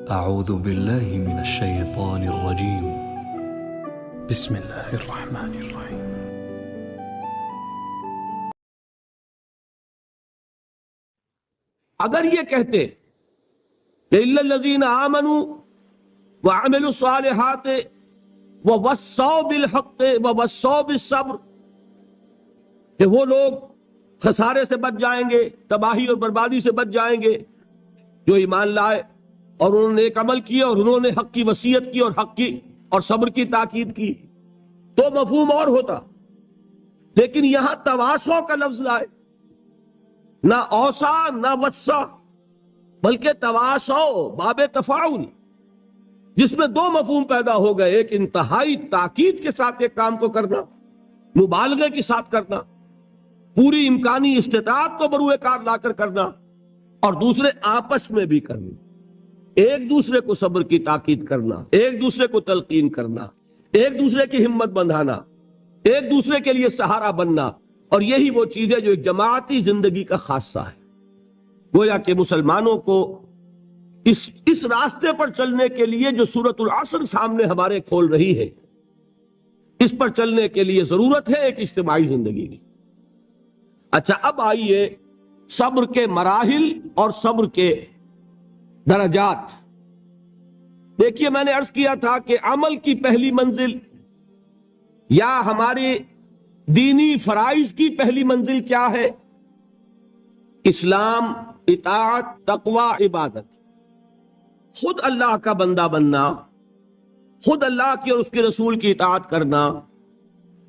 اعوذ باللہ من الشیطان الرجیم بسم اللہ الرحمن الرحیم اگر یہ کہتے کہ الا الذین آمنوا وعملوا الصالحات ووصوا بالحق ووصوا بالصبر، کہ وہ لوگ خسارے سے بچ جائیں گے، تباہی اور بربادی سے بچ جائیں گے جو ایمان لائے اور انہوں نے ایک عمل کیا اور انہوں نے حق کی وصیت کی اور حق کی اور صبر کی تاکید کی، تو مفہوم اور ہوتا۔ لیکن یہاں تواصو کا لفظ لائے، نہ اوسا نہ وسا، بلکہ تواصو باب تفاعل، جس میں دو مفہوم پیدا ہو گئے، ایک انتہائی تاکید کے ساتھ ایک کام کو کرنا، مبالغے کے ساتھ کرنا، پوری امکانی استطاعت کو بروئے کار لا کر کرنا، اور دوسرے آپس میں بھی کرنا، ایک دوسرے کو صبر کی تاکید کرنا، ایک دوسرے کو تلقین کرنا، ایک دوسرے کی ہمت بندھانا، ایک دوسرے کے لیے سہارا بننا۔ اور یہی وہ چیز ہے جو ایک جماعتی زندگی کا خاصہ ہے۔ گویا کہ مسلمانوں کو اس راستے پر چلنے کے لیے جو سورۃ العصر سامنے ہمارے کھول رہی ہے، اس پر چلنے کے لیے ضرورت ہے ایک اجتماعی زندگی کی۔ اچھا، اب آئیے صبر کے مراحل اور صبر کے درجات۔ دیکھیے، میں نے عرض کیا تھا کہ عمل کی پہلی منزل یا ہمارے دینی فرائض کی پہلی منزل کیا ہے؟ اسلام، اطاعت، تقوی، عبادت۔ خود اللہ کا بندہ بننا، خود اللہ کی اور اس کے رسول کی اطاعت کرنا۔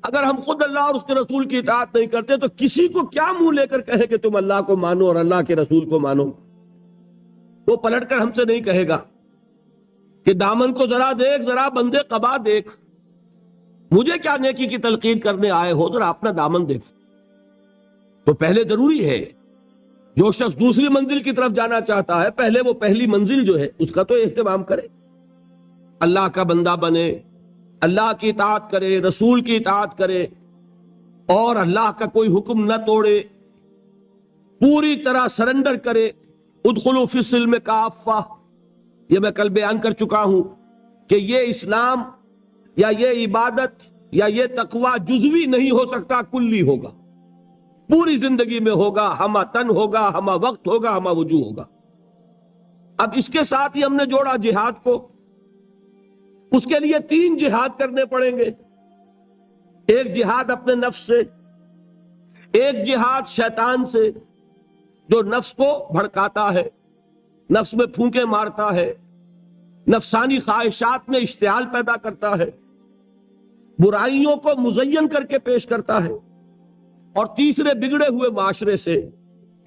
اگر ہم خود اللہ اور اس کے رسول کی اطاعت نہیں کرتے تو کسی کو کیا منہ لے کر کہے کہ تم اللہ کو مانو اور اللہ کے رسول کو مانو؟ وہ پلٹ کر ہم سے نہیں کہے گا کہ دامن کو ذرا دیکھ، ذرا بندے قبا دیکھ، مجھے کیا نیکی کی تلقین کرنے آئے ہو، ذرا اپنا دامن دیکھ۔ تو پہلے ضروری ہے جو شخص دوسری منزل کی طرف جانا چاہتا ہے، پہلے وہ پہلی منزل جو ہے اس کا تو اہتمام کرے، اللہ کا بندہ بنے، اللہ کی اطاعت کرے، رسول کی اطاعت کرے، اور اللہ کا کوئی حکم نہ توڑے، پوری طرح سرنڈر کرے۔ ادخلوا فی السلم کافہ، یہ میں کل بیان کر چکا ہوں کہ یہ اسلام یا یہ عبادت یا یہ تقوی جزوی نہیں ہو سکتا، کلی ہوگا، پوری زندگی میں ہوگا، ہمہ تن ہوگا، ہمہ وقت ہوگا، ہمہ وجوہ ہوگا۔ اب اس کے ساتھ ہی ہم نے جوڑا جہاد کو۔ اس کے لیے 3 جہاد کرنے پڑیں گے۔ ایک جہاد اپنے نفس سے، ایک جہاد شیطان سے جو نفس کو بھڑکاتا ہے، نفس میں پھونکے مارتا ہے، نفسانی خواہشات میں اشتعال پیدا کرتا ہے، برائیوں کو مزین کر کے پیش کرتا ہے، اور تیسرے بگڑے ہوئے معاشرے سے،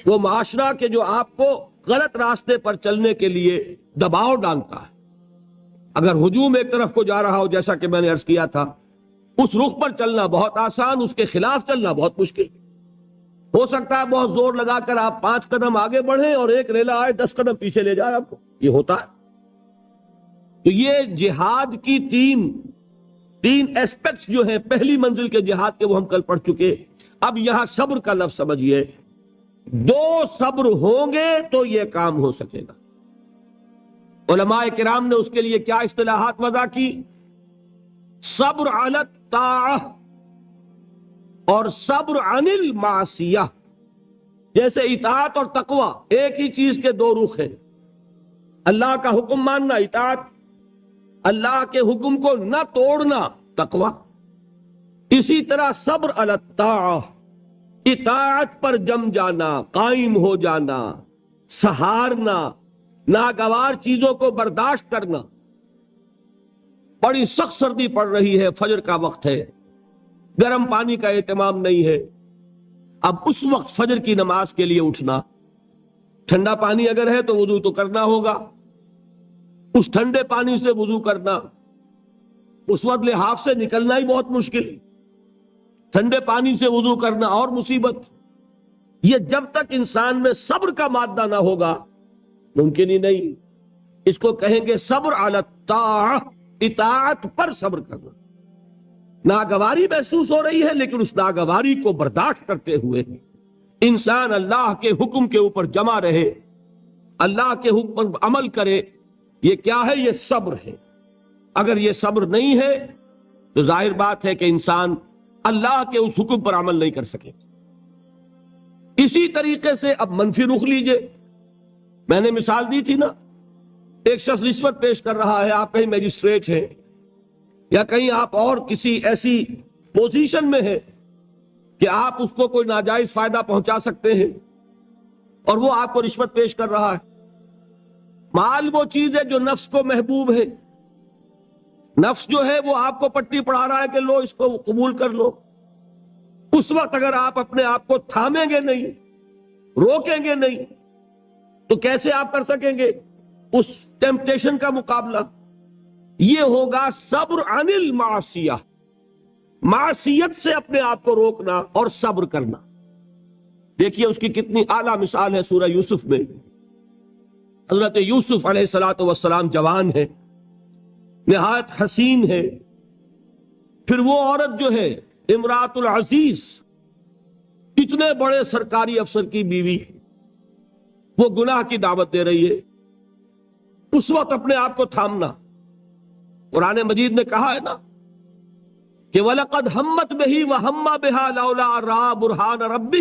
وہ معاشرہ کہ جو آپ کو غلط راستے پر چلنے کے لیے دباؤ ڈالتا ہے۔ اگر ہجوم ایک طرف کو جا رہا ہو، جیسا کہ میں نے عرض کیا تھا، اس رخ پر چلنا بہت آسان، اس کے خلاف چلنا بہت مشکل۔ ہو سکتا ہے بہت زور لگا کر آپ 5 قدم آگے بڑھیں اور ایک ریلا آئے 10 قدم پیچھے لے جائے آپ کو، یہ ہوتا ہے۔ تو یہ جہاد کی تین ایسپیکٹس جو ہیں پہلی منزل کے جہاد کے، وہ ہم کل پڑھ چکے۔ اب یہاں صبر کا لفظ سمجھیے، 2 صبر ہوں گے تو یہ کام ہو سکے گا۔ علماء کرام نے اس کے لیے کیا اصطلاحات وضع کی؟ صبر علی الطاعہ اور صبر عن المعصیہ۔ جیسے اطاعت اور تقوی ایک ہی چیز کے 2 رخ ہیں، اللہ کا حکم ماننا اطاعت، اللہ کے حکم کو نہ توڑنا تقوی۔ اسی طرح صبر علی الطاعہ، اطاعت پر جم جانا، قائم ہو جانا، سہارنا، ناگوار چیزوں کو برداشت کرنا۔ بڑی سخت سردی پڑ رہی ہے، فجر کا وقت ہے، گرم پانی کا اہتمام نہیں ہے، اب اس وقت فجر کی نماز کے لیے اٹھنا، ٹھنڈا پانی اگر ہے تو وضو تو کرنا ہوگا، اس ٹھنڈے پانی سے وضو کرنا، اس وقت لحاف سے نکلنا ہی بہت مشکل، ٹھنڈے پانی سے وضو کرنا اور مصیبت۔ یہ جب تک انسان میں صبر کا مادہ نہ ہوگا ممکن ہی نہیں۔ اس کو کہیں گے صبر علی الطاعہ، اطاعت پر صبر کرنا۔ ناگواری محسوس ہو رہی ہے، لیکن اس ناگواری کو برداشت کرتے ہوئے انسان اللہ کے حکم کے اوپر جمع رہے، اللہ کے حکم پر عمل کرے، یہ کیا ہے؟ یہ صبر ہے۔ اگر یہ صبر نہیں ہے تو ظاہر بات ہے کہ انسان اللہ کے اس حکم پر عمل نہیں کر سکے۔ اسی طریقے سے اب منفی رخ لیجئے، میں نے مثال دی تھی نا، ایک شخص رشوت پیش کر رہا ہے، آپ کہیں میجسٹریٹ ہیں یا کہیں آپ اور کسی ایسی پوزیشن میں ہیں کہ آپ اس کو کوئی ناجائز فائدہ پہنچا سکتے ہیں، اور وہ آپ کو رشوت پیش کر رہا ہے۔ مال وہ چیز ہے جو نفس کو محبوب ہے، نفس جو ہے وہ آپ کو پٹی پڑھا رہا ہے کہ لو اس کو قبول کر لو۔ اس وقت اگر آپ اپنے آپ کو تھامیں گے نہیں، روکیں گے نہیں، تو کیسے آپ کر سکیں گے اس ٹیمپٹیشن کا مقابلہ؟ یہ ہوگا صبر عن المعصیہ، معصیت سے اپنے آپ کو روکنا اور صبر کرنا۔ دیکھیے اس کی کتنی اعلیٰ مثال ہے سورہ یوسف میں۔ حضرت یوسف علیہ السلام جوان ہے، نہایت حسین ہے، پھر وہ عورت جو ہے امراۃ العزیز، اتنے بڑے سرکاری افسر کی بیوی، وہ گناہ کی دعوت دے رہی ہے۔ اس وقت اپنے آپ کو تھامنا، قرآن مجید نے کہا ہے نا کہ وَلَقَدْ هَمَّتْ بِهِ وَهَمَّ بِهَا لَوْلَا رَأَىٰ بُرْهَانَ رَبِّهِ۔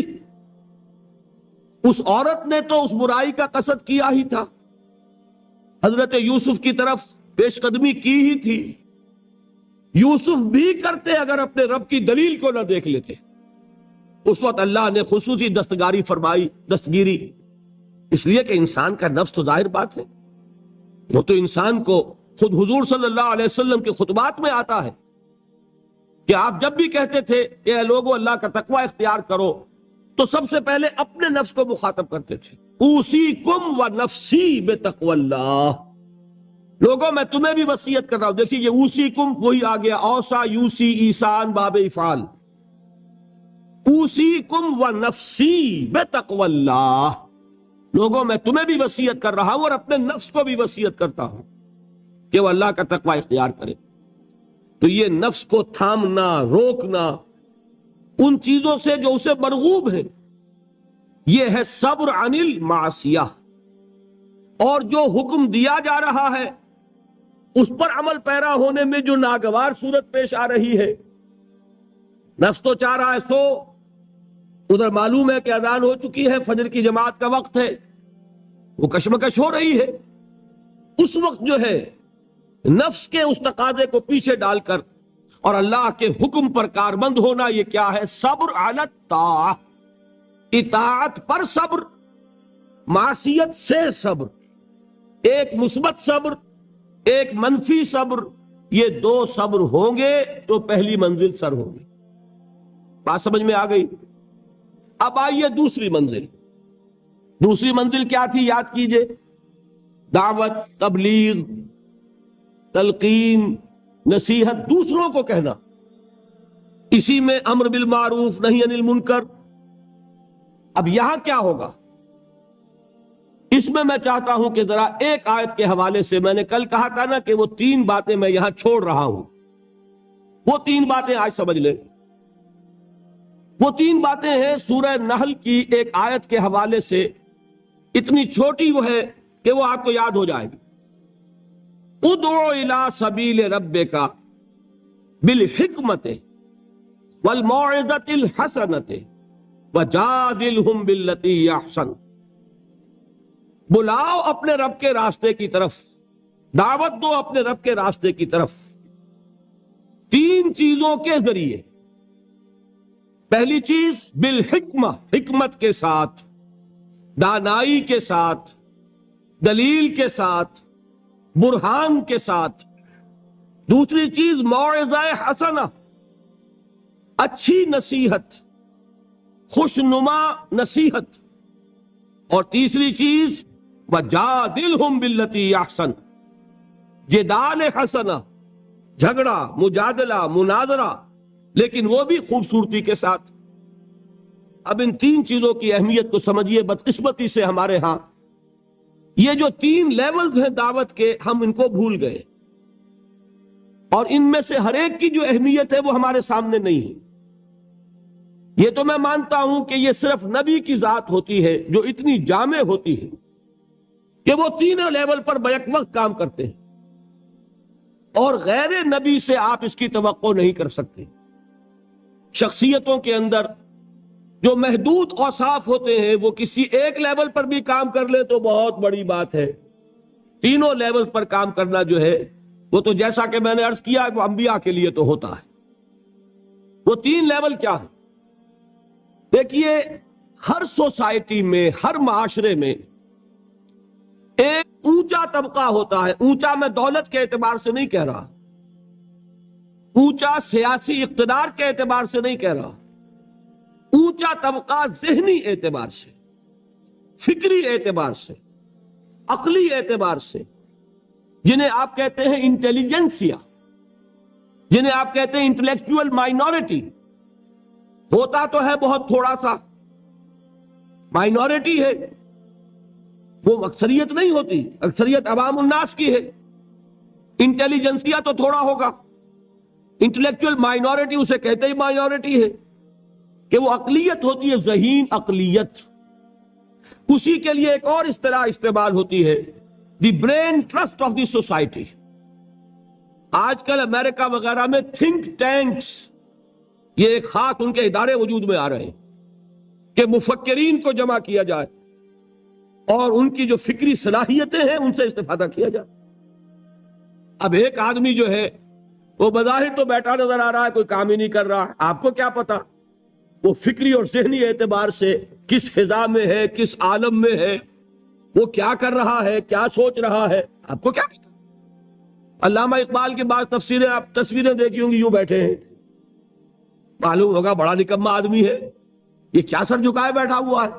اس عورت نے تو اس برائی کا قصد کیا ہی تھا، حضرت یوسف کی طرف پیش قدمی کی ہی تھی، یوسف بھی کرتے اگر اپنے رب کی دلیل کو نہ دیکھ لیتے۔ اس وقت اللہ نے خصوصی دستگاری فرمائی، دستگیری، اس لیے کہ انسان کا نفس تو ظاہر بات ہے، وہ تو انسان کو خود حضور صلی اللہ علیہ وسلم کے خطبات میں آتا ہے کہ آپ جب بھی کہتے تھے کہ اے لوگو اللہ کا تقوی اختیار کرو، تو سب سے پہلے اپنے نفس کو مخاطب کرتے تھے، اوصیکم و نفسی بتقوی اللہ، لوگوں میں تمہیں بھی وصیت کر رہا ہوں۔ دیکھیے یہ اوصیکم وہی آ گیا، اوصا یوسی ایسان باب افعال، اوصیکم و نفسی بتقوی اللہ، لوگوں میں تمہیں بھی وصیت کر رہا ہوں اور اپنے نفس کو بھی وصیت کرتا ہوں کہ وہ اللہ کا تقوی اختیار کرے۔ تو یہ نفس کو تھامنا، روکنا ان چیزوں سے جو اسے مرغوب ہے، یہ ہے صبر عن المعصیہ۔ اور جو حکم دیا جا رہا ہے اس پر عمل پیرا ہونے میں جو ناگوار صورت پیش آ رہی ہے، نفس تو چاہ رہا ہے سو، ادھر معلوم ہے کہ اذان ہو چکی ہے، فجر کی جماعت کا وقت ہے، وہ کشمکش ہو رہی ہے، اس وقت جو ہے نفس کے اس تقاضے کو پیچھے ڈال کر اور اللہ کے حکم پر کاربند ہونا، یہ کیا ہے؟ صبر علی الطاعہ، اطاعت پر صبر، معصیت سے صبر، ایک مثبت صبر، ایک منفی صبر، یہ دو صبر ہوں گے تو پہلی منزل سر ہوگی۔ بات سمجھ میں آ گئی؟ اب آئیے دوسری منزل۔ دوسری منزل کیا تھی؟ یاد کیجئے، دعوت، تبلیغ، تلقین، نصیحت، دوسروں کو کہنا، اسی میں امر بالمعروف نہی عن المنکر۔ اب یہاں کیا ہوگا؟ اس میں میں چاہتا ہوں کہ ذرا ایک آیت کے حوالے سے، میں نے کل کہا تھا نا کہ وہ 3 باتیں میں یہاں چھوڑ رہا ہوں، وہ 3 باتیں آج سمجھ لیں۔ وہ 3 باتیں ہیں سورہ نحل کی ایک آیت کے حوالے سے، اتنی چھوٹی وہ ہے کہ وہ آپ کو یاد ہو جائے گی۔ ادعو الی سبیل ربک بالحکمت والموعظۃ الحسنۃ وجادلہم باللتی ہی احسن۔ بلاؤ اپنے رب کے راستے کی طرف، دعوت دو اپنے رب کے راستے کی طرف 3 چیزوں کے ذریعے۔ پہلی چیز بالحکمہ، حکمت کے ساتھ، دانائی کے ساتھ، دلیل کے ساتھ، برہان کے ساتھ۔ دوسری چیز موعظہ حسنہ، اچھی نصیحت، خوشنما نصیحت۔ اور تیسری چیز وجادلہم باللتی احسن، جدال حسنہ، جھگڑا، مجادلہ، مناظرہ، لیکن وہ بھی خوبصورتی کے ساتھ۔ اب ان 3 چیزوں کی اہمیت کو سمجھیے۔ بدقسمتی سے ہمارے ہاں یہ جو 3 لیولز ہیں دعوت کے، ہم ان کو بھول گئے، اور ان میں سے ہر ایک کی جو اہمیت ہے وہ ہمارے سامنے نہیں ہے۔ یہ تو میں مانتا ہوں کہ یہ صرف نبی کی ذات ہوتی ہے جو اتنی جامع ہوتی ہے کہ وہ تینوں لیول پر بیک وقت کام کرتے ہیں، اور غیر نبی سے آپ اس کی توقع نہیں کر سکتے۔ شخصیتوں کے اندر جو محدود اوصاف ہوتے ہیں وہ کسی ایک لیول پر بھی کام کر لے تو بہت بڑی بات ہے، تینوں لیول پر کام کرنا جو ہے وہ تو جیسا کہ میں نے عرض کیا وہ انبیاء کے لیے تو ہوتا ہے۔ وہ تین لیول کیا ہے؟ دیکھیے، ہر سوسائٹی میں، ہر معاشرے میں ایک اونچا طبقہ ہوتا ہے۔ اونچا میں دولت کے اعتبار سے نہیں کہہ رہا، اونچا سیاسی اقتدار کے اعتبار سے نہیں کہہ رہا، اونچا طبقہ ذہنی اعتبار سے، فکری اعتبار سے، عقلی اعتبار سے، جنہیں آپ کہتے ہیں انٹیلیجنسیا، جنہیں آپ کہتے ہیں انٹلیکچوئل مائنورٹی۔ ہوتا تو ہے بہت تھوڑا سا، مائنورٹی ہے، وہ اکثریت نہیں ہوتی، اکثریت عوام الناس کی ہے۔ انٹیلیجنسیا تو تھوڑا ہوگا، انٹلیکچوئل مائنورٹی اسے کہتے ہی مائنورٹی ہے کہ وہ اقلیت ہوتی ہے، ذہین اقلیت۔ اسی کے لیے ایک اور اصطلاح استعمال ہوتی ہے، دی brain trust of the society. آج کل امریکہ وغیرہ میں تھنک ٹینکس، یہ ایک خاص ان کے ادارے وجود میں آ رہے ہیں کہ مفکرین کو جمع کیا جائے اور ان کی جو فکری صلاحیتیں ہیں ان سے استفادہ کیا جائے۔ اب ایک آدمی جو ہے وہ بظاہر تو بیٹھا نظر آ رہا ہے، کوئی کام ہی نہیں کر رہا، آپ کو کیا پتا وہ فکری اور ذہنی اعتبار سے کس فضا میں ہے، کس عالم میں ہے، وہ کیا کر رہا ہے، کیا سوچ رہا ہے، آپ کو کیا پتا۔ علامہ اقبال کی بعض تفسیریں آپ تصویریں دیکھی ہوں گی، یوں بیٹھے ہیں، معلوم ہوگا بڑا نکما آدمی ہے، یہ کیا سر جھکائے بیٹھا ہوا ہے،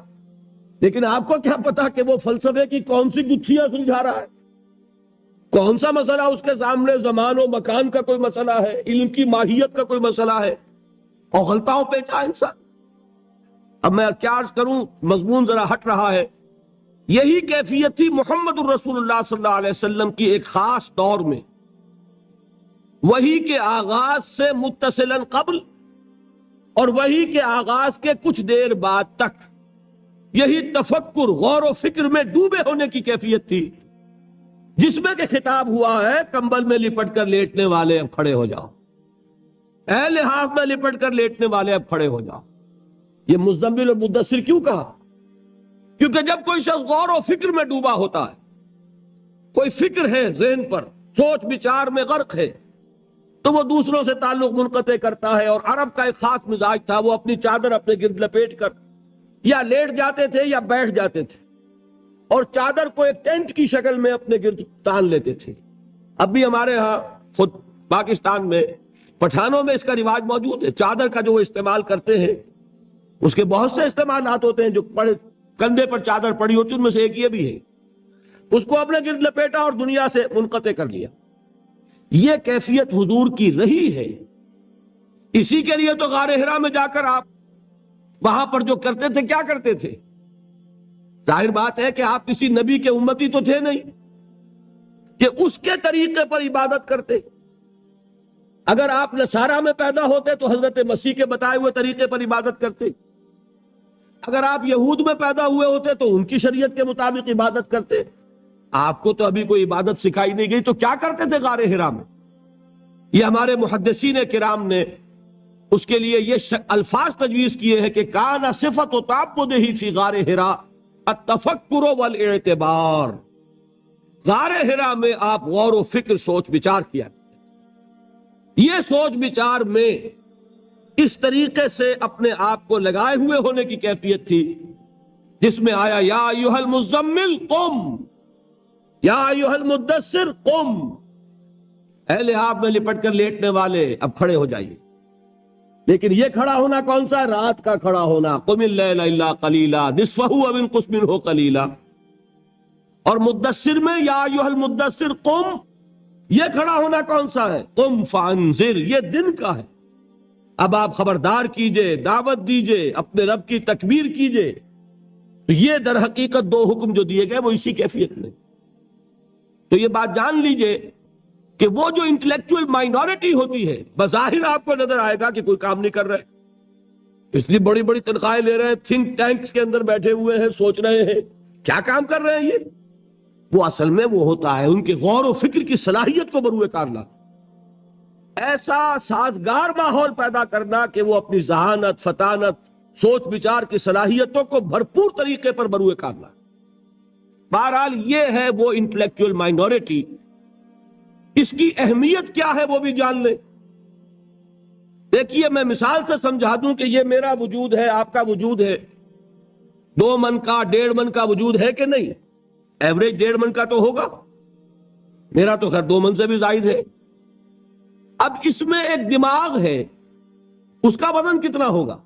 لیکن آپ کو کیا پتا کہ وہ فلسفے کی کون سی گتھیاں سلجھا رہا ہے، کون سا مسئلہ اس کے سامنے زمان و مکان کا کوئی مسئلہ ہے، علم کی ماہیت کا کوئی مسئلہ ہے، اور غلطاؤں پہ جائے انسان۔ اب میں کیا عرض کروں، مضمون ذرا ہٹ رہا ہے۔ یہی کیفیت تھی محمد الرسول اللہ صلی اللہ علیہ وسلم کی ایک خاص دور میں، وحی کے آغاز سے متصلاً قبل اور وحی کے آغاز کے کچھ دیر بعد تک یہی تفکر، غور و فکر میں ڈوبے ہونے کی کیفیت تھی، جس میں کہ خطاب ہوا ہے کمبل میں لپٹ کر لیٹنے والے اب کھڑے ہو جاؤ، اے لحاف میں لپٹ کر لیٹنے والے اب کھڑے ہو جاؤ۔ یہ مزمل اور مدثر کیوں کہا؟ کیونکہ جب کوئی شخص غور و فکر میں ڈوبا ہوتا ہے، کوئی فکر ہے ذہن پر، سوچ بچار میں غرق ہے، تو وہ دوسروں سے تعلق منقطع کرتا ہے۔ اور عرب کا ایک خاص مزاج تھا، وہ اپنی چادر اپنے گرد لپیٹ کر یا لیٹ جاتے تھے یا بیٹھ جاتے تھے، اور چادر کو ایک ٹینٹ کی شکل میں اپنے گرد تان لیتے تھے۔ اب بھی ہمارے ہاں خود پاکستان میں پٹھانوں میں اس کا رواج موجود ہے، چادر کا جو وہ استعمال کرتے ہیں، اس کے بہت سے استعمالات ہوتے ہیں، جو پڑے کندھے پر چادر پڑی ہوتی ہے ان میں سے ایک یہ بھی ہے، اس کو اپنے گرد لپیٹا اور دنیا سے منقطع کر لیا۔ یہ کیفیت حضور کی رہی ہے، اسی کے لیے تو غار حرا میں جا کر آپ وہاں پر جو کرتے تھے، کیا کرتے تھے؟ ظاہر بات ہے کہ آپ کسی نبی کے امتی تو تھے نہیں کہ اس کے طریقے پر عبادت کرتے۔ اگر آپ نصارہ میں پیدا ہوتے تو حضرت مسیح کے بتائے ہوئے طریقے پر عبادت کرتے، اگر آپ یہود میں پیدا ہوئے ہوتے تو ان کی شریعت کے مطابق عبادت کرتے۔ آپ کو تو ابھی کوئی عبادت سکھائی نہیں گئی، تو کیا کرتے تھے غار حرا میں؟ یہ ہمارے محدثین کرام نے اس کے لیے یہ الفاظ تجویز کیے ہیں کہ کان صفت و تعبدہ فی غار حرا التفکر والاعتبار۔ غار حرا میں آپ غور و فکر، سوچ بچار کیا، یہ سوچ بچار میں اس طریقے سے اپنے آپ کو لگائے ہوئے ہونے کی کیفیت تھی، جس میں آیا یا ایھا المزمل قم، یا ایھا المدثر قم، اے لحاف میں لپٹ کر لیٹنے والے اب کھڑے ہو جائیے۔ لیکن یہ کھڑا ہونا کون سا؟ رات کا کھڑا ہونا، قم اللیل الا قلیلا نصفہ او انقص منہ قلیلا۔ اور مدثر میں یا ایھا المدثر قم، یہ کھڑا ہونا کون سا ہے؟ قم فانذر، یہ دن کا ہے۔ اب آپ خبردار کیجئے، دعوت دیجئے، اپنے رب کی تکبیر کیجئے۔ تو یہ در حقیقت دو حکم جو دیے گئے وہ اسی کیفیت میں۔ تو یہ بات جان لیجئے کہ وہ جو انٹلیکچوئل مائنورٹی ہوتی ہے، بظاہر آپ کو نظر آئے گا کہ کوئی کام نہیں کر رہے، اس لیے بڑی بڑی تنخواہیں لے رہے ہیں، تھنک ٹینکس کے اندر بیٹھے ہوئے ہیں، سوچ رہے ہیں، کیا کام کر رہے ہیں یہ؟ وہ اصل میں وہ ہوتا ہے ان کے غور و فکر کی صلاحیت کو بروئے کار لانا، ایسا سازگار ماحول پیدا کرنا کہ وہ اپنی ذہانت، فطانت، سوچ بچار کی صلاحیتوں کو بھرپور طریقے پر بروئے کار لانا۔ بہرحال یہ ہے وہ انٹلیکچوئل مائنورٹی، اس کی اہمیت کیا ہے وہ بھی جان لیں۔ دیکھیے میں مثال سے سمجھا دوں کہ یہ میرا وجود ہے، آپ کا وجود ہے، 2 من کا 1.5 من کا وجود ہے کہ نہیں؟ ایوریج 1.5 من کا تو ہوگا، میرا تو خیر 2 من سے بھی زائد ہے۔ اب اس میں ایک دماغ ہے، اس کا وزن کتنا ہوگا؟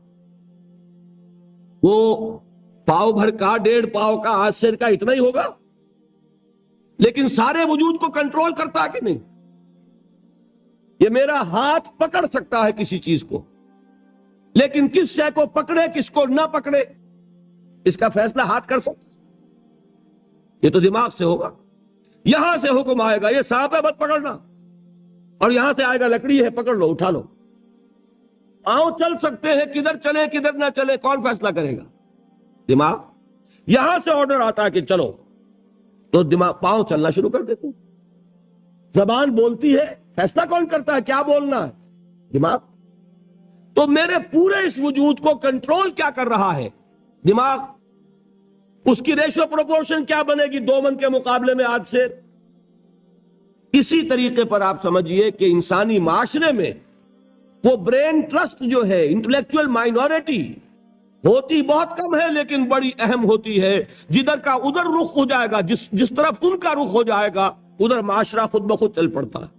وہ پاؤ بھر کا، 1.5 پاؤ کا، آدھ سیر کا اتنا ہی ہوگا، لیکن سارے وجود کو کنٹرول کرتا ہے کہ نہیں؟ یہ میرا ہاتھ پکڑ سکتا ہے کسی چیز کو، لیکن کس شے کو پکڑے کس کو نہ پکڑے اس کا فیصلہ ہاتھ کر سکتا؟ یہ تو دماغ سے ہوگا۔ یہاں سے حکم آئے گا یہ سانپ ہے مت پکڑنا، اور یہاں سے آئے گا لکڑی ہے پکڑ لو اٹھا لو۔ پاؤں چل سکتے ہیں، کدھر چلے کدھر نہ چلے کون فیصلہ کرے گا؟ دماغ۔ یہاں سے آرڈر آتا ہے کہ چلو تو دماغ پاؤں چلنا شروع کر دیتے ہیں۔ زبان بولتی ہے، فیصلہ کون کرتا ہے کیا بولنا ہے؟ دماغ۔ تو میرے پورے اس وجود کو کنٹرول کیا کر رہا ہے؟ دماغ۔ اس کی ریشو پروپورشن کیا بنے گی 2 من کے مقابلے میں آدھ سیر؟ اسی طریقے پر آپ سمجھئے کہ انسانی معاشرے میں وہ برین ٹرسٹ جو ہے، انٹلیکچوئل مائنورٹی ہوتی بہت کم ہے لیکن بڑی اہم ہوتی ہے۔ جدھر کا ادھر رخ ہو جائے گا، جس طرف ان کا رخ ہو جائے گا ادھر معاشرہ خود بخود چل پڑتا ہے۔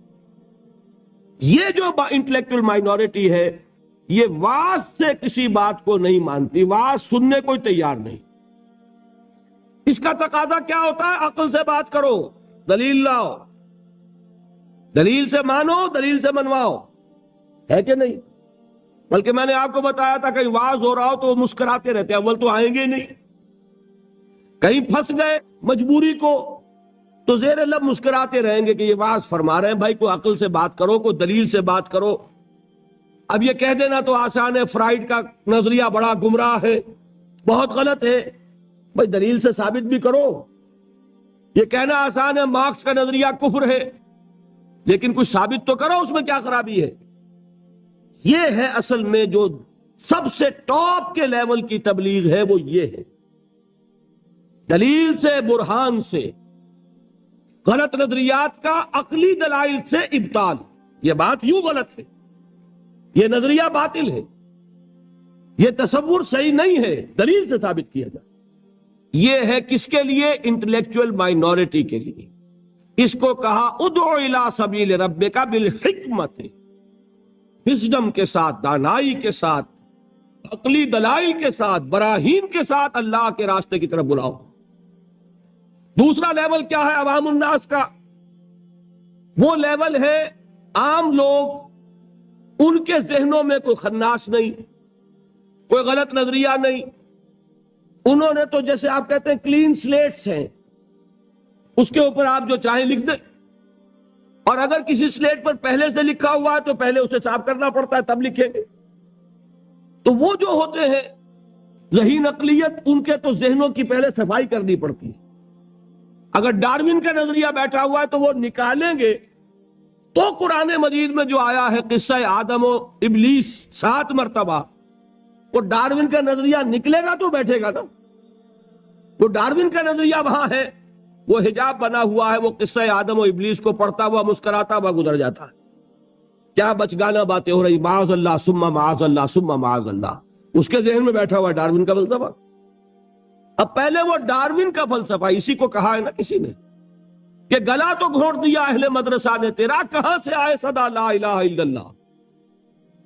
یہ جو انٹلیکچوئل مائنورٹی ہے یہ واز سے کسی بات کو نہیں مانتی، واز سننے کوئی تیار نہیں۔ اس کا تقاضا کیا ہوتا ہے؟ عقل سے بات کرو، دلیل لاؤ، دلیل سے مانو، دلیل سے منواؤ، ہے کہ نہیں؟ بلکہ میں نے آپ کو بتایا تھا کہیں واز ہو رہا ہو تو وہ مسکراتے رہتے ہیں، اول تو آئیں گے نہیں، کہیں پھنس گئے مجبوری کو تو زیر لب مسکراتے رہیں گے کہ یہ واز فرما رہے ہیں، بھائی کوئی عقل سے بات کرو، کوئی دلیل سے بات کرو۔ اب یہ کہہ دینا تو آسان ہے، فرائیڈ کا نظریہ بڑا گمراہ ہے، بہت غلط ہے، بھائی دلیل سے ثابت بھی کرو۔ یہ کہنا آسان ہے، مارکس کا نظریہ کفر ہے، لیکن کچھ ثابت تو کرو اس میں کیا خرابی ہے۔ یہ ہے اصل میں جو سب سے ٹاپ کے لیول کی تبلیغ ہے، وہ یہ ہے، دلیل سے، برہان سے، غلط نظریات کا عقلی دلائل سے ابطال۔ یہ بات یوں غلط ہے، یہ نظریہ باطل ہے، یہ تصور صحیح نہیں ہے، دلیل سے ثابت کیا جائے۔ یہ ہے کس کے لیے؟ انٹلیکچوئل مائنورٹی کے لیے۔ اس کو کہا ادعو الی سبیل ربک بالحکمت، وزڈم کے ساتھ، دانائی کے ساتھ، عقلی دلائل کے ساتھ، براہین کے ساتھ اللہ کے راستے کی طرف بلاؤ۔ دوسرا لیول کیا ہے عوام الناس کا؟ وہ لیول ہے عام لوگ، ان کے ذہنوں میں کوئی خناس نہیں، کوئی غلط نظریہ نہیں، انہوں نے تو جیسے آپ کہتے ہیں کلین سلیٹس ہیں، اس کے اوپر آپ جو چاہیں لکھ دیں، اور اگر کسی سلیٹ پر پہلے سے لکھا ہوا ہے تو پہلے اسے صاف کرنا پڑتا ہے تب لکھیں گے۔ تو وہ جو ہوتے ہیں ذہین اقلیت، ان کے تو ذہنوں کی پہلے صفائی کرنی پڑتی ہے۔ اگر ڈارون کا نظریہ بیٹھا ہوا ہے تو وہ نکالیں گے تو قرآن مجید میں جو آیا ہے قصہ آدم و ابلیس 7 مرتبہ، وہ ڈارون کا نظریہ نکلے گا تو بیٹھے گا نا۔ وہ ڈارون کا نظریہ وہاں ہے، وہ حجاب بنا ہوا ہے، وہ قصہ آدم و ابلیس کو پڑھتا ہوا مسکراتا ہوا گزر جاتا ہے۔ کیا بچگانہ باتیں ہو رہی، معاذ اللہ ثم معاذ اللہ ثم معاذ اللہ، اس کے ذہن میں بیٹھا ہوا ہے ڈارون کا فلسفہ۔ اب پہلے وہ ڈارون کا فلسفہ، اسی کو کہا ہے نا کسی نے کہ گلا تو گھونٹ دیا اہل مدرسہ نے تیرا، کہاں سے آئے صدا لا الہ الا اللہ۔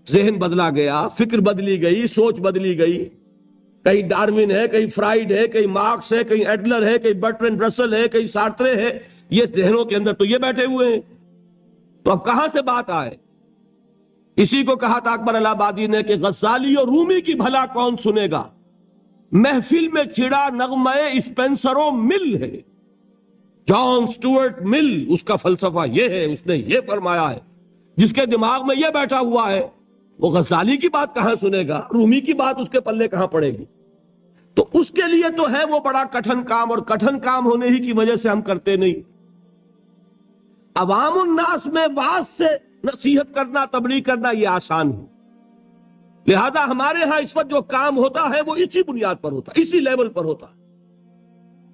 ذہن بدلا گیا، فکر بدلی گئی، سوچ بدلی گئی، کہیں ڈارون ہے، کہیں فرائیڈ ہے، کہیں مارکس ہے، کہیں ایڈلر ہے، کہیں برٹرینڈ رسل ہے، کہیں سارترے ہے، یہ ذہنوں کے اندر تو یہ بیٹھے ہوئے ہیں۔ تو اب کہاں سے بات آئے؟ اسی کو کہا تھا اکبر الہ آبادی نے کہ غزالی اور رومی کی بھلا کون سنے گا، محفل میں چھڑا نغمہ اسپینسر و مل ہے۔ جان سٹورٹ مل، اس کا فلسفہ یہ ہے، اس نے یہ فرمایا ہے۔ جس کے دماغ میں یہ بیٹھا ہوا ہے وہ غزالی کی بات کہاں سنے گا، رومی کی بات اس کے پلے کہاں پڑے گی؟ تو اس کے لیے تو ہے وہ بڑا کٹھن کام، اور کٹھن کام ہونے ہی کی وجہ سے ہم کرتے نہیں۔ عوام الناس میں واعظ سے نصیحت کرنا، تبلیغ کرنا یہ آسان ہے، لہذا ہمارے ہاں اس وقت جو کام ہوتا ہے وہ اسی بنیاد پر ہوتا ہے، اسی لیول پر ہوتا ہے۔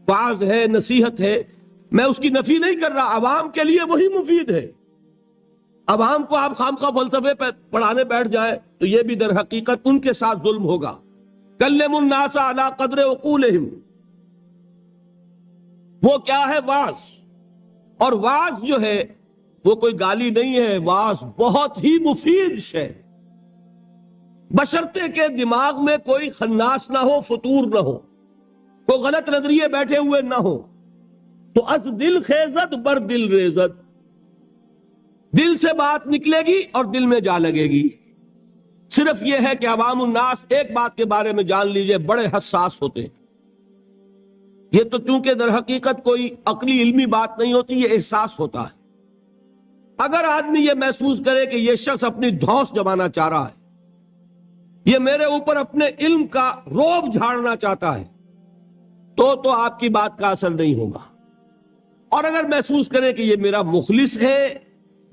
واعظ ہے، نصیحت ہے، میں اس کی نفی نہیں کر رہا، عوام کے لیے وہی مفید ہے۔ عوام کو آپ خام خواہ فلسفے پہ پڑھانے بیٹھ جائے تو یہ بھی در حقیقت ان کے ساتھ ظلم ہوگا۔ کلم الناس علی قدر عقولہم، وہ کیا ہے؟ واعظ۔ اور واعظ جو ہے وہ کوئی گالی نہیں ہے، واعظ بہت ہی مفید ہے، بشرطے کے دماغ میں کوئی خناس نہ ہو، فطور نہ ہو، کوئی غلط نظریے بیٹھے ہوئے نہ ہو۔ تو از دل خیزت بر دل ریزت، دل سے بات نکلے گی اور دل میں جا لگے گی۔ صرف یہ ہے کہ عوام الناس ایک بات کے بارے میں جان لیجئے، بڑے حساس ہوتے ہیں۔ یہ تو چونکہ در حقیقت کوئی عقلی علمی بات نہیں ہوتی، یہ احساس ہوتا ہے۔ اگر آدمی یہ محسوس کرے کہ یہ شخص اپنی دھونس جمانا چاہ رہا ہے، یہ میرے اوپر اپنے علم کا روب جھاڑنا چاہتا ہے، تو آپ کی بات کا اثر نہیں ہوگا۔ اور اگر محسوس کرے کہ یہ میرا مخلص ہے،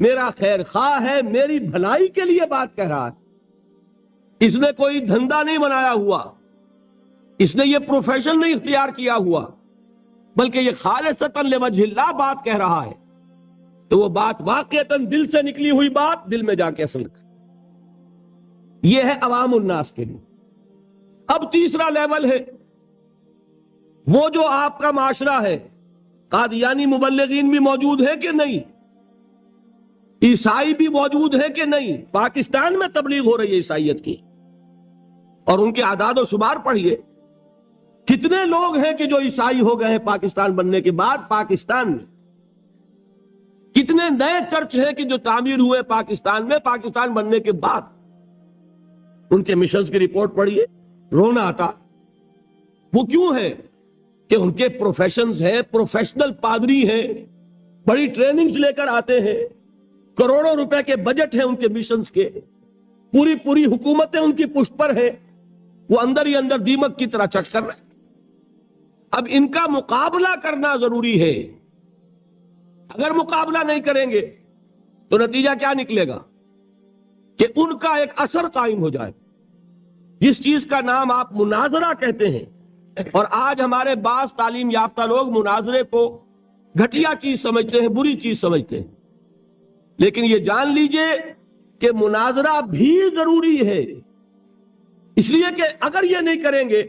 میرا خیر خواہ ہے، میری بھلائی کے لیے بات کہہ رہا ہے، اس نے کوئی دھندا نہیں بنایا ہوا، اس نے یہ پروفیشن نہیں اختیار کیا ہوا، بلکہ یہ خالصتاً لوجہ اللہ بات کہہ رہا ہے، تو وہ بات واقعتاً دل سے نکلی ہوئی بات دل میں جا کے اثر کرے۔ یہ ہے عوام الناس کے لیے۔ اب تیسرا لیول ہے وہ جو آپ کا معاشرہ ہے، قادیانی مبلغین بھی موجود ہے کہ نہیں، عیسائی بھی موجود ہے کہ نہیں۔ پاکستان میں تبلیغ ہو رہی ہے عیسائیت کی، اور ان کے اعداد و شمار پڑھیے، کتنے لوگ ہیں کہ جو عیسائی ہو گئے ہیں پاکستان بننے کے بعد۔ پاکستان میں کتنے نئے چرچ ہیں کہ جو تعمیر ہوئے پاکستان میں پاکستان بننے کے بعد۔ ان کے مشنز کی رپورٹ پڑھیے، رونا آتا۔ وہ کیوں ہے کہ ان کے پروفیشنز ہیں، پروفیشنل پادری ہیں، بڑی ٹریننگز لے کر آتے ہیں، کروڑوں روپے کے بجٹ ہیں ان کے مشنز کے، پوری حکومتیں ان کی پشت پر ہیں، وہ اندر ہی اندر دیمک کی طرح چٹ کر رہے ہیں۔ اب ان کا مقابلہ کرنا ضروری ہے۔ اگر مقابلہ نہیں کریں گے تو نتیجہ کیا نکلے گا کہ ان کا ایک اثر قائم ہو جائے، جس چیز کا نام آپ مناظرہ کہتے ہیں۔ اور آج ہمارے بعض تعلیم یافتہ لوگ مناظرے کو گھٹیا چیز سمجھتے ہیں، بری چیز سمجھتے ہیں، لیکن یہ جان لیجئے کہ مناظرہ بھی ضروری ہے، اس لیے کہ اگر یہ نہیں کریں گے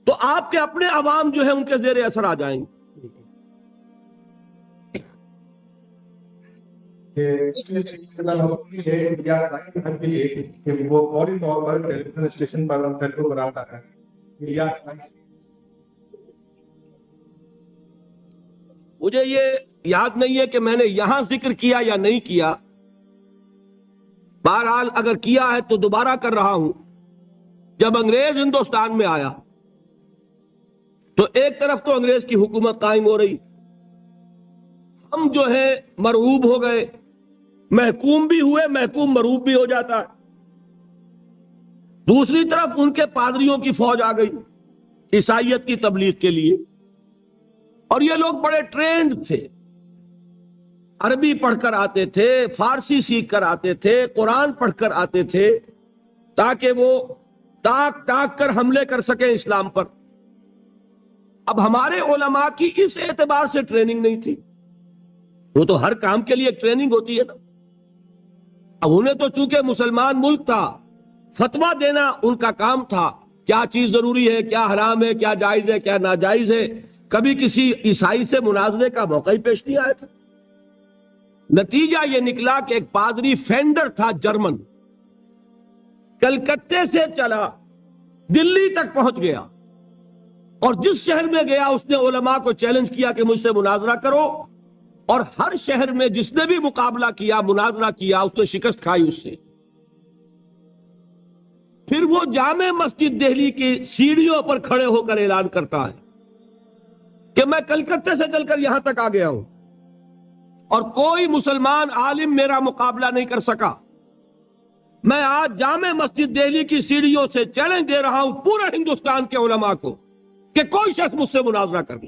تو آپ کے اپنے عوام جو ہے ان کے زیر اثر آ جائیں گے۔ مجھے یہ یاد نہیں ہے کہ میں نے یہاں ذکر کیا یا نہیں کیا، بہرحال اگر کیا ہے تو دوبارہ کر رہا ہوں۔ جب انگریز ہندوستان میں آیا تو ایک طرف تو انگریز کی حکومت قائم ہو رہی، ہم جو ہے مرعوب ہو گئے، محکوم بھی ہوئے، محکوم مرعوب بھی ہو جاتا ہے۔ دوسری طرف ان کے پادریوں کی فوج آ گئی عیسائیت کی تبلیغ کے لیے، اور یہ لوگ بڑے ٹرینڈ تھے، عربی پڑھ کر آتے تھے، فارسی سیکھ کر آتے تھے، قرآن پڑھ کر آتے تھے، تاکہ وہ ٹاک ٹاک کر حملے کر سکیں اسلام پر۔ اب ہمارے علماء کی اس اعتبار سے ٹریننگ نہیں تھی، وہ تو ہر کام کے لیے ایک ٹریننگ ہوتی ہے نا۔ اب انہیں تو چونکہ مسلمان ملک تھا، فتویٰ دینا ان کا کام تھا، کیا چیز ضروری ہے، کیا حرام ہے، کیا جائز ہے، کیا ناجائز ہے۔ کبھی کسی عیسائی سے مناظرے کا موقع ہی پیش نہیں آیا تھا۔ نتیجہ یہ نکلا کہ ایک پادری فینڈر تھا جرمن، کلکتے سے چلا دلی تک پہنچ گیا، اور جس شہر میں گیا اس نے علماء کو چیلنج کیا کہ مجھ سے مناظرہ کرو، اور ہر شہر میں جس نے بھی مقابلہ کیا، مناظرہ کیا، اس نے شکست کھائی اس سے۔ پھر وہ جامع مسجد دہلی کی سیڑھیوں پر کھڑے ہو کر اعلان کرتا ہے کہ میں کلکتے سے چل کر یہاں تک آ گیا ہوں، اور کوئی مسلمان عالم میرا مقابلہ نہیں کر سکا۔ میں آج جامع مسجد دہلی کی سیڑھیوں سے چیلنج دے رہا ہوں پورے ہندوستان کے علماء کو کہ کوئی شخص مجھ سے مناظرہ کر لے۔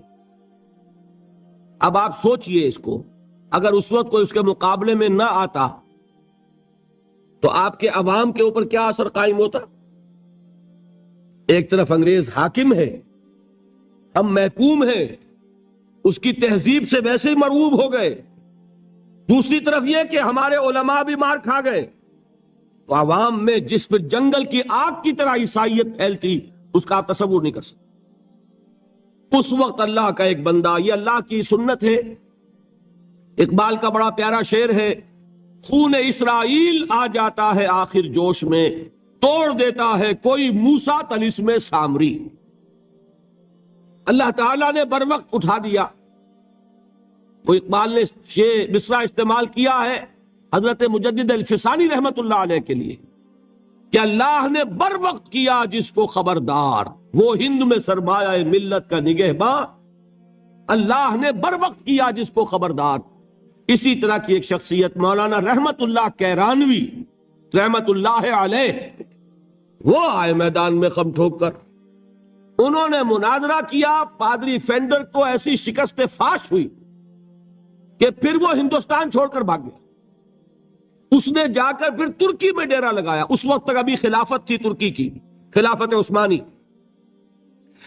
اب آپ سوچئے اس کو، اگر اس وقت کوئی اس کے مقابلے میں نہ آتا تو آپ کے عوام کے اوپر کیا اثر قائم ہوتا؟ ایک طرف انگریز حاکم ہے، ہم محکوم ہیں، اس کی تہذیب سے ویسے ہی مرعوب ہو گئے، دوسری طرف یہ کہ ہمارے علماء بھی مار کھا گئے، تو عوام میں جس پر جنگل کی آگ کی طرح عیسائیت پھیلتی، اس کا آپ تصور نہیں کر سکتے۔ اس وقت اللہ کا ایک بندہ، یہ اللہ کی سنت ہے، اقبال کا بڑا پیارا شعر ہے، خون اسرائیل آ جاتا ہے آخر جوش میں، توڑ دیتا ہے کوئی موسیٰ طلسم سامری۔ اللہ تعالیٰ نے بر وقت اٹھا دیا۔ وہ اقبال نے یہ مصرع استعمال کیا ہے حضرت مجدد الفسانی رحمت اللہ علیہ کے لیے کہ اللہ نے بر وقت کیا جس کو خبردار، وہ ہند میں سرمایہ ملت کا نگہباں، اللہ نے بر وقت کیا جس کو خبردار۔ اسی طرح کی ایک شخصیت مولانا رحمت اللہ کیرانوی رحمت اللہ علیہ، وہ آئے میدان میں خم ٹھوک کر، انہوں نے مناظرہ کیا، پادری فینڈر کو ایسی شکست فاش ہوئی کہ پھر وہ ہندوستان چھوڑ کر بھاگ گیا۔ اس نے جا کر پھر ترکی میں ڈیرا لگایا، اس وقت تک ابھی خلافت تھی ترکی کی، خلافت عثمانی،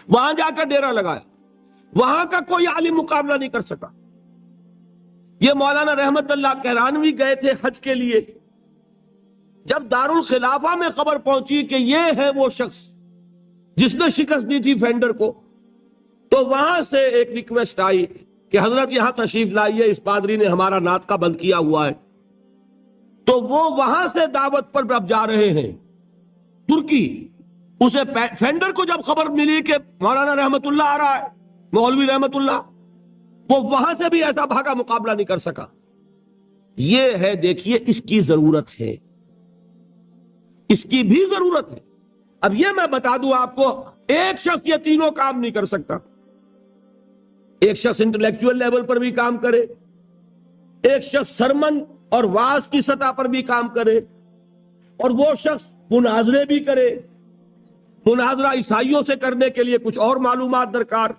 وہاں جا کر ڈیرا لگایا، وہاں کا کوئی عالم مقابلہ نہیں کر سکا۔ یہ مولانا رحمت اللہ کیرانوی گئے تھے حج کے لیے، جب دارالخلافہ میں خبر پہنچی کہ یہ ہے وہ شخص جس نے شکست دی تھی فینڈر کو، تو وہاں سے ایک ریکویسٹ آئی کہ حضرت یہاں تشریف لائیے، اس پادری نے ہمارا ناطقہ بند کیا ہوا ہے۔ تو وہ وہاں سے دعوت پر اب جا رہے ہیں ترکی۔ اسے فینڈر کو جب خبر ملی کہ مولانا رحمت اللہ آ رہا ہے، مولوی رحمت اللہ، وہ وہاں سے بھی ایسا بھاگا، مقابلہ نہیں کر سکا۔ یہ ہے، دیکھیے اس کی ضرورت ہے، اس کی بھی ضرورت ہے۔ اب یہ میں بتا دوں آپ کو، ایک شخص یہ تینوں کام نہیں کر سکتا۔ ایک شخص انٹلیکچوئل لیول پر بھی کام کرے، ایک شخص سرمن اور واعظ کی سطح پر بھی کام کرے، اور وہ شخص مناظرے بھی کرے۔ مناظرہ عیسائیوں سے کرنے کے لیے کچھ اور معلومات درکار،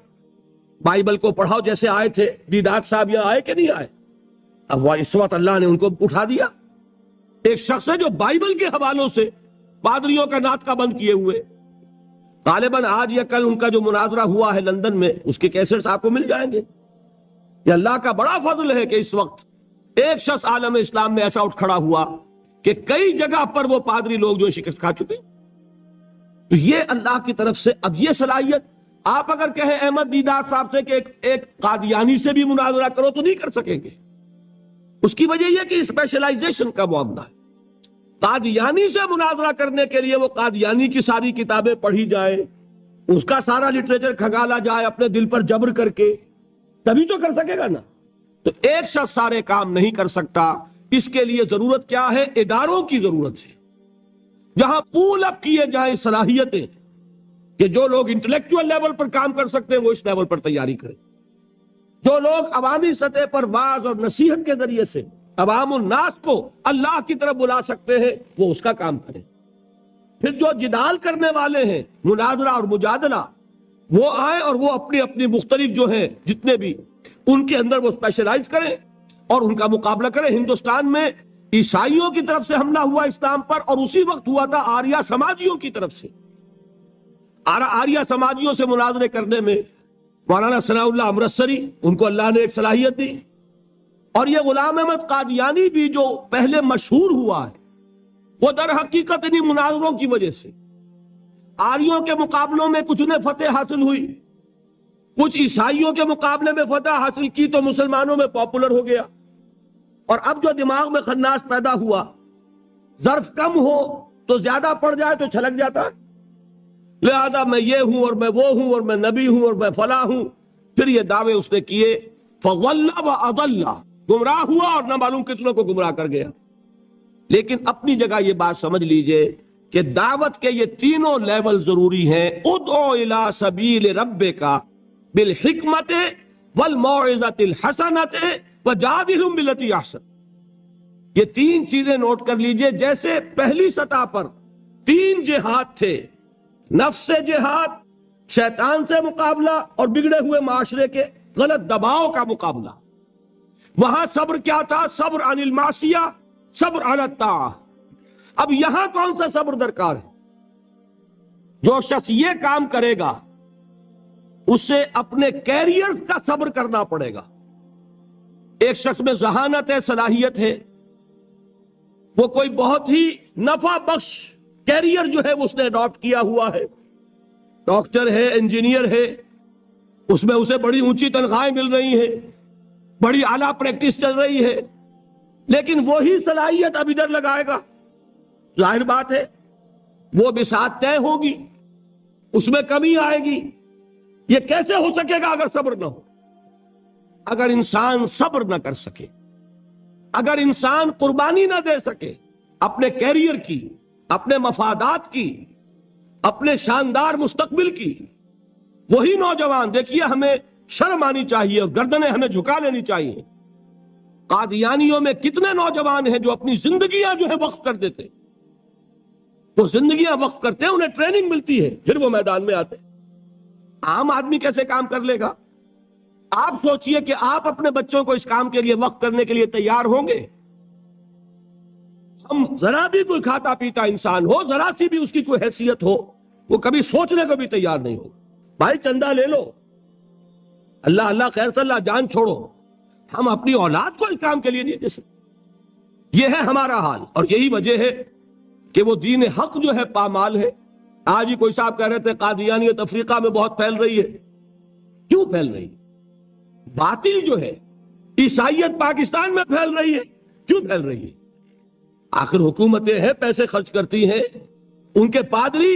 بائبل کو پڑھاؤ جیسے آئے تھے دیدات صاحب، یہاں آئے کہ نہیں آئے؟ اب وہ اس وقت اللہ نے ان کو اٹھا دیا۔ ایک شخص ہے جو بائبل کے حوالوں سے پادریوں کا ناطقہ بند کیے ہوئے، غالباً آج یا کل ان کا جو مناظرہ ہوا ہے لندن میں، اس کے کیسٹس آپ کو مل جائیں گے۔ یہ اللہ کا بڑا فضل ہے کہ اس وقت ایک شخص عالم اسلام میں ایسا اٹھ کھڑا ہوا کہ کئی جگہ پر وہ پادری لوگ جو شکست کھا چکے۔ تو یہ اللہ کی طرف سے اب یہ صلاحیت، آپ اگر کہیں احمد دیدات صاحب سے کہ ایک قادیانی سے بھی مناظرہ کرو تو نہیں کر سکیں گے۔ اس کی وجہ یہ کہ اسپیشلائزیشن کا معاملہ ہے۔ قادیانی سے مناظرہ کرنے کے لیے وہ قادیانی کی ساری کتابیں پڑھی جائے، اس کا سارا لٹریچر کھنگالا جائے اپنے دل پر جبر کر کے، تبھی تو کر سکے گا نا۔ تو ایک شخص سارے کام نہیں کر سکتا، اس کے لیے ضرورت کیا ہے؟ اداروں کی ضرورت ہے، جہاں پول اپ کیے جائیں صلاحیتیں، کہ جو لوگ انٹلیکچوئل لیول پر کام کر سکتے ہیں وہ اس لیول پر تیاری کریں، جو لوگ عوامی سطح پر واعظ اور نصیحت کے ذریعے سے عوام الناس کو اللہ کی طرف بلا سکتے ہیں وہ اس کا کام کریں۔ پھر جو جدال کرنے والے ہیں، مناظرہ اور مجادلہ، وہ آئیں اور وہ اپنی اپنی مختلف جو ہیں جتنے بھی ان کے اندر وہ اسپیشلائز کریں اور ان کا مقابلہ کریں۔ ہندوستان میں عیسائیوں کی طرف سے حملہ ہوا اسلام پر، اور اسی وقت ہوا تھا آریہ سماجیوں کی طرف سے۔ آریہ سماجیوں سے مناظرے کرنے میں مولانا ثناء اللہ امرتسری، ان کو اللہ نے ایک صلاحیت دی، اور یہ غلام احمد قادیانی بھی جو پہلے مشہور ہوا ہے، وہ در حقیقت انہی مناظروں کی وجہ سے آریوں کے مقابلوں میں کچھ انہیں فتح حاصل ہوئی، کچھ عیسائیوں کے مقابلے میں فتح حاصل کی تو مسلمانوں میں پاپولر ہو گیا، اور اب جو دماغ میں خناس پیدا ہوا، ظرف کم ہو تو زیادہ پڑ جائے تو چھلک جاتا ہے، لہذا میں یہ ہوں اور میں وہ ہوں اور میں نبی ہوں اور میں فلاں ہوں۔ پھر یہ دعوے اس نے کیے، فضل و اضل، گمراہ ہوا اور نہ معلوم کتنوں کو گمراہ کر گیا۔ لیکن اپنی جگہ یہ بات سمجھ لیجئے کہ دعوت کے یہ تینوں لیول ضروری ہیں۔ ادعو الی سبیل ربک بالحکمت والموعظۃ الحسنۃ وجادلھم باللتی احسن۔ یہ تین چیزیں نوٹ کر لیجئے۔ جیسے پہلی سطح پر تین جہاد تھے، نفس سے جہاد، شیطان سے مقابلہ اور بگڑے ہوئے معاشرے کے غلط دباؤ کا مقابلہ۔ وہاں صبر کیا تھا؟ صبر عن المعصیہ، صبر علی الطاعہ۔ اب یہاں کون سا صبر درکار ہے؟ جو شخص یہ کام کرے گا اسے اپنے کیریئر کا صبر کرنا پڑے گا۔ ایک شخص میں ذہانت ہے، صلاحیت ہے، وہ کوئی بہت ہی نفع بخش کیریئر جو ہے اس نے اڈاپٹ کیا ہوا ہے، ڈاکٹر ہے، انجینئر ہے، اس میں اسے بڑی اونچی تنخواہیں مل رہی ہیں، بڑی اعلیٰ پریکٹس چل رہی ہے، لیکن وہی صلاحیت اب ادھر لگائے گا، ظاہر بات ہے وہ بساط طے ہوگی، اس میں کمی آئے گی۔ یہ کیسے ہو سکے گا اگر صبر نہ ہو؟ اگر انسان صبر نہ کر سکے، اگر انسان قربانی نہ دے سکے اپنے کیریئر کی، اپنے مفادات کی، اپنے شاندار مستقبل کی، وہی نوجوان، دیکھیے ہمیں شرم آنی چاہیے اور گردنیں ہمیں جھکا لینی چاہیے۔ قادیانیوں میں کتنے نوجوان ہیں جو اپنی زندگیاں جو ہے وقف کر دیتے، وہ زندگیاں وقف کرتے ہیں، انہیں ٹریننگ ملتی ہے، پھر وہ میدان میں آتے۔ عام آدمی کیسے کام کر لے گا؟ آپ سوچئے کہ آپ اپنے بچوں کو اس کام کے لیے وقف کرنے کے لیے تیار ہوں گے؟ ہم ذرا بھی کوئی کھاتا پیتا انسان ہو، ذرا سی بھی اس کی کوئی حیثیت ہو، وہ کبھی سوچنے کو بھی تیار نہیں ہوگا۔ بھائی چندہ لے لو، اللہ اللہ خیر صلی اللہ، جان چھوڑو، ہم اپنی اولاد کو اس کام کے لیے نہیں دے سکتے۔ یہ ہے ہمارا حال، اور یہی وجہ ہے کہ وہ دین حق جو ہے پامال ہے۔ آج ہی کوئی صاحب کہہ رہے تھے قادیانیت افریقہ میں بہت پھیل رہی ہے۔ کیوں پھیل رہی ہے؟ باطل جو ہے، عیسائیت پاکستان میں پھیل رہی ہے، کیوں پھیل رہی ہے؟ آخر حکومتیں ہیں، پیسے خرچ کرتی ہیں، ان کے پادری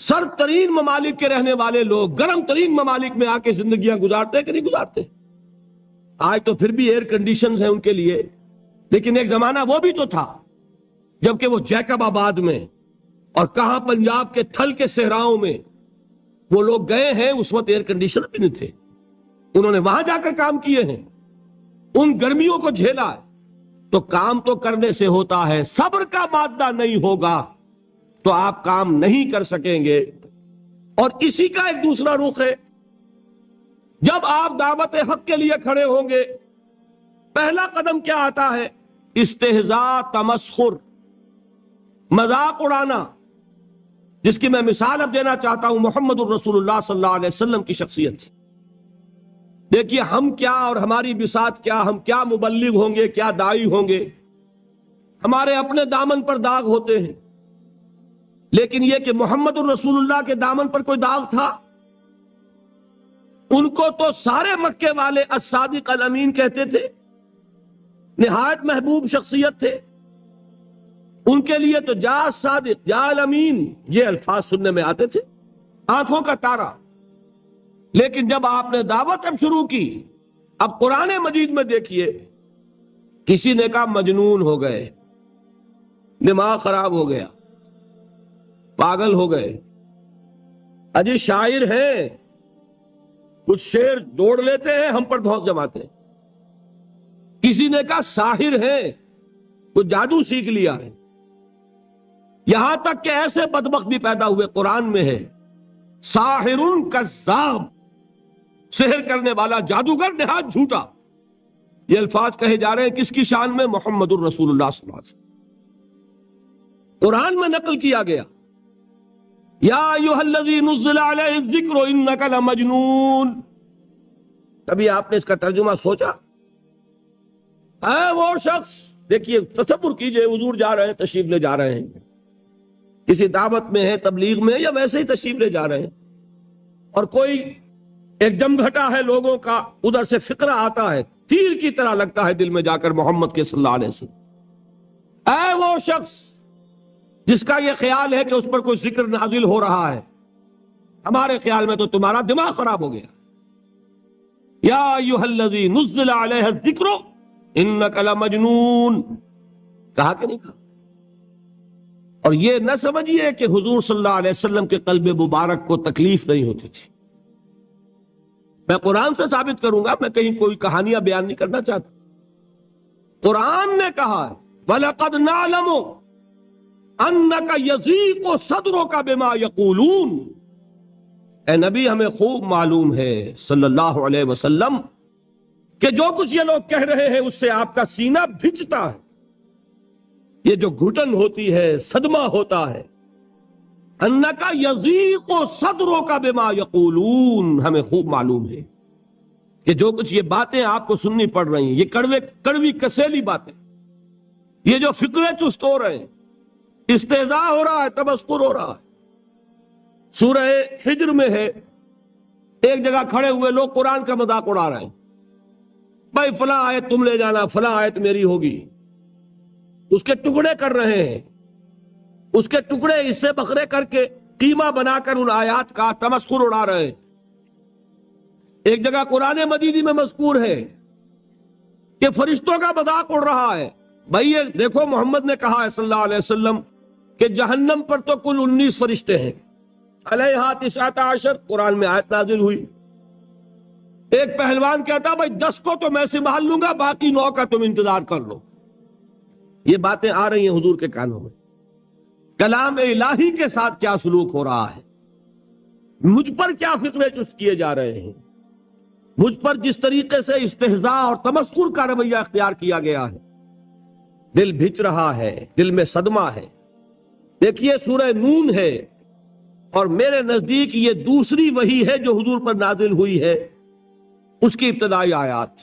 سر ترین ممالک کے رہنے والے لوگ گرم ترین ممالک میں آ کے زندگیاں گزارتے کہ نہیں گزارتے؟ آج تو پھر بھی ایئر کنڈیشنز ہیں ان کے لیے، لیکن ایک زمانہ وہ بھی تو تھا جبکہ وہ جیکب آباد میں اور کہاں پنجاب کے تھل کے صحراؤں میں وہ لوگ گئے ہیں، اس وقت ایئر کنڈیشنر بھی نہیں تھے، انہوں نے وہاں جا کر کام کیے ہیں، ان گرمیوں کو جھیلا ہے۔ تو کام تو کرنے سے ہوتا ہے، صبر کا مادہ نہیں ہوگا تو آپ کام نہیں کر سکیں گے۔ اور اسی کا ایک دوسرا رخ ہے، جب آپ دعوت حق کے لیے کھڑے ہوں گے، پہلا قدم کیا آتا ہے؟ استہزاء، تمسخر، مذاق اڑانا، جس کی میں مثال اب دینا چاہتا ہوں محمد الرسول اللہ صلی اللہ علیہ وسلم کی شخصیت سے۔ دیکھیے ہم کیا اور ہماری بساط کیا، ہم کیا مبلغ ہوں گے، کیا داعی ہوں گے، ہمارے اپنے دامن پر داغ ہوتے ہیں، لیکن یہ کہ محمد الرسول اللہ کے دامن پر کوئی داغ تھا؟ ان کو تو سارے مکے والے الصادق الامین کہتے تھے، نہایت محبوب شخصیت تھے، ان کے لیے تو جا صادق، جا الامین، یہ الفاظ سننے میں آتے تھے، آنکھوں کا تارا۔ لیکن جب آپ نے دعوت اب شروع کی، اب قرآن مجید میں دیکھیے، کسی نے کہا مجنون ہو گئے، دماغ خراب ہو گیا، پاگل ہو گئے، اجی شاعر ہیں، کچھ شعر دوڑ لیتے ہیں، ہم پر بہت جماتے ہیں۔ کسی نے کہا ساحر ہیں، کچھ جادو سیکھ لیا ہے، یہاں تک کہ ایسے بدبخت بھی پیدا ہوئے، قرآن میں ہے ساحر کذاب، سحر کرنے والا جادوگر نہایت جھوٹا۔ یہ الفاظ کہے جا رہے ہیں کس کی شان میں؟ محمد الرسول اللہ صلی اللہ علیہ وسلم۔ قرآن میں نقل کیا گیا، یا ایھا الذی نزل علیہ الذکر انک لمجنون۔ کبھی آپ نے اس کا ترجمہ سوچا؟ اے وہ شخص، دیکھیے تصور کیجئے، حضور جا رہے ہیں، تشریف لے جا رہے ہیں، کسی دعوت میں ہے، تبلیغ میں، یا ویسے ہی تشریف لے جا رہے ہیں، اور کوئی ایک جمگھٹا ہے لوگوں کا، ادھر سے فقرہ آتا ہے، تیر کی طرح لگتا ہے دل میں جا کر محمد کے صلی اللہ علیہ وسلم۔ اے وہ شخص جس کا یہ خیال ہے کہ اس پر کوئی ذکر نازل ہو رہا ہے، ہمارے خیال میں تو تمہارا دماغ خراب ہو گیا۔ یا ایھا الذی نزل علیہ الذکر انک لمجنون، کہا کہ نہیں کہا؟ اور یہ نہ سمجھیے کہ حضور صلی اللہ علیہ وسلم کے قلب مبارک کو تکلیف نہیں ہوتی تھی۔ میں قرآن سے ثابت کروں گا، میں کہیں کوئی کہانیاں بیان نہیں کرنا چاہتا۔ قرآن نے کہا ہے وَلَقَدْ نَعْلَمُ أَنَّكَ يَضِيقُ صَدْرُكَ بِمَا يَقُولُونَ، اے نبی ہمیں خوب معلوم ہے صلی اللہ علیہ وسلم کہ جو کچھ یہ لوگ کہہ رہے ہیں اس سے آپ کا سینہ بھجتا ہے، یہ جو گھٹن ہوتی ہے، صدمہ ہوتا ہے، انکا یضیق صدرک بما یقولون، ہمیں خوب معلوم ہے کہ جو کچھ یہ باتیں آپ کو سننی پڑ رہی ہیں، یہ کڑوی کسیلی باتیں، یہ جو فکرے چست ہو رہے ہیں، استہزاء ہو رہا ہے، تمسخر ہو رہا ہے۔ سورہ حجر میں ہے، ایک جگہ کھڑے ہوئے لوگ قرآن کا مذاق اڑا رہے ہیں، بھائی فلاں آیت تم لے جانا، فلاں آیت میری ہوگی، اس کے ٹکڑے کر رہے ہیں، اس کے ٹکڑے حصے بکھرے کر کے قیمہ بنا کر ان آیات کا تمسخر اڑا رہے ہیں۔ ایک جگہ قرآن مجیدی میں مذکور ہے کہ فرشتوں کا مذاق اڑ رہا ہے، بھائی یہ دیکھو محمد نے کہا ہے صلی اللہ علیہ وسلم کہ جہنم پر تو کل 19 فرشتے ہیں، علیہا 19 قرآن میں آیت نازل ہوئی۔ ایک پہلوان کہتا بھائی 10 کو تو میں سنبھال لوں گا، باقی 9 کا تم انتظار کر لو۔ یہ باتیں آ رہی ہیں حضور کے کانوں میں، کلام الہی کے ساتھ کیا سلوک ہو رہا ہے، مجھ پر کیا فکرے چست کیے جا رہے ہیں، مجھ پر جس طریقے سے استہزاء اور تمسخر کا رویہ اختیار کیا گیا ہے، دل بھج رہا ہے، دل میں صدمہ ہے۔ دیکھیے سورہ نون ہے، اور میرے نزدیک یہ دوسری وحی ہے جو حضور پر نازل ہوئی ہے، اس کی ابتدائی آیات،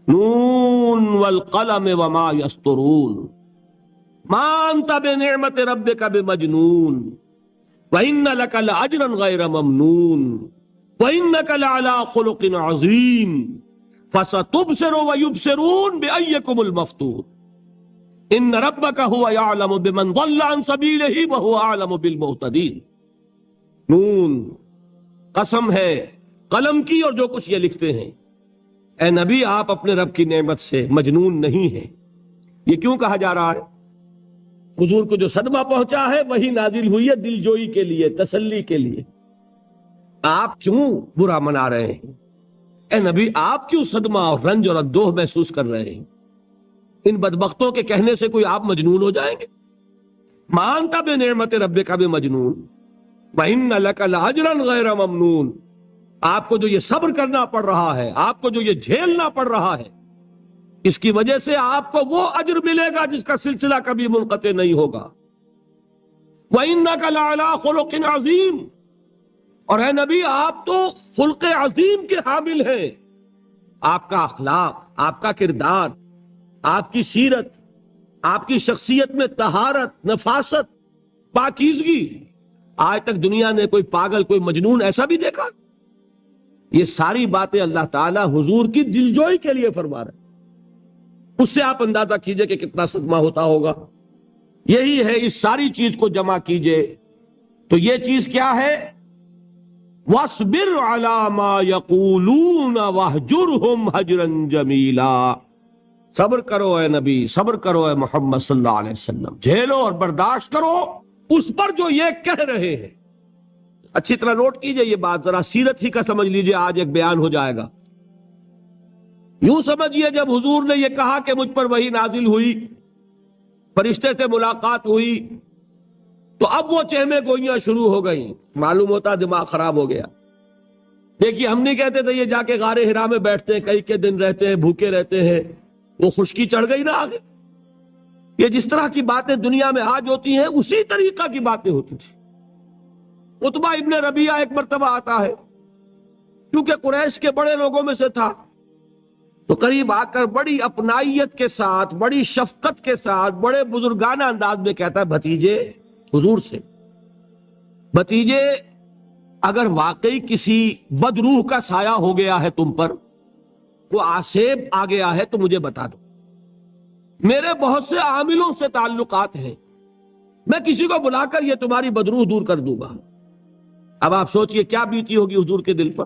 نون والقلم وما یسطرون ما انت بنعمت ربک بمجنون وان لک لاجرا غیر ممنون وانک لعلی خلق عظیم فستبصر ویبصرون بأیکم المفتون ان ربک هو یعلم بمن ضل عن سبیلہ وهو اعلم بالمہتدین۔ نون، قسم ہے قلم کی اور جو کچھ یہ لکھتے ہیں۔ اے نبی آپ اپنے رب کی نعمت سے مجنون نہیں ہیں۔ یہ کیوں کہا جا رہا ہے؟ حضور کو جو صدمہ پہنچا ہے وہی نازل ہوئی ہے دل جوئی کے لیے، تسلی کے لیے۔ آپ کیوں برا منا رہے ہیں؟ اے نبی آپ کیوں صدمہ اور رنج اور اندوہ محسوس کر رہے ہیں؟ ان بدبختوں کے کہنے سے کوئی آپ مجنون ہو جائیں گے؟ مانتا بے نعمت رب کا بھی مجنون وَإِنَّ لَكَ لَأَجْرًا غَيْرَ مَمْنُونَ، آپ کو جو یہ صبر کرنا پڑ رہا ہے، آپ کو جو یہ جھیلنا پڑ رہا ہے، اس کی وجہ سے آپ کو وہ اجر ملے گا جس کا سلسلہ کبھی منقطع نہیں ہوگا۔ وَإِنَّكَ لَعَلَىٰ خُلُقٍ عَظِيمٍ، اور اے نبی آپ تو خلق عظیم کے حامل ہیں۔ آپ کا اخلاق، آپ کا کردار، آپ کی سیرت، آپ کی شخصیت میں طہارت، نفاست، پاکیزگی، آج تک دنیا نے کوئی پاگل، کوئی مجنون ایسا بھی دیکھا؟ یہ ساری باتیں اللہ تعالیٰ حضور کی دلجوئی کے لیے فرما رہے ہیں۔ اس سے آپ اندازہ کیجئے کہ کتنا صدمہ ہوتا ہوگا۔ یہی ہے، اس ساری چیز کو جمع کیجئے تو یہ چیز کیا ہے؟ وَاصْبِرْ عَلَىٰ مَا يَقُولُونَ وَاهْجُرْهُمْ هَجْرًا جَمِيلًا، صبر کرو اے نبی، صبر کرو اے محمد صلی اللہ علیہ وسلم، جھیلو اور برداشت کرو اس پر جو یہ کہہ رہے ہیں۔ اچھی طرح نوٹ کیجئے یہ بات، ذرا سیرت ہی کا سمجھ لیجئے، آج ایک بیان ہو جائے گا۔ یوں سمجھیے جب حضور نے یہ کہا کہ مجھ پر وحی نازل ہوئی، فرشتے سے ملاقات ہوئی، تو اب وہ چہمے گوئیاں شروع ہو گئیں، معلوم ہوتا دماغ خراب ہو گیا۔ دیکھیے ہم نہیں کہتے تھے یہ جا کے غار حرا میں بیٹھتے ہیں، کئی کے دن رہتے ہیں، بھوکے رہتے ہیں، وہ خشکی چڑھ گئی نا آگے۔ یہ جس طرح کی باتیں دنیا میں آج ہوتی ہیں اسی طریقہ کی باتیں ہوتی تھی۔ عتبہ ابن ربیعہ ایک مرتبہ آتا ہے، کیونکہ قریش کے بڑے لوگوں میں سے تھا، تو قریب آ کر بڑی اپنائیت کے ساتھ، بڑی شفقت کے ساتھ، بڑے بزرگانہ انداز میں کہتا ہے بھتیجے، حضور سے، بھتیجے اگر واقعی کسی بدروح کا سایہ ہو گیا ہے تم پر، وہ آسیب آ گیا ہے تو مجھے بتا دو، میرے بہت سے عاملوں سے تعلقات ہیں، میں کسی کو بلا کر یہ تمہاری بدروح دور کر دوں گا۔ اب آپ سوچئے کیا بیتی ہوگی حضور کے دل پر۔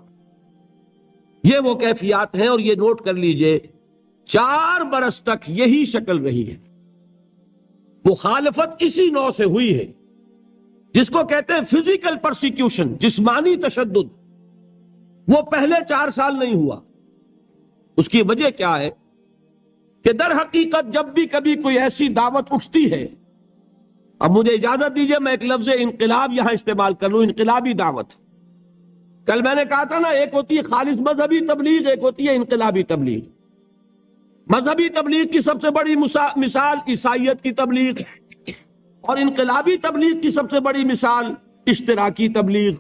یہ وہ کیفیات ہیں، اور یہ نوٹ کر لیجئے 4 برس تک یہی شکل رہی ہے۔ مخالفت اسی نوع سے ہوئی ہے جس کو کہتے ہیں فزیکل پرسیکیوشن، جسمانی تشدد، وہ پہلے 4 سال نہیں ہوا۔ اس کی وجہ کیا ہے کہ در حقیقت جب بھی کبھی کوئی ایسی دعوت اٹھتی ہے، اب مجھے اجازت دیجئے میں ایک لفظ انقلاب یہاں استعمال کر لوں، انقلابی دعوت، کل میں نے کہا تھا نا، ایک ہوتی ہے خالص مذہبی تبلیغ، ایک ہوتی ہے انقلابی تبلیغ۔ مذہبی تبلیغ کی سب سے بڑی مثال عیسائیت کی تبلیغ، اور انقلابی تبلیغ کی سب سے بڑی مثال اشتراکی تبلیغ۔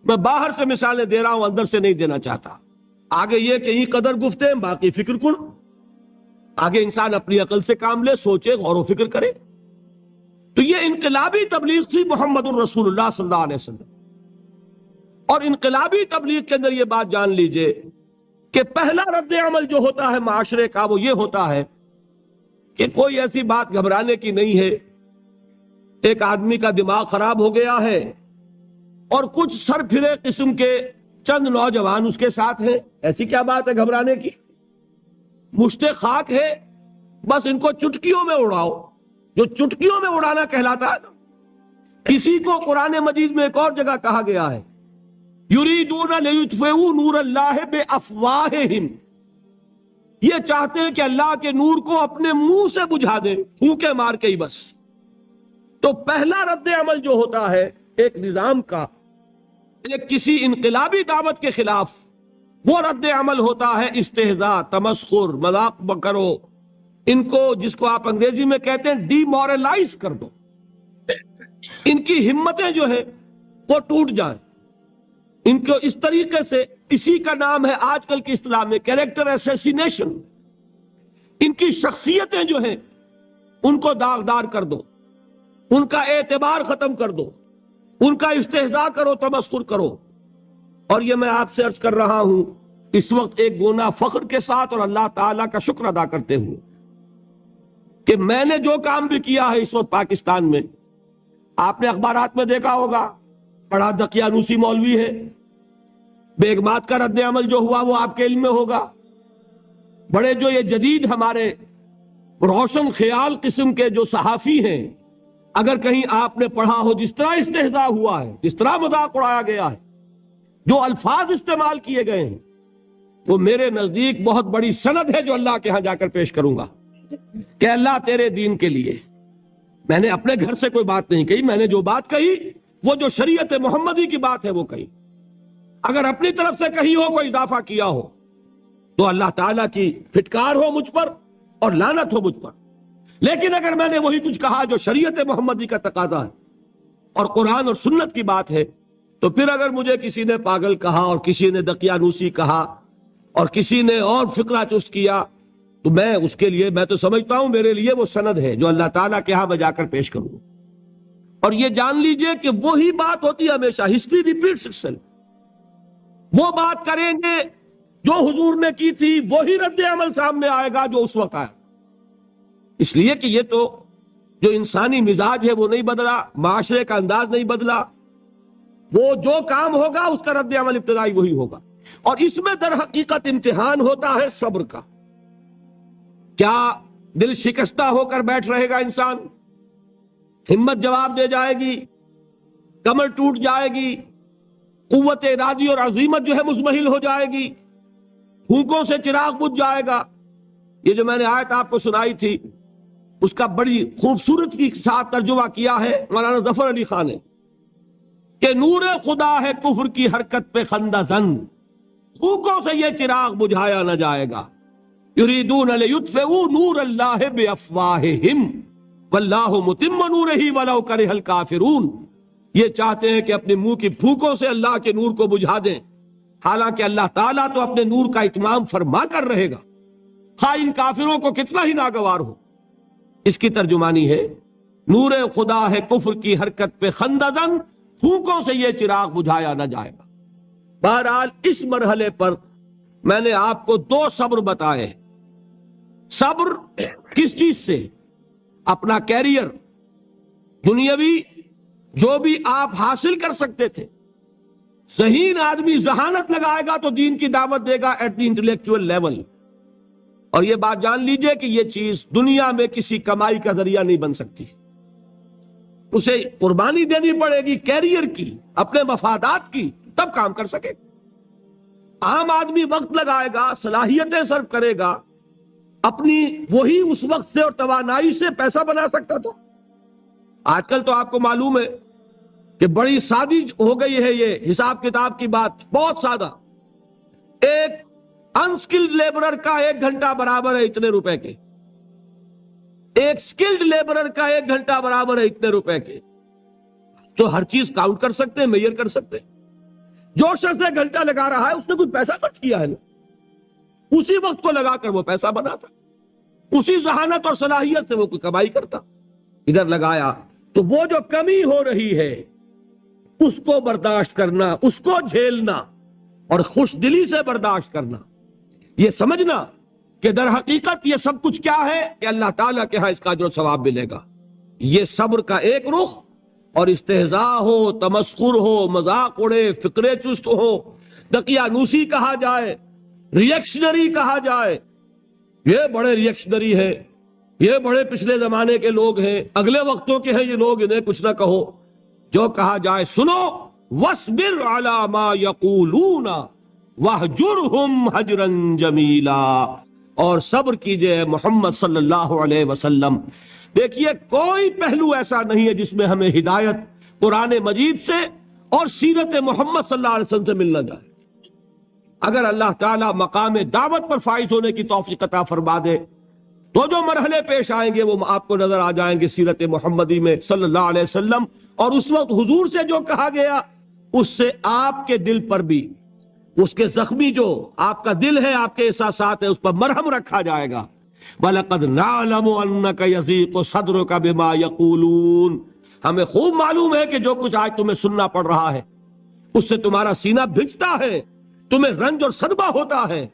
میں باہر سے مثالیں دے رہا ہوں، اندر سے نہیں دینا چاہتا۔ آگے یہ کہ ہی قدر گفتے باقی فکر کن، آگے انسان اپنی عقل سے کام لے، سوچے، غور و فکر کرے۔ تو یہ انقلابی تبلیغ تھی محمد الرسول اللہ صلی اللہ علیہ وسلم۔ اور انقلابی تبلیغ کے اندر یہ بات جان لیجئے کہ پہلا رد عمل جو ہوتا ہے معاشرے کا وہ یہ ہوتا ہے کہ کوئی ایسی بات گھبرانے کی نہیں ہے، ایک آدمی کا دماغ خراب ہو گیا ہے اور کچھ سر پھرے قسم کے چند نوجوان اس کے ساتھ ہیں، ایسی کیا بات ہے گھبرانے کی؟ مشت خاک ہے، بس ان کو چٹکیوں میں اڑاؤ۔ جو چٹکیوں میں اڑانا کہلاتا ہے نا، اسی کو قرآن مجید میں ایک اور جگہ کہا گیا ہے، یریدون لیطفئوا نور اللہ بافواہہم، یہ چاہتے ہیں کہ اللہ کے نور کو اپنے منہ سے بجھا دیں، پھونکے مار کے ہی بس۔ تو پہلا رد عمل جو ہوتا ہے ایک نظام کا، ایک کسی انقلابی دعوت کے خلاف، وہ رد عمل ہوتا ہے استہزاء، تمسخر، مذاق کرو، ان کو جس کو آپ انگریزی میں کہتے ہیں ڈی مورلائز کر دو، ان کی ہمتیں جو ہے وہ ٹوٹ جائیں، ان کو اس طریقے سے، اسی کا نام ہے آج کل کی اصطلاح میں کیریکٹر اسیسینیشن، ان کی شخصیتیں جو ہیں ان کو داغدار کر دو، ان کا اعتبار ختم کر دو، ان کا استہزاء کرو، تمسخر کرو۔ اور یہ میں آپ سے عرض کر رہا ہوں اس وقت ایک گونا فخر کے ساتھ اور اللہ تعالیٰ کا شکر ادا کرتے ہوئے کہ میں نے جو کام بھی کیا ہے اس وقت پاکستان میں، آپ نے اخبارات میں دیکھا ہوگا، بڑا دقیانوسی مولوی ہے، بیگمات کا رد عمل جو ہوا وہ آپ کے علم میں ہوگا، بڑے جو یہ جدید ہمارے روشن خیال قسم کے جو صحافی ہیں، اگر کہیں آپ نے پڑھا ہو جس طرح استہزاء ہوا ہے، جس طرح مذاق اڑایا گیا ہے، جو الفاظ استعمال کیے گئے ہیں، وہ میرے نزدیک بہت بڑی سند ہے جو اللہ کے ہاں جا کر پیش کروں گا کہ اللہ تیرے دین کے لیے۔ میں نے اپنے گھر سے کوئی بات نہیں کہی، میں نے جو بات کہی وہ جو شریعت محمدی کی بات ہے وہ کہی۔ اگر اپنی طرف سے کہی ہو، کوئی اضافہ کیا ہو، تو اللہ تعالیٰ کی پھٹکار ہو مجھ پر اور لعنت ہو مجھ پر۔ لیکن اگر میں نے وہی کچھ کہا جو شریعت محمدی کا تقاضا ہے اور قرآن اور سنت کی بات ہے، تو پھر اگر مجھے کسی نے پاگل کہا اور کسی نے دقیانوسی کہا اور کسی نے اور فقرہ چست کیا، تو میں اس کے لیے، میں تو سمجھتا ہوں میرے لیے وہ سند ہے جو اللہ تعالیٰ کے ہاں میں جا کر پیش کروں۔ اور یہ جان لیجئے کہ وہی بات ہوتی ہے ہمیشہ، ہسٹری ریپیٹس اٹسیلف۔ وہ بات کریں گے جو حضور نے کی تھی، وہی رد عمل سامنے آئے گا جو اس وقت آیا۔ اس لیے کہ یہ تو جو انسانی مزاج ہے وہ نہیں بدلا، معاشرے کا انداز نہیں بدلا، وہ جو کام ہوگا اس کا رد عمل ابتدائی وہی ہوگا۔ اور اس میں در حقیقت امتحان ہوتا ہے صبر کا۔ کیا دل شکستہ ہو کر بیٹھ رہے گا انسان؟ ہمت جواب دے جائے گی، کمر ٹوٹ جائے گی، قوت ارادی اور عزیمت جو ہے مزمحل ہو جائے گی، پھونکوں سے چراغ بجھ جائے گا۔ یہ جو میں نے آیت آپ کو سنائی تھی، اس کا بڑی خوبصورت کے ساتھ ترجمہ کیا ہے مولانا ظفر علی خان نے کہ نور خدا ہے کفر کی حرکت پہ خندہ زن، پھونکوں سے یہ چراغ بجھایا نہ جائے گا۔ یریدون لیطفئوا نور اللہ بافواہہم واللہ متم نورہ ولو کرہ الکافرون، یہ چاہتے ہیں کہ اپنے منہ کی پھونکوں سے اللہ کے نور کو بجھا دیں، حالانکہ اللہ تعالیٰ تو اپنے نور کا اتمام فرما کر رہے گا، خواہ ان کافروں کو کتنا ہی ناگوار ہو۔ اس کی ترجمانی ہے نور خدا ہے کفر کی حرکت پہ خندہ زن، پھونکوں سے یہ چراغ بجھایا نہ جائے گا۔ بہرحال اس مرحلے پر میں نے آپ کو دو صبر بتائے۔ صبر کس چیز سے؟ اپنا کیریئر دنیاوی جو بھی آپ حاصل کر سکتے تھے، ذہین آدمی ذہانت لگائے گا تو دین کی دعوت دے گا ایٹ دی انٹلیکچوئل لیول۔ اور یہ بات جان لیجئے کہ یہ چیز دنیا میں کسی کمائی کا ذریعہ نہیں بن سکتی، اسے قربانی دینی پڑے گی کیریئر کی، اپنے مفادات کی، تب کام کر سکے۔ عام آدمی وقت لگائے گا، صلاحیتیں صرف کرے گا، اپنی وہی اس وقت سے اور توانائی سے پیسہ بنا سکتا تھا۔ آج کل تو آپ کو معلوم ہے کہ بڑی سادی ہو گئی ہے یہ حساب کتاب کی بات، بہت سادہ. ایک انسکلڈ لیبرر کا 1 گھنٹہ برابر ہے اتنے روپے کے، ایک سکلڈ لیبرر کا 1 گھنٹہ برابر ہے اتنے روپے کے. تو ہر چیز کاؤنٹ کر سکتے ہیں، میئر کر سکتے ہیں. جو شخص 1 گھنٹہ لگا رہا ہے اس نے کچھ پیسہ خرچ کیا ہے نا، اسی وقت کو لگا کر وہ پیسہ بناتا، اسی ذہانت اور صلاحیت سے وہ کوئی کمائی کرتا. ادھر لگایا تو وہ جو کمی ہو رہی ہے اس کو برداشت کرنا، اس کو جھیلنا اور خوش دلی سے برداشت کرنا، یہ سمجھنا کہ در حقیقت یہ سب کچھ کیا ہے کہ اللہ تعالیٰ کے ہاں اس کا اجر و ثواب ملے گا. یہ صبر کا ایک رخ، اور استہزاء ہو، تمسخر ہو، مذاق اڑے، فقرے چست ہو، دقیانوسی کہا جائے، ریئیکشنری کہا جائے، یہ بڑے ریئیکشنری ہیں، یہ بڑے پچھلے زمانے کے لوگ ہیں، اگلے وقتوں کے ہیں یہ لوگ، انہیں کچھ نہ کہو. جو کہا جائے سنو. وَاصْبِرْ عَلَى مَا يَقُولُونَ وَاهْجُرْهُمْ هَجْرًا جَمِيلًا، اور صبر کیجئے محمد صلی اللہ علیہ وسلم. دیکھیے کوئی پہلو ایسا نہیں ہے جس میں ہمیں ہدایت قرآن مجید سے اور سیرت محمد صلی اللہ علیہ وسلم سے مل نہ جائے. اگر اللہ تعالیٰ مقام دعوت پر فائز ہونے کی توفیق عطا فرما دے تو جو مرحلے پیش آئیں گے وہ آپ کو نظر آ جائیں گے سیرت محمدی میں صلی اللہ علیہ وسلم. اور اس وقت حضور سے جو کہا گیا اس سے آپ کے دل پر بھی اس کے زخمی جو آپ کا دل ہے، آپ کے احساسات ہیں، اس پر مرہم رکھا جائے گا. وَلَقَدْ نَعْلَمُ أَنَّكَ يَضِيقُ صَدْرُكَ بِمَا يَقُولُونَ، ہمیں خوب معلوم ہے کہ جو کچھ آج تمہیں سننا پڑ رہا ہے اس سے تمہارا سینہ بھجتا ہے، تمہیں رنج اور صدمہ ہوتا ہے.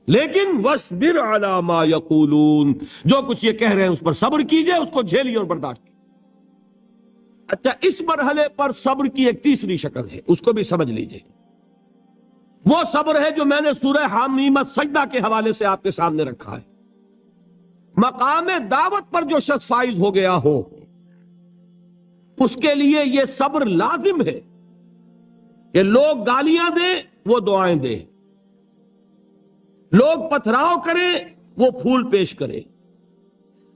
لیکن وَاصْبِرْ عَلَى مَا يَقُولُونَ، جو کچھ یہ کہہ رہے ہیں اس پر صبر کیجئے، اس کو جھیلیے اور برداشت کیجئے. اچھا، اس مرحلے پر صبر کی ایک تیسری شکل ہے، اس کو بھی سمجھ لیجئے. وہ صبر ہے جو میں نے سورہ حامیم السجدہ کے حوالے سے آپ کے سامنے رکھا ہے. مقام دعوت پر جو شخص فائز ہو گیا ہو اس کے لیے یہ صبر لازم ہے کہ لوگ گالیاں دیں وہ دعائیں دیں، لوگ پتھراؤ کریں وہ پھول پیش کرے.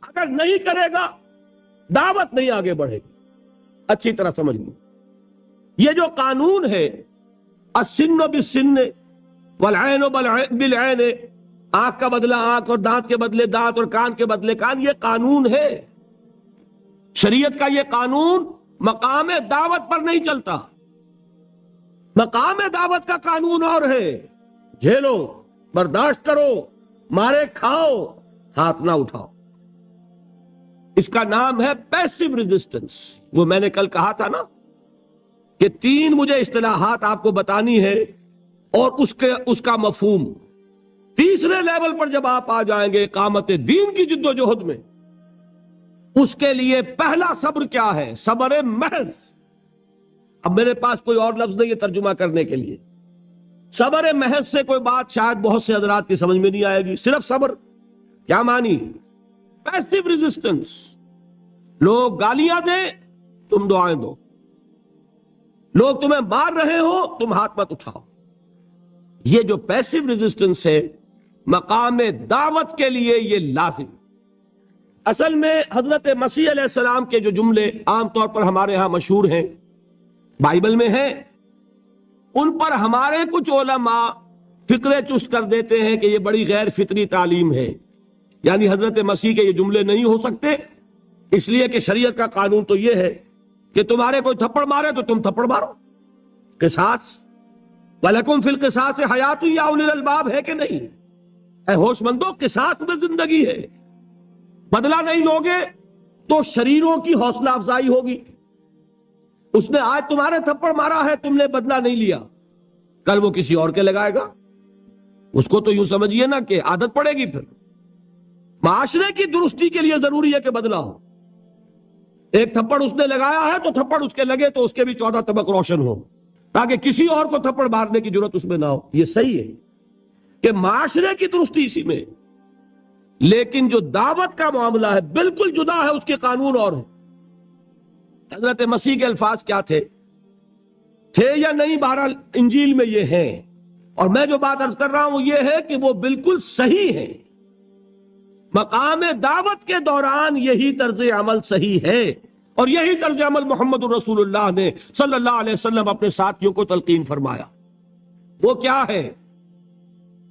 اگر نہیں کرے گا دعوت نہیں آگے بڑھے گی. اچھی طرح سمجھ لیں، یہ جو قانون ہے السن بالسن والعین بالعین، آنکھ کا بدلہ آنکھ اور دانت کے بدلے دانت اور کان کے بدلے کان، یہ قانون ہے شریعت کا. یہ قانون مقام دعوت پر نہیں چلتا. مقام دعوت کا قانون اور ہے، جھیلو، برداشت کرو، مارے کھاؤ، ہاتھ نہ اٹھاؤ. اس کا نام ہے پیسو ریزسٹنس. وہ میں نے کل کہا تھا نا کہ 3 مجھے اصطلاحات آپ کو بتانی ہے اور اس کا مفہوم. تیسرے لیول پر جب آپ آ جائیں گے اقامت دین کی جد و جہد میں، اس کے لیے پہلا صبر کیا ہے؟ صبر محض. اب میرے پاس کوئی اور لفظ نہیں ہے ترجمہ کرنے کے لیے. صبر محض سے کوئی بات شاید بہت سے حضرات کی سمجھ میں نہیں آئے گی. صرف صبر کیا مانی؟ Passive resistance. لوگ گالیاں دیں تم دعائیں دو، لوگ تمہیں مار رہے ہو تم ہاتھ مت اٹھاؤ. یہ جو پیسو ریزسٹنس ہے مقام دعوت کے لیے یہ لازم. اصل میں حضرت مسیح علیہ السلام کے جو جملے عام طور پر ہمارے ہاں مشہور ہیں، بائبل میں ہیں، ان پر ہمارے کچھ علماء فقرے چست کر دیتے ہیں کہ یہ بڑی غیر فطری تعلیم ہے. یعنی حضرت مسیح کے یہ جملے نہیں ہو سکتے، اس لیے کہ شریعت کا قانون تو یہ ہے کہ تمہارے کوئی تھپڑ مارے تو تم تھپڑ مارو. قصاص وَلَكُمْ فِي الْقِصَاصِ حَيَاتٌ يَا أُولِي الْأَلْبَابِ ہے کہ نہیں؟ اے ہوش مندو، قصاص میں زندگی ہے. بدلہ نہیں لوگے تو شریروں کی حوصلہ افزائی ہوگی. اس نے آج تمہارے تھپڑ مارا ہے، تم نے بدلہ نہیں لیا، کل وہ کسی اور کے لگائے گا. اس کو تو یوں سمجھیے نا کہ عادت پڑے گی. پھر معاشرے کی درستی کے لیے ضروری ہے کہ بدلہ ہو. ایک تھپڑ اس نے لگایا ہے تو تھپڑ اس کے لگے تو اس کے بھی 14 طبق روشن ہو، تاکہ کسی اور کو تھپڑ مارنے کی ضرورت اس میں نہ ہو. یہ صحیح ہے کہ معاشرے کی درستی اسی میں، لیکن جو دعوت کا معاملہ ہے بالکل جدا ہے، اس کے قانون اور ہیں. حضرت مسیح کے الفاظ کیا تھے یا نہیں؟ بہرحال انجیل میں یہ ہیں، اور میں جو بات عرض کر رہا ہوں یہ ہے کہ وہ بالکل صحیح ہے. مقام دعوت کے دوران یہی طرز عمل صحیح ہے. اور یہی طرز عمل محمد الرسول اللہ نے صلی اللہ علیہ وسلم اپنے ساتھیوں کو تلقین فرمایا۔ وہ کیا ہے؟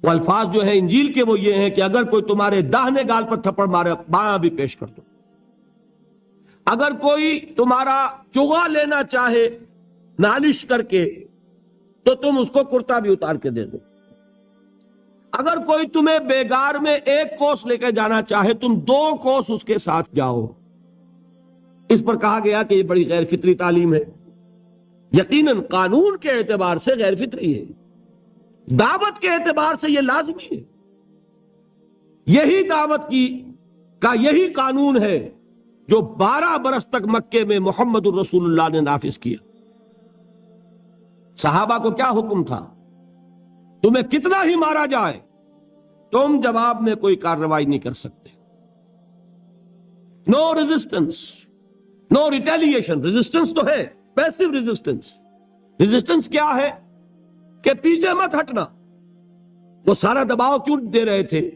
وہ الفاظ جو ہیں انجیل کے وہ یہ ہیں کہ اگر کوئی تمہارے داہنے گال پر تھپڑ مارے بایاں بھی پیش کر دو۔ اگر کوئی تمہارا چغا لینا چاہے نالش کر کے تو تم اس کو کرتا بھی اتار کے دے دو۔ اگر کوئی تمہیں بیگار میں 1 کوس لے کے جانا چاہے تم 2 کوس اس کے ساتھ جاؤ۔ اس پر کہا گیا کہ یہ بڑی غیر فطری تعلیم ہے۔ یقیناً قانون کے اعتبار سے غیر فطری ہے، دعوت کے اعتبار سے یہ لازمی ہے۔ یہی دعوت کا یہی قانون ہے جو 12 برس تک مکے میں محمد الرسول اللہ نے نافذ کیا۔ صحابہ کو کیا حکم تھا؟ تمہیں کتنا ہی مارا جائے تم جواب میں کوئی کارروائی نہیں کر سکتے۔ نو ریزسٹنس، نو ریٹیلیشن۔ ریزسٹنس تو ہے، پیسو ریزسٹنس۔ ریزسٹنس کیا ہے؟ کہ پیچھے مت ہٹنا۔ وہ سارا دباؤ کیوں دے رہے تھے؟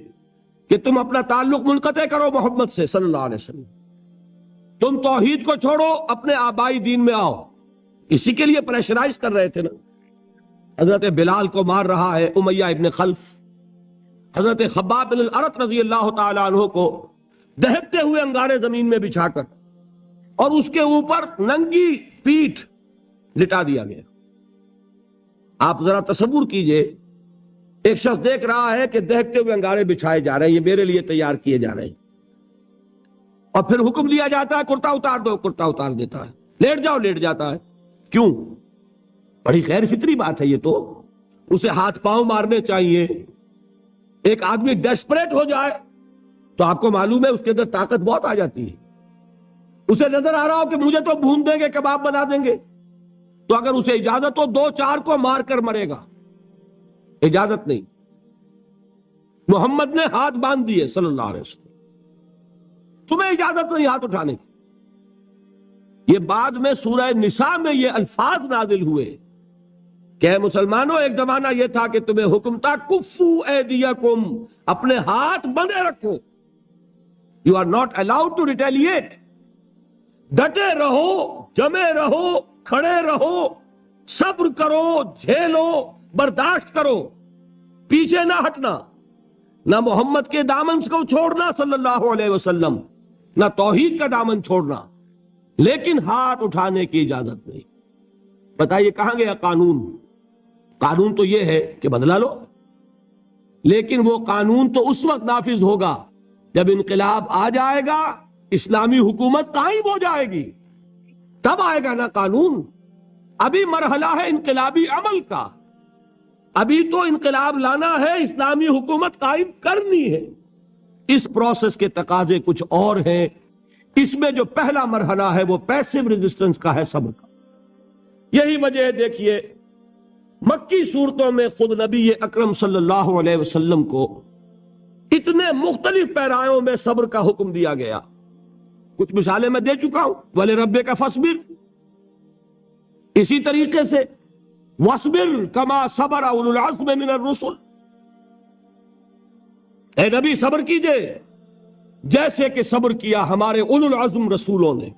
کہ تم اپنا تعلق منقطع کرو محمد سے صلی اللہ علیہ وسلم، تم توحید کو چھوڑو، اپنے آبائی دین میں آؤ۔ اسی کے لیے پریشرائز کر رہے تھے نا۔ حضرت بلال کو مار رہا ہے امیہ ابن خلف، حضرت خباب بن الارت رضی اللہ تعالی عنہ کو دہکتے ہوئے انگارے زمین میں بچھا کر اور اس کے اوپر ننگی پیٹھ لٹا دیا گیا۔ آپ ذرا تصور کیجئے، ایک شخص دیکھ رہا ہے کہ دہکتے ہوئے انگارے بچھائے جا رہے ہیں، یہ میرے لیے تیار کیے جا رہے ہیں، اور پھر حکم دیا جاتا ہے کرتا اتار دو، کرتا اتار دیتا ہے، لیٹ جاؤ، لیٹ جاتا ہے۔ کیوں؟ بڑی غیر فطری بات ہے یہ تو۔ اسے ہاتھ پاؤں مارنے چاہیے۔ ایک آدمی ڈیسپریٹ ہو جائے تو آپ کو معلوم ہے اس کے اندر طاقت بہت آ جاتی ہے۔ اسے نظر آ رہا ہو کہ مجھے تو بھون دیں گے، کباب بنا دیں گے، تو اگر اسے اجازت ہو 2-4 کو مار کر مرے گا۔ اجازت نہیں۔ محمد نے ہاتھ باندھ دیے صلی اللہ علیہ وسلم، تمہیں اجازت نہیں ہاتھ اٹھانے کی۔ یہ بعد میں سورہ نساء میں یہ الفاظ نازل ہوئے کہ اے مسلمانوں، ایک زمانہ یہ تھا کہ تمہیں حکم تھا کفو ایدیکم، اپنے ہاتھ بندھے رکھو۔ You are not allowed to retaliate. ڈٹے رہو، جمے رہو، کھڑے رہو، صبر کرو، جھیلو، برداشت کرو، پیچھے نہ ہٹنا، نہ محمد کے دامن کو چھوڑنا صلی اللہ علیہ وسلم، نہ توحید کا دامن چھوڑنا، لیکن ہاتھ اٹھانے کی اجازت نہیں۔ بتائیے کہاں گیا قانون؟ قانون تو یہ ہے کہ بدلہ لو، لیکن وہ قانون تو اس وقت نافذ ہوگا جب انقلاب آ جائے گا، اسلامی حکومت قائم ہو جائے گی، تب آئے گا نا قانون۔ ابھی مرحلہ ہے انقلابی عمل کا، ابھی تو انقلاب لانا ہے، اسلامی حکومت قائم کرنی ہے۔ اس پروسیس کے تقاضے کچھ اور ہیں۔ اس میں جو پہلا مرحلہ ہے وہ پیسو ریزسٹنس کا ہے، صبر کا۔ یہی وجہ ہے، دیکھیے مکی صورتوں میں خود نبی اکرم صلی اللہ علیہ وسلم کو اتنے مختلف پیرایوں میں صبر کا حکم دیا گیا۔ کچھ مثالیں میں دے چکا ہوں، وَلِرَبِّكَ فَاصْبِرْ، اسی طریقے سے وَاصْبِرْ كَمَا صَبَرَ أُولُو الْعَزْمِ مِنَ الرُّسُلِ، اے نبی صبر کیجئے جیسے کہ صبر کیا ہمارے اولو العزم رسولوں نے۔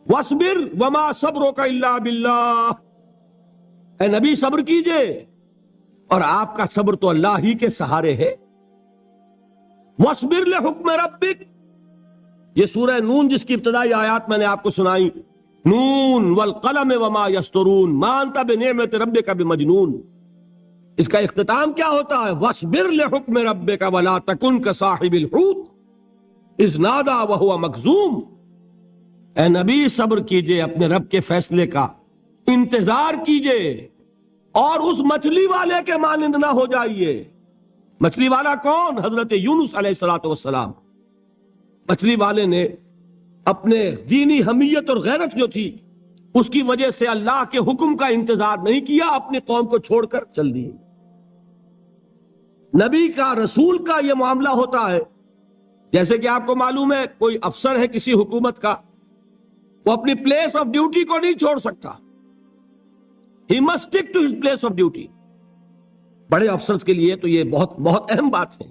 وَاصْبِرْ وَمَا صَبْرُكَ إِلَّا بِاللَّهِ، اے نبی صبر کیجئے، اور آپ کا صبر تو اللہ ہی کے سہارے ہے۔ وَاصْبِرْ لِحُکْمِ رَبِّكَ، یہ سورہ نون جس کی ابتدائی آیات میں نے آپ کو سنائی، نون والقلم وما یسطرون ما انت بنعمت ربک بمجنون، اس کا اختتام کیا ہوتا ہے؟ وَاصْبِرْ لِحُکْمِ رَبِّكَ وَلَا تَكُنْ كَصَاحِبِ الْحُوتِ إِذْ نَادَىٰ وَهُوَ مَكْظُومٌ، اے نبی صبر کیجئے اپنے رب کے فیصلے کا، انتظار کیجئے، اور اس مچھلی والے کے مانند نہ ہو جائیے۔ مچھلی والا کون؟ حضرت یونس علیہ السلام۔ مچھلی والے نے اپنے دینی حمیت اور غیرت جو تھی اس کی وجہ سے اللہ کے حکم کا انتظار نہیں کیا، اپنی قوم کو چھوڑ کر چل دیے۔ نبی کا، رسول کا یہ معاملہ ہوتا ہے، جیسے کہ آپ کو معلوم ہے کوئی افسر ہے کسی حکومت کا، وہ اپنی پلیس آف ڈیوٹی کو نہیں چھوڑ سکتا، he must stick to his place of duty. بڑے افسرز کے لیے تو یہ بہت بہت اہم بات ہے۔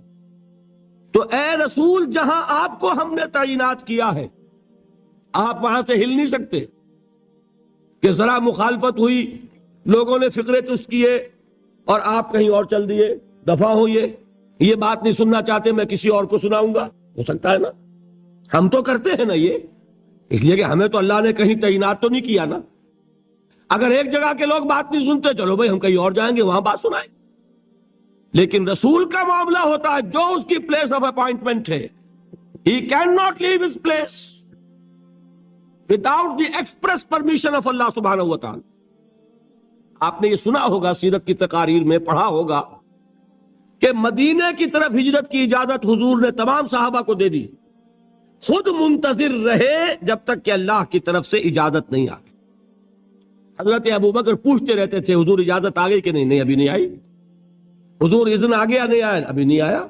تو اے رسول، جہاں آپ کو ہم نے تعینات کیا ہے آپ وہاں سے ہل نہیں سکتے کہ ذرا مخالفت ہوئی، لوگوں نے فکرے چست کیے اور آپ کہیں اور چل دیے، دفع ہوئیے، یہ بات نہیں سننا چاہتے، میں کسی اور کو سناؤں گا. ہو سکتا ہے نا؟ ہم تو کرتے ہیں نا یہ، اس لیے کہ ہمیں تو اللہ نے کہیں تعینات تو نہیں کیا نا. اگر ایک جگہ کے لوگ بات نہیں سنتے، چلو بھائی ہم کہیں اور جائیں گے، وہاں بات سنائیں. لیکن رسول کا معاملہ ہوتا ہے جو اس کی پلیس آف اپوائنٹمنٹ ہے، he cannot leave his place without the express permission of اللہ سبحانہ و تعالی. آپ نے یہ سنا ہوگا، سیرت کی تقاریر میں پڑھا ہوگا کہ مدینے کی طرف ہجرت کی اجازت حضور نے تمام صحابہ کو دے دی، خود منتظر رہے جب تک کہ اللہ کی طرف سے اجازت نہیں آئی. حضرت ابوبکر پوچھتے رہتے تھے حضور اجازت آ گئی کہ نہیں؟ نہیں ابھی نہیں آئی. حضور اذن آ گیا؟ نہیں آیا. ابھی نہیں آیا.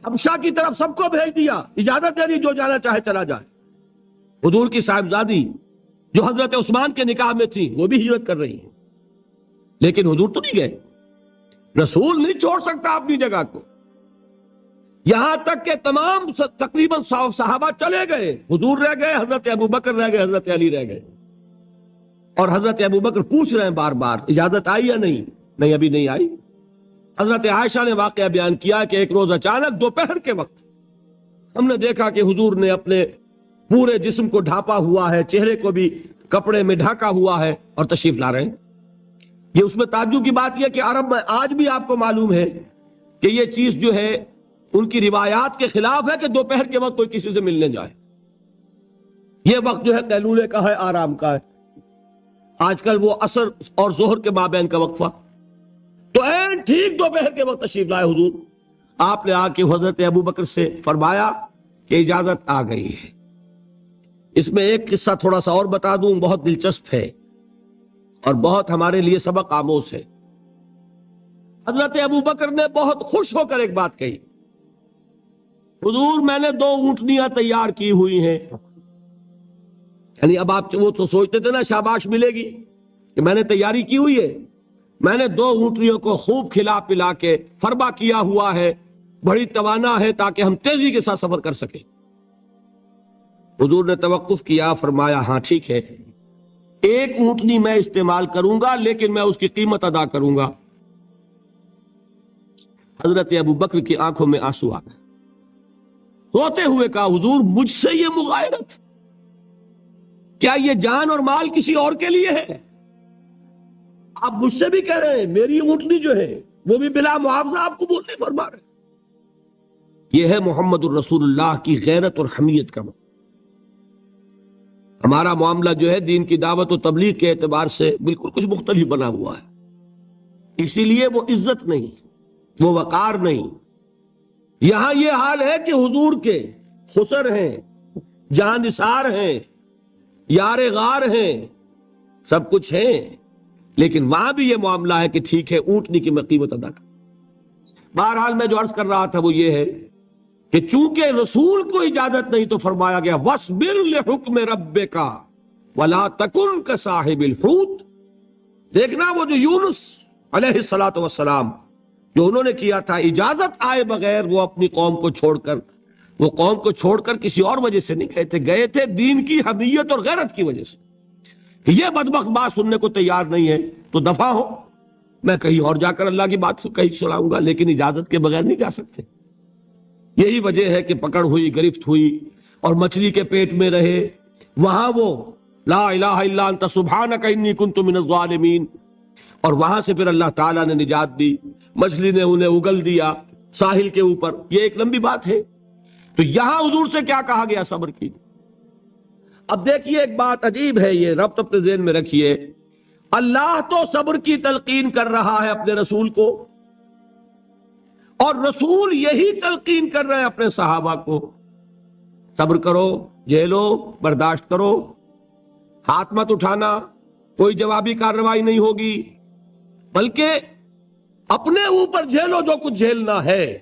حبشہ کی طرف سب کو بھیج دیا، اجازت دے دی جو جانا چاہے چلا جائے. حضور کی صاحبزادی جو حضرت عثمان کے نکاح میں تھی وہ بھی ہجرت کر رہی ہیں، لیکن حضور تو نہیں گئے. رسول نہیں چھوڑ سکتا اپنی جگہ کو. یہاں تک کہ تمام تقریباً صحابہ چلے گئے، حضور رہ گئے، حضرت ابوبکر رہ گئے، حضرت علی رہ گئے. اور حضرت ابوبکر پوچھ رہے ہیں بار بار اجازت آئی یا نہیں؟ نہیں ابھی نہیں آئی. حضرت عائشہ نے واقعہ بیان کیا کہ ایک روز اچانک دوپہر کے وقت ہم نے دیکھا کہ حضور نے اپنے پورے جسم کو ڈھانپا ہوا ہے، چہرے کو بھی کپڑے میں ڈھانکا ہوا ہے اور تشریف لا رہے ہیں. یہ اس میں تعجب کی بات یہ کہ عرب میں آج بھی آپ کو معلوم ہے کہ یہ چیز جو ہے ان کی روایات کے خلاف ہے کہ دوپہر کے وقت کوئی کسی سے ملنے جائے. یہ وقت جو ہے قیلولے کا ہے، آرام کا ہے. آج کل وہ عصر اور ظہر کے مابین کا وقفہ، تو این ٹھیک دوپہر کے وقت تشریف لائے حضور. آپ نے آ کے حضرت ابوبکر سے فرمایا کہ اجازت آ گئی ہے. اس میں ایک قصہ تھوڑا سا اور بتا دوں، بہت دلچسپ ہے اور بہت ہمارے لیے سبق آموز ہے. حضرت ابوبکر نے بہت خوش ہو کر ایک بات کہی، حضور میں نے 2 اونٹنیاں تیار کی ہوئی ہیں. یعنی اب آپ وہ تو سوچتے تھے نا شاباش ملے گی کہ میں نے تیاری کی ہوئی ہے، میں نے 2 اونٹنیوں کو خوب کھلا پلا کے فربا کیا ہوا ہے، بڑی توانا ہے تاکہ ہم تیزی کے ساتھ سفر کر سکیں. حضور نے توقف کیا، فرمایا ہاں ٹھیک ہے، 1 اونٹنی میں استعمال کروں گا لیکن میں اس کی قیمت ادا کروں گا. حضرت ابوبکر کی آنکھوں میں آنسو آ گئے. روتے ہوئے کہا حضور مجھ سے یہ مغایرت، کیا یہ جان اور مال کسی اور کے لیے ہے؟ آپ مجھ سے بھی کہہ رہے ہیں میری اونٹنی جو ہے وہ بھی بلا معاوضہ آپ کو بولنے فرما رہے ہیں. یہ ہے محمد الرسول اللہ کی غیرت اور حمیت کا مطلب. ہمارا معاملہ جو ہے دین کی دعوت و تبلیغ کے اعتبار سے بالکل کچھ مختلف بنا ہوا ہے. اسی لیے وہ عزت نہیں، وہ وقار نہیں. یہاں یہ حال ہے کہ حضور کے خسر ہیں، جاں نثار ہیں، یار غار ہیں، سب کچھ ہیں، لیکن وہاں بھی یہ معاملہ ہے کہ ٹھیک ہے اونٹنی کی میں قیمت ادا کر. بہرحال میں جو عرض کر رہا تھا وہ یہ ہے کہ چونکہ رسول کو اجازت نہیں تو فرمایا گیا وَاصْبِرْ لِحُکْمِ رَبِّكَ وَلَا تَكُنْ كَصَاحِبِ الْحُوتِ. دیکھنا وہ جو یونس علیہ السلام جو انہوں نے کیا تھا، اجازت آئے بغیر وہ اپنی قوم کو چھوڑ کر کسی اور وجہ سے نہیں گئے تھے دین کی حمیت اور غیرت کی وجہ سے. یہ بدبخت بات سننے کو تیار نہیں ہے تو دفع ہو، میں کہیں اور جا کر اللہ کی بات کہیں سناؤں گا، لیکن اجازت کے بغیر نہیں جا سکتے. یہی وجہ ہے کہ پکڑ ہوئی، گرفت ہوئی اور مچھلی کے پیٹ میں رہے. وہاں وہ لا الہ الا انت سبحانک انی کنت من الظالمین، اور وہاں سے پھر اللہ تعالیٰ نے نجات دی، مچھلی نے انہیں اگل دیا ساحل کے اوپر. یہ ایک لمبی بات ہے. تو یہاں حضور سے کیا کہا گیا؟ صبر کی. اب دیکھیے ایک بات عجیب ہے، یہ ربط اپنے ذہن میں رکھیے. اللہ تو صبر کی تلقین کر رہا ہے اپنے رسول کو، اور رسول یہی تلقین کر رہے ہیں اپنے صحابہ کو. صبر کرو، جھیلو، برداشت کرو، ہاتھ مت اٹھانا، کوئی جوابی کارروائی نہیں ہوگی، بلکہ اپنے اوپر جھیلو جو کچھ جھیلنا ہے،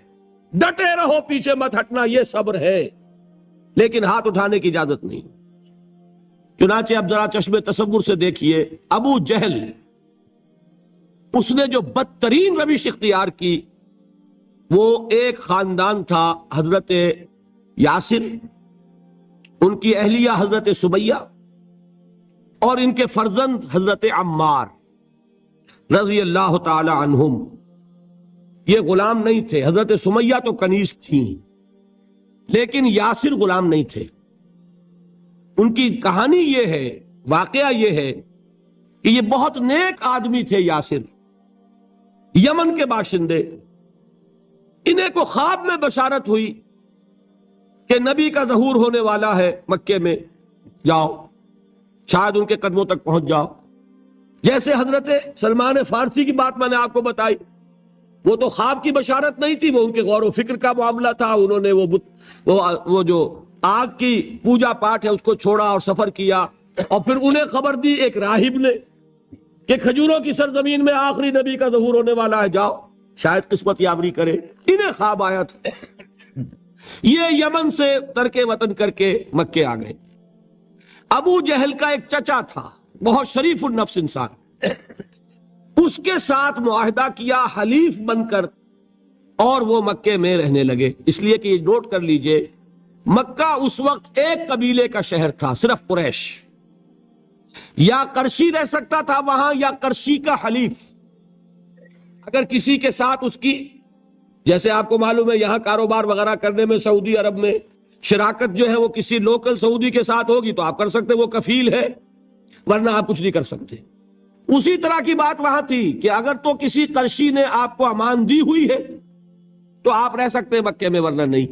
ڈٹے رہو، پیچھے مت ہٹنا، یہ صبر ہے. لیکن ہاتھ اٹھانے کی اجازت نہیں. چنانچہ اب ذرا چشم تصور سے دیکھیے، ابو جہل اس نے جو بدترین روش اختیار کی، وہ ایک خاندان تھا حضرت یاسر ان کی اہلیہ حضرت سمیہ اور ان کے فرزند حضرت عمار رضی اللہ تعالی عنہم، یہ غلام نہیں تھے۔ حضرت سمیہ تو کنیز تھیں، لیکن یاسر غلام نہیں تھے۔ ان کی کہانی یہ ہے، واقعہ یہ ہے کہ یہ بہت نیک آدمی تھے یاسر، یمن کے باشندے۔ انہیں کو خواب میں بشارت ہوئی کہ نبی کا ظہور ہونے والا ہے مکے میں، جاؤ شاید ان کے قدموں تک پہنچ جاؤ۔ جیسے حضرت سلمان فارسی کی بات میں نے آپ کو بتائی، وہ تو خواب کی بشارت نہیں تھی، وہ ان کے غور و فکر کا معاملہ تھا۔ انہوں نے وہ جو آگ کی پوجا پاٹ ہے اس کو چھوڑا اور سفر کیا، اور پھر انہیں خبر دی ایک راہب نے کہ کھجوروں کی سرزمین میں آخری نبی کا ظہور ہونے والا ہے، جاؤ شاید قسمت یابری کرے۔ انہیں خواب آیا تھا۔ یہ یمن سے ترک وطن کر کے مکے آ گئے۔ ابو جہل کا ایک چچا تھا، بہت شریف النفس انسان، اس کے ساتھ معاہدہ کیا حلیف بن کر، اور وہ مکے میں رہنے لگے۔ اس لیے کہ یہ نوٹ کر لیجئے، مکہ اس وقت ایک قبیلے کا شہر تھا، صرف قریش۔ یا قرشی رہ سکتا تھا وہاں، یا قرشی کا حلیف۔ اگر کسی کے ساتھ اس کی، جیسے آپ کو معلوم ہے یہاں کاروبار وغیرہ کرنے میں سعودی عرب میں شراکت جو ہے وہ کسی لوکل سعودی کے ساتھ ہوگی تو آپ کر سکتے، وہ کفیل ہے، ورنہ آپ کچھ نہیں کر سکتے۔ اسی طرح کی بات وہاں تھی کہ اگر تو کسی قرشی نے آپ کو امان دی ہوئی ہے تو آپ رہ سکتے مکے میں، ورنہ نہیں۔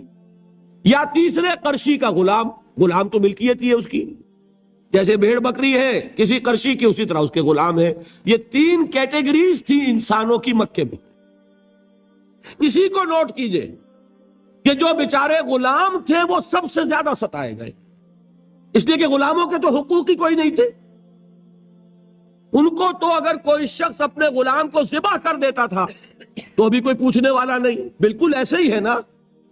یا تیسرے قرشی کا غلام، غلام تو ملکیت ہی ہے اس کی، جیسے بھیڑ بکری ہے کسی قرشی کی، اسی طرح اس کے غلام ہے۔ یہ تین کیٹیگریز تھی انسانوں کی مکے میں۔ اسی کو نوٹ کیجئے کہ جو بیچارے غلام تھے وہ سب سے زیادہ ستائے گئے، اس لیے کہ غلاموں کے تو حقوق ہی کوئی نہیں تھے۔ ان کو تو اگر کوئی شخص اپنے غلام کو ذبح کر دیتا تھا تو بھی کوئی پوچھنے والا نہیں۔ بالکل ایسے ہی ہے نا،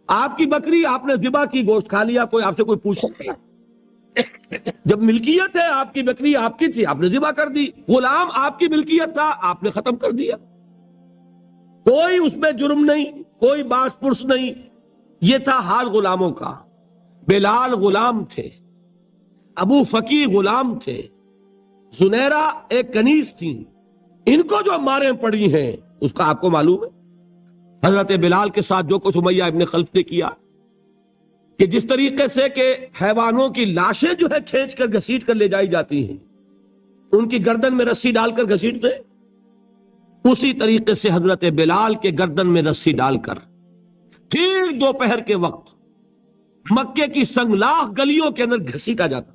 آپ کی بکری آپ نے ذبح کی، گوشت کھا لیا، کوئی آپ سے کوئی پوچھ سکتا ہے؟ جب ملکیت ہے، آپ کی بکری آپ کی تھی، آپ نے ذبح کر دی۔ غلام آپ کی ملکیت تھا، آپ نے ختم کر دیا۔ کوئی اس میں جرم نہیں، کوئی باس پرس نہیں۔ یہ تھا حال غلاموں کا۔ بلال غلام تھے، ابو فقی غلام تھے، زنیرہ ایک کنیز تھی۔ ان کو جو ماریں پڑی ہیں اس کا آپ کو معلوم ہے۔ حضرت بلال کے ساتھ جو کچھ امیہ ابن خلف نے کیا، کہ جس طریقے سے کہ حیوانوں کی لاشیں جو ہے کھینچ کر گھسیٹ کر لے جائی جاتی ہیں، ان کی گردن میں رسی ڈال کر گھسیٹتے، اسی طریقے سے حضرت بلال کے گردن میں رسی ڈال کر ٹھیک دوپہر کے وقت مکے کی سنگلاخ گلیوں کے اندر گھسیٹا جاتا۔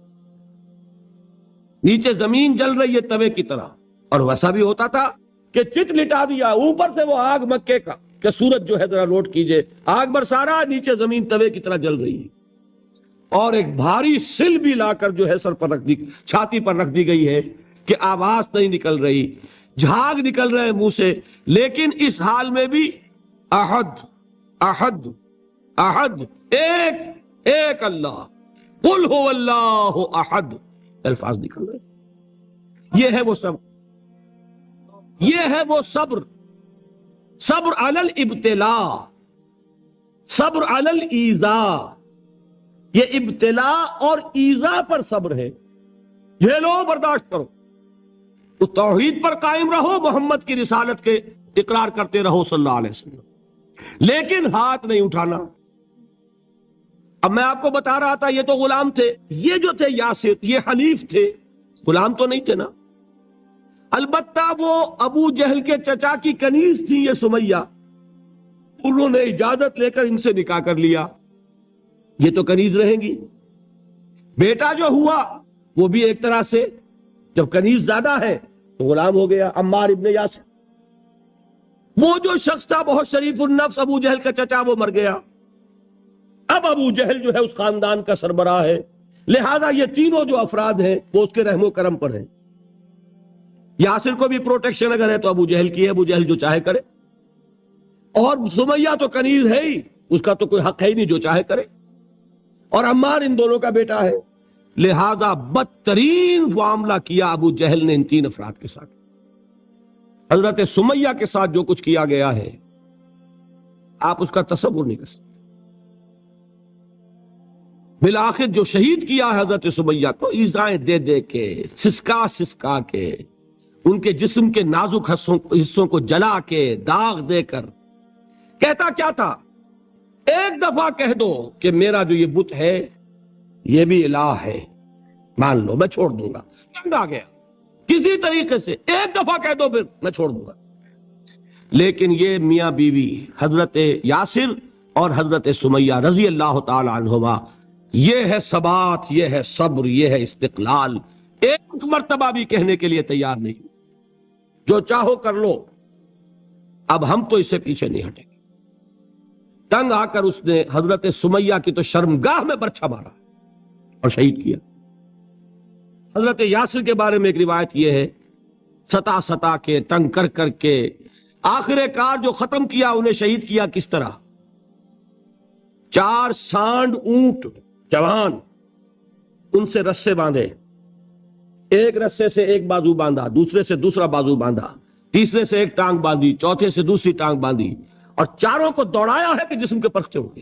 نیچے زمین جل رہی ہے توے کی طرح، اور ویسا بھی ہوتا تھا کہ چت لٹا دیا، اوپر سے وہ آگ مکے کا کہ سورج جو ہے ذرا نوٹ کیجئے، آگ برسا رہا، نیچے زمین توے کی طرح جل رہی ہے، اور ایک بھاری سل بھی لا کر جو ہے سر پر رکھ دی، چھاتی پر رکھ دی گئی ہے کہ آواز نہیں نکل رہی، جھاگ نکل رہے منہ سے، لیکن اس حال میں بھی احد احد احد، ایک ایک اللہ، قل هو اللہ احد، الفاظ نکل رہے۔ یہ ہے وہ صبر، یہ ہے وہ صبر، صبر علی الابتلاء، صبر علی الایذاء۔ یہ ابتلاء اور ایذاء پر صبر ہے۔ یہ لو برداشت کرو، تو توحید پر قائم رہو، محمد کی رسالت کے اقرار کرتے رہو صلی اللہ علیہ وسلم، لیکن ہاتھ نہیں اٹھانا۔ اب میں آپ کو بتا رہا تھا یہ تو غلام تھے، یہ جو تھے یاسر یہ حلیف تھے، غلام تو نہیں تھے نا۔ البتہ وہ ابو جہل کے چچا کی کنیز تھی یہ سمیہ، انہوں نے اجازت لے کر ان سے نکاح کر لیا، یہ تو کنیز رہیں گی۔ بیٹا جو ہوا وہ بھی ایک طرح سے جب کنیز زیادہ ہے تو غلام ہو گیا، عمار ابن یاسر۔ وہ جو شخص تھا بہت شریف النفس ابو جہل کا چچا، وہ مر گیا۔ اب ابو جہل جو ہے اس خاندان کا سربراہ ہے، لہذا یہ تینوں جو افراد ہیں وہ اس کے رحم و کرم پر ہیں۔ یاسر کو بھی پروٹیکشن اگر ہے تو ابو جہل کی ہے، ابو جہل جو چاہے کرے، اور سمیہ تو کنیز ہے ہی، اس کا تو کوئی حق ہے ہی نہیں، جو چاہے کرے، اور عمار ان دونوں کا بیٹا ہے، لہذا بدترین معاملہ کیا ابو جہل نے ان تین افراد کے ساتھ۔ حضرت سمیہ کے ساتھ جو کچھ کیا گیا ہے آپ اس کا تصور نہیں کر سکتے۔ بالآخر جو شہید کیا حضرت سمیہ کو ایذائیں دے دے کے، سسکا سسکا کے، ان کے جسم کے نازک حصوں کو جلا کے، داغ دے کر، کہتا کیا تھا؟ ایک دفعہ کہہ دو کہ میرا جو یہ بت ہے یہ بھی الہ ہے، مان لو، میں چھوڑ دوں گا۔ تنگ آ گیا، کسی طریقے سے ایک دفعہ کہہ دو پھر میں چھوڑ دوں گا۔ لیکن یہ میاں بیوی حضرت یاسر اور حضرت سمیہ رضی اللہ تعالی عنہما، یہ ہے ثبات، یہ ہے صبر، یہ ہے استقلال، ایک مرتبہ بھی کہنے کے لیے تیار نہیں، جو چاہو کر لو، اب ہم تو اس سے پیچھے نہیں ہٹیں گے۔ تنگ آ کر اس نے حضرت سمیہ کی تو شرمگاہ میں برچھا مارا اور شہید کیا۔ حضرت یاسر کے بارے میں ایک روایت یہ ہے، ستا ستا کے، تنگ کر کر کے، آخر کار جو ختم کیا، انہیں شہید کیا کس طرح؟ 4 سانڈ اونٹ جوان، ان سے رسے باندھے، ایک رسے سے ایک بازو باندھا، دوسرے سے دوسرا بازو باندھا، تیسرے سے ایک ٹانگ باندھی، چوتھے سے دوسری ٹانگ باندھی، اور چاروں کو دوڑایا ہے کہ جسم کے پرخچے ہوں گے۔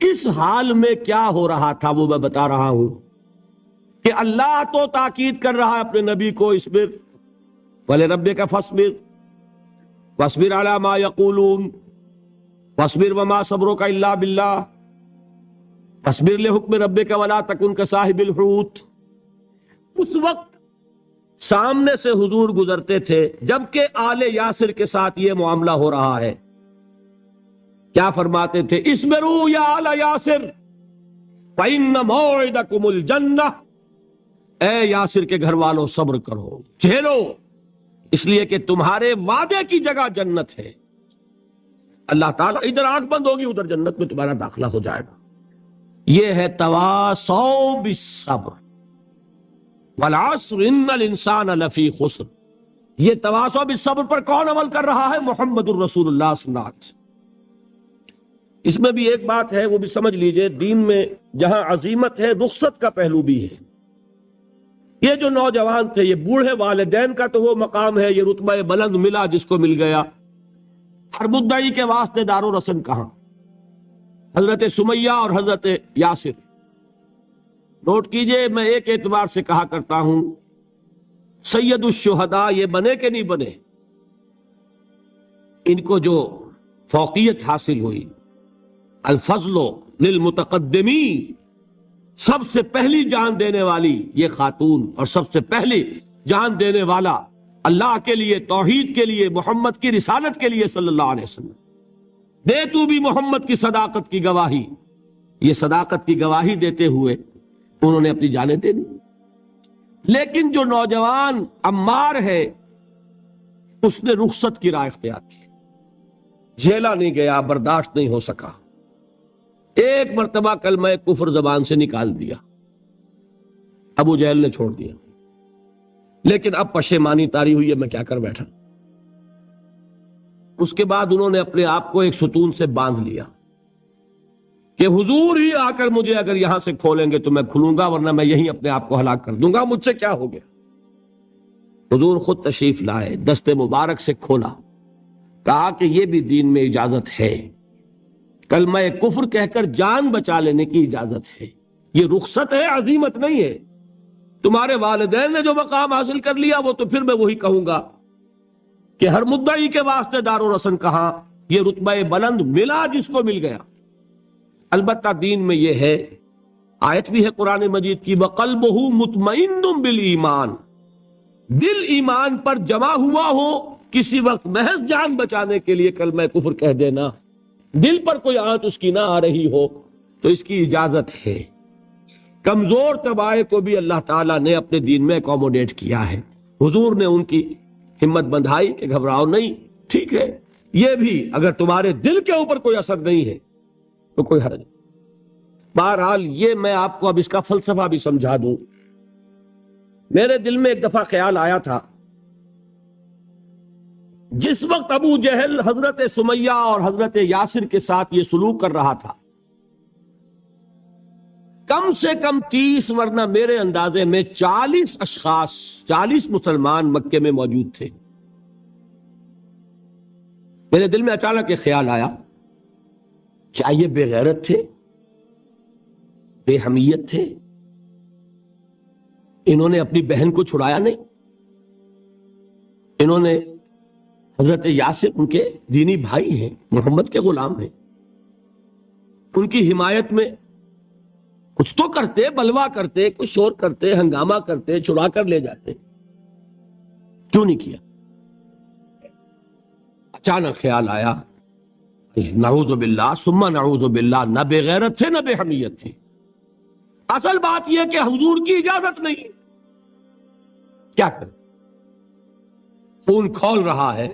اس حال میں کیا ہو رہا تھا وہ میں بتا رہا ہوں کہ اللہ تو تاکید کر رہا ہے اپنے نبی کو، اصبر وَلِرَبِّكَ فَاصْبِرْ وَاصْبِرْ عَلَى مَا يَقُولُونَ وَاصْبِرْ وَمَا صَبْرُكَ إِلَّا بِاللَّهِ وَاصْبِرْ لِحُكْمِ رَبِّكَ وَلَا تَكُنْ كَصَاحِبِ الْحُوتِ۔ اس وقت سامنے سے حضور گزرتے تھے جبکہ آل یاسر کے ساتھ یہ معاملہ ہو رہا ہے، کیا فرماتے تھے؟ اصبروا یا آل یاسر فَإِنَّ مَوْعِدَكُمُ الْجَنَّةُ، اے یاسر کے گھر والوں صبر کرو، جھیلو، اس لیے کہ تمہارے وعدے کی جگہ جنت ہے۔ اللہ تعالیٰ ادھر آنکھ بند ہوگی، ادھر جنت میں تمہارا داخلہ ہو جائے گا۔ یہ ہے تواصوا بالصبر، والعصر ان الانسان لفی خسر۔ یہ تواصوا بالصبر پر کون عمل کر رہا ہے؟ محمد الرسول اللہ صلی اللہ علیہ وسلم۔ اس میں بھی ایک بات ہے، وہ بھی سمجھ لیجئے، دین میں جہاں عظیمت ہے، رخصت کا پہلو بھی ہے۔ یہ جو نوجوان تھے، یہ بوڑھے والدین کا تو وہ مقام ہے، یہ رتبہ بلند ملا جس کو مل گیا۔ ہر مدعی کے واسطے دار و رسن کہاں؟ حضرت سمیہ اور حضرت یاسر۔ نوٹ کیجئے، میں ایک اعتبار سے کہا کرتا ہوں، سید الشہداء یہ بنے کہ نہیں بنے، ان کو جو فوقیت حاصل ہوئی، الفضل للمتقدمین، سب سے پہلی جان دینے والی یہ خاتون اور سب سے پہلی جان دینے والا اللہ کے لیے، توحید کے لیے، محمد کی رسالت کے لیے صلی اللہ علیہ وسلم، دے تو بھی محمد کی صداقت کی گواہی۔ یہ صداقت کی گواہی دیتے ہوئے انہوں نے اپنی جانیں دے دی۔ لیکن جو نوجوان عمار ہے، اس نے رخصت کی راہ اختیار کی، جھیلا نہیں گیا، برداشت نہیں ہو سکا، ایک مرتبہ کلمہ کفر زبان سے نکال دیا، ابو جہل نے چھوڑ دیا، لیکن اب پشیمانی طاری ہوئی ہے، میں کیا کر بیٹھا۔ اس کے بعد انہوں نے اپنے آپ کو ایک ستون سے باندھ لیا کہ حضور ہی آ کر مجھے اگر یہاں سے کھولیں گے تو میں کھلوں گا، ورنہ میں یہیں اپنے آپ کو ہلاک کر دوں گا، مجھ سے کیا ہو گیا۔ حضور خود تشریف لائے، دست مبارک سے کھولا، کہا کہ یہ بھی دین میں اجازت ہے، کلمہ کفر کہہ کر جان بچا لینے کی اجازت ہے، یہ رخصت ہے، عزیمت نہیں ہے۔ تمہارے والدین نے جو مقام حاصل کر لیا وہ تو پھر میں وہی کہوں گا کہ ہر مدعی کے واسطے دار و رسن کہاں، یہ رتبہ بلند ملا جس کو مل گیا۔ البتہ دین میں یہ ہے، آیت بھی ہے قرآن مجید کی، وَقَلْبُهُ مُطْمَئِنٌ بِالْإِيمَانِ، دل ایمان پر جمع ہوا ہو، کسی وقت محض جان بچانے کے لیے کلمہ کفر کہہ دینا، دل پر کوئی آنچ اس کی نہ آ رہی ہو تو اس کی اجازت ہے۔ کمزور طبائع کو بھی اللہ تعالیٰ نے اپنے دین میں اکوموڈیٹ کیا ہے۔ حضور نے ان کی ہمت بندھائی کہ گھبراؤ نہیں، ٹھیک ہے، یہ بھی اگر تمہارے دل کے اوپر کوئی اثر نہیں ہے تو کوئی حرج نہیں۔ بہرحال یہ میں آپ کو اب اس کا فلسفہ بھی سمجھا دوں۔ میرے دل میں ایک دفعہ خیال آیا تھا، جس وقت ابو جہل حضرت سمیہ اور حضرت یاسر کے ساتھ یہ سلوک کر رہا تھا، کم سے کم 30 ورنہ میرے اندازے میں 40 اشخاص، 40 مسلمان مکے میں موجود تھے۔ میرے دل میں اچانک ایک خیال آیا، کیا یہ بے غیرت تھے بے حمیت تھے، انہوں نے اپنی بہن کو چھڑایا نہیں، انہوں نے حضرت یاسر ان کے دینی بھائی ہیں، محمد کے غلام ہیں، ان کی حمایت میں کچھ تو کرتے، بلوا کرتے، کچھ شور کرتے، ہنگامہ کرتے، چھڑا کر لے جاتے، کیوں نہیں کیا؟ اچانک خیال آیا، نعوذ باللہ ثم نعوذ باللہ، نہ بے غیرت تھے نہ بے حمیت تھی، اصل بات یہ کہ حضور کی اجازت نہیں، کیا کریں؟ خون کھول رہا ہے،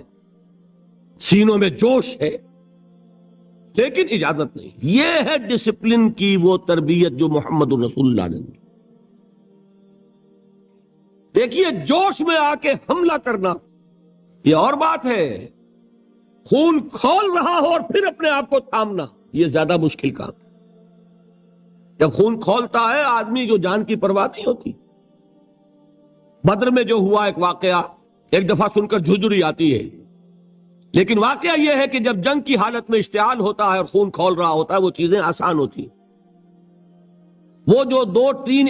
سینوں میں جوش ہے، لیکن اجازت نہیں۔ یہ ہے ڈسپلن کی وہ تربیت جو محمد رسول اللہ نے دی۔ دیکھیے، جوش میں آ کے حملہ کرنا یہ اور بات ہے، خون کھول رہا ہو اور پھر اپنے آپ کو تھامنا یہ زیادہ مشکل کام ہے۔ جب خون کھولتا ہے آدمی جو جان کی پرواہ نہیں ہوتی۔ بدر میں جو ہوا ایک واقعہ ایک دفعہ سن کر جھجری آتی ہے، لیکن واقعہ یہ ہے کہ جب جنگ کی حالت میں اشتعال ہوتا ہے اور خون کھول رہا ہوتا ہے وہ چیزیں آسان ہوتی ہیں۔ وہ جو دو ٹین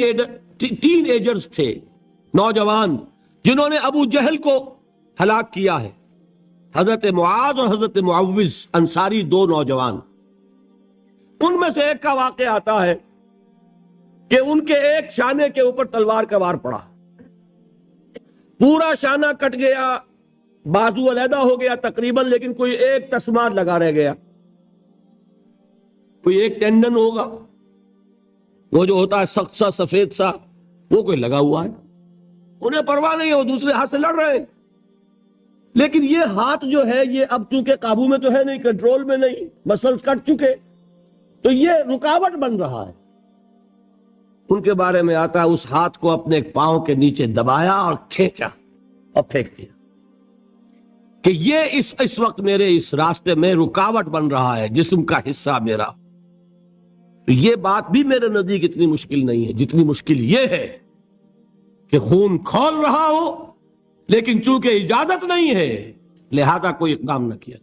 ایجرز تھے، نوجوان، جنہوں نے ابو جہل کو ہلاک کیا ہے، حضرت معاذ اور حضرت معوذ، انصاری دو نوجوان، ان میں سے ایک کا واقعہ آتا ہے کہ ان کے ایک شانے کے اوپر تلوار کا وار پڑا، پورا شانہ کٹ گیا، بازو علیحدہ ہو گیا تقریباً، لیکن کوئی ایک تسمہ لگا رہ گیا، کوئی ایک ٹینڈن ہوگا، وہ جو ہوتا ہے سخت سا سفید سا، وہ کوئی لگا ہوا ہے، انہیں پرواہ نہیں ہے، وہ دوسرے ہاتھ سے لڑ رہے ہیں، لیکن یہ ہاتھ جو ہے یہ اب چونکہ قابو میں تو ہے نہیں، کنٹرول میں نہیں، مسلز کٹ چکے، تو یہ رکاوٹ بن رہا ہے۔ ان کے بارے میں آتا ہے اس ہاتھ کو اپنے پاؤں کے نیچے دبایا اور کھینچا اور پھینک دیا کہ یہ اس وقت میرے اس راستے میں رکاوٹ بن رہا ہے، جسم کا حصہ میرا۔ یہ بات بھی میرے نزدیک اتنی مشکل نہیں ہے جتنی مشکل یہ ہے کہ خون کھول رہا ہو لیکن چونکہ اجازت نہیں ہے لہذا کوئی اقدام نہ کیا۔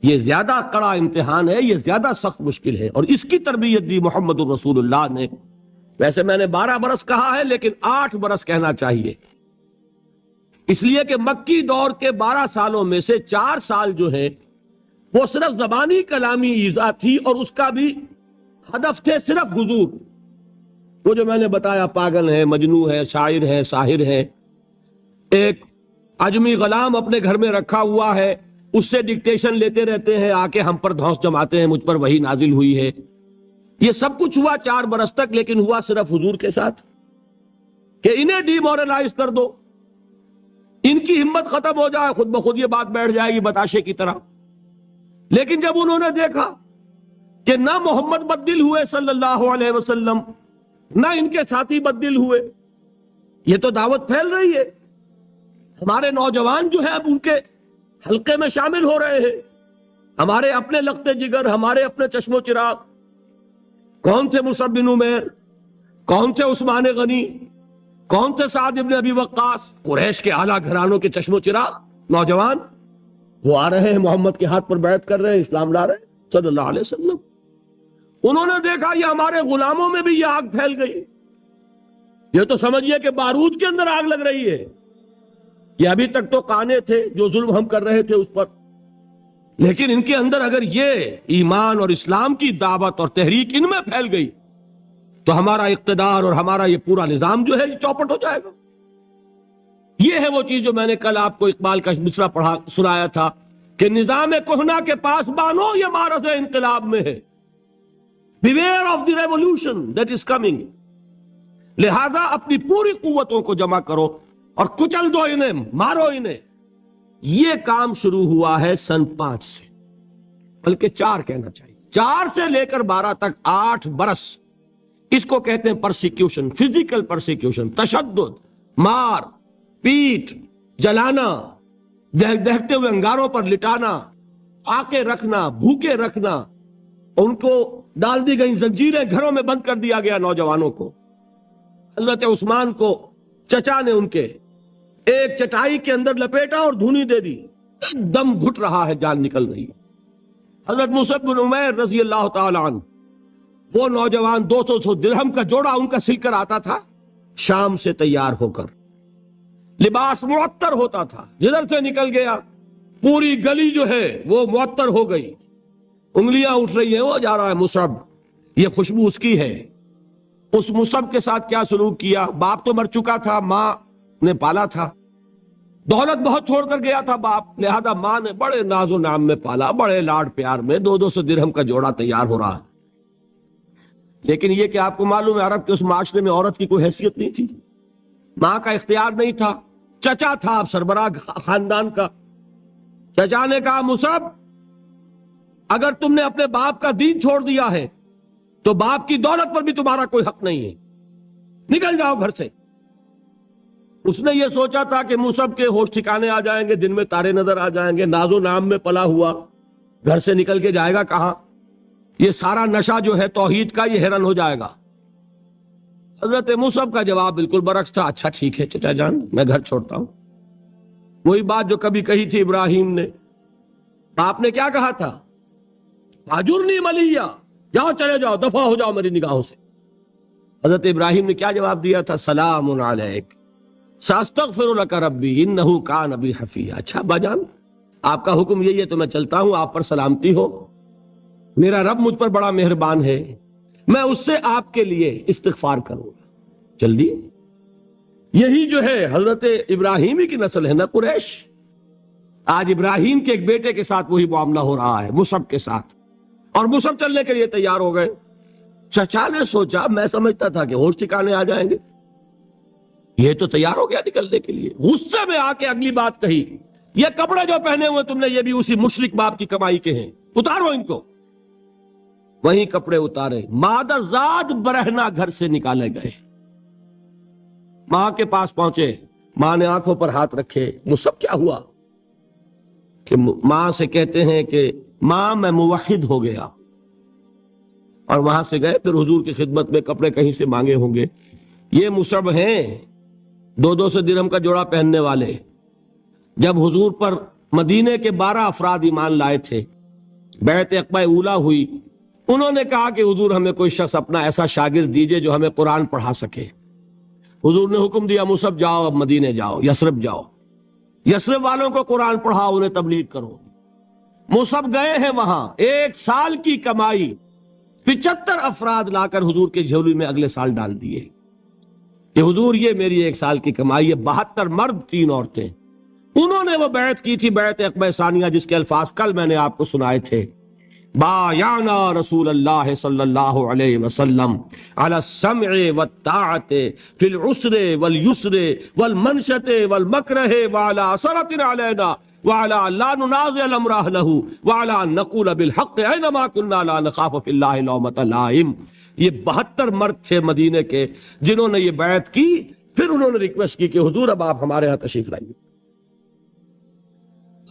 یہ زیادہ کڑا امتحان ہے، یہ زیادہ سخت مشکل ہے، اور اس کی تربیت دی محمد رسول اللہ نے۔ ویسے میں نے 12 برس کہا ہے لیکن 8 برس کہنا چاہیے، اس لیے کہ مکی دور کے 12 سالوں میں سے 4 سال جو ہے وہ صرف زبانی کلامی ایذا تھی، اور اس کا بھی ہدف تھے صرف حضور۔ وہ جو میں نے بتایا پاگل ہے، مجنوں ہے، شاعر ہے، ساحر ہے، ایک عجمی غلام اپنے گھر میں رکھا ہوا ہے، اس سے ڈکٹیشن لیتے رہتے ہیں، آ کے ہم پر دھوس جماتے ہیں، مجھ پر وحی نازل ہوئی ہے۔ یہ سب کچھ ہوا 4 برس تک، لیکن ہوا صرف حضور کے ساتھ کہ انہیں ڈی مورلائز کر دو، ان کی ہمت ختم ہو جائے، خود بخود یہ بات بیٹھ جائے گی بتاشے کی طرح۔ لیکن جب انہوں نے دیکھا کہ نہ محمد بدل ہوئے صلی اللہ علیہ وسلم، نہ ان کے ساتھی بدل ہوئے، یہ تو دعوت پھیل رہی ہے، ہمارے نوجوان جو ہے اب ان کے حلقے میں شامل ہو رہے ہیں، ہمارے اپنے لخت جگر، ہمارے اپنے چشم و چراغ، کون تھے مصعب بن عمیر، کون تھے عثمان غنی، کون تھے سعد ابن ابی وقاص، قریش کے اعلیٰ گھرانوں کے چشم و چراغ نوجوان، وہ آ رہے ہیں محمد کے ہاتھ پر بیعت کر رہے ہیں، اسلام لا رہے ہیں صلی اللہ علیہ وسلم۔ انہوں نے دیکھا یہ ہمارے غلاموں میں بھی یہ آگ پھیل گئی، یہ تو سمجھیے کہ بارود کے اندر آگ لگ رہی ہے۔ یہ ابھی تک تو قانے تھے جو ظلم ہم کر رہے تھے اس پر، لیکن ان کے اندر اگر یہ ایمان اور اسلام کی دعوت اور تحریک ان میں پھیل گئی تو ہمارا اقتدار اور ہمارا یہ پورا نظام جو ہے یہ چوپٹ ہو جائے گا۔ یہ ہے وہ چیز جو میں نے کل آپ کو اقبال کا مصرع سنایا تھا کہ نظام کہنا کے پاس بانو یہ مارز انقلاب میں ہے، beware of the revolution that is coming, لہذا اپنی پوری قوتوں کو جمع کرو اور کچل دو انہیں، مارو انہیں۔ یہ کام شروع ہوا ہے سن 5 سے، بلکہ 4 کہنا چاہیے، 4 سے لے کر 12 تک 8 برس، اس کو کہتے ہیں پرسیکیوشن، فزیکل پرسیکیوشن، تشدد، مار پیٹ، جلانا، دہتے ہوئے انگاروں پر لٹانا، آکے رکھنا، بھوکے رکھنا، ان کو ڈال دی گئی زنجیریں، گھروں میں بند کر دیا گیا نوجوانوں کو۔ حضرت عثمان کو چچا نے ان کے ایک چٹائی کے اندر لپیٹا اور دھونی دے دی، دم گھٹ رہا ہے، جان نکل رہی ہے۔ حضرت مصعب بن عمیر رضی اللہ تعالی عنہ وہ نوجوان 200 درہم کا جوڑا ان کا سل کر آتا تھا شام سے تیار ہو کر، لباس معطر ہوتا تھا، جدھر سے نکل گیا پوری گلی جو ہے وہ معطر ہو گئی، انگلیاں اٹھ رہی ہیں، وہ جا رہا ہے مصعب، یہ خوشبو اس کی ہے۔ اس مصعب کے ساتھ کیا سلوک کیا؟ باپ تو مر چکا تھا، ماں نے پالا تھا، دولت بہت چھوڑ کر گیا تھا باپ، لہذا ماں نے بڑے ناز و نام میں پالا، بڑے لاڈ پیار میں، 200 درہم کا جوڑا تیار ہو رہا ہے۔ لیکن یہ کہ آپ کو معلوم ہے عرب کے اس معاشرے میں عورت کی کوئی حیثیت نہیں تھی، ماں کا اختیار نہیں تھا، چچا تھا اب سربراہ خاندان کا۔ چچا نے کہا مصعب اگر تم نے اپنے باپ کا دین چھوڑ دیا ہے تو باپ کی دولت پر بھی تمہارا کوئی حق نہیں ہے، نکل جاؤ گھر سے۔ اس نے یہ سوچا تھا کہ مصعب کے ہوش ٹھکانے آ جائیں گے، دن میں تارے نظر آ جائیں گے، ناز و نام میں پلا ہوا گھر سے نکل کے جائے گا کہاں، یہ سارا نشہ جو ہے توحید کا یہ ہرن ہو جائے گا۔ حضرت مصعب کا جواب بالکل برعکس تھا، اچھا ٹھیک ہے چچا جان میں گھر چھوڑتا ہوں۔ وہی بات جو کبھی کہی تھی ابراہیم نے، باپ نے کیا کہا تھا؟ فاجرنی ملیہ، جاؤ چلے جاؤ، دفع ہو جاؤ میری نگاہوں سے۔ حضرت ابراہیم نے کیا جواب دیا تھا؟ سلام علیک ساستغفر لک ربی انہ کان بی حفیہ۔ اچھا ابا جان آپ کا حکم یہی ہے تو میں چلتا ہوں، آپ پر سلامتی ہو، میرا رب مجھ پر بڑا مہربان ہے، میں اس سے آپ کے لیے استغفار کروں گا۔ جلدی یہی جو ہے حضرت ابراہیمی کی نسل ہے نا قریش۔ آج ابراہیم کے ایک بیٹے کے ساتھ وہی معاملہ ہو رہا ہے مصعب کے ساتھ، اور مصعب چلنے کے لیے تیار ہو گئے۔ چچا نے سوچا میں سمجھتا تھا کہ ہوش ٹھکانے آ جائیں گے، یہ تو تیار ہو گیا نکلنے کے لیے۔ غصے میں آ کے اگلی بات کہی، یہ کپڑے جو پہنے ہوئے تم نے یہ بھی اسی مشرک باپ کی کمائی کے ہیں، اتارو ان کو۔ وہیں کپڑے اتارے، مادر زاد برہنہ گھر سے نکالے گئے۔ ماں کے پاس پہنچے، ماں نے آنکھوں پر ہاتھ رکھے، مصعب کیا ہوا؟ کہ ماں سے کہتے ہیں کہ ماں میں موحد ہو گیا، اور وہاں سے گئے پھر حضور کی خدمت میں، کپڑے کہیں سے مانگے ہوں گے۔ یہ مصعب ہیں 200 درہم کا جوڑا پہننے والے۔ جب حضور پر مدینے کے 12 افراد ایمان لائے تھے، بیعت عقبہ اولیٰ ہوئی، انہوں نے کہا کہ حضور ہمیں کوئی شخص اپنا ایسا شاگرد دیجئے جو ہمیں قرآن پڑھا سکے۔ حضور نے حکم دیا مصعب جاؤ، اب مدینے جاؤ، یثرب جاؤ، یثرب والوں کو قرآن پڑھاؤ، انہیں تبلیغ کرو۔ مصعب گئے ہیں وہاں، 1 سال کی کمائی 75 افراد لا کر حضور کے جھولی میں اگلے سال ڈال دیے کہ حضور یہ میری 1 سال کی کمائی ہے۔ 72 مرد 3 عورتیں، انہوں نے وہ بیعت کی تھی، بیعت عقبہ ثانیہ، جس کے الفاظ کل میں نے آپ کو سنائے تھے۔ بایعنا رسول اللہ صلی اللہ علیہ وسلم علی السمع والطاعت فی العسر والیسر والمنشط والمکرہ وعلی اثرۃ علینا وعلی لا ننازع الامر اہلہ وعلی ان نقول بالحق اینما کنا لا نخاف فی اللہ لومۃ لائم۔ یہ 72 مرد تھے مدینے کے جنہوں نے یہ بیعت کی۔ پھر انہوں نے ریکویسٹ کی کہ حضور اب آپ ہمارے ہاں تشریف لائیے،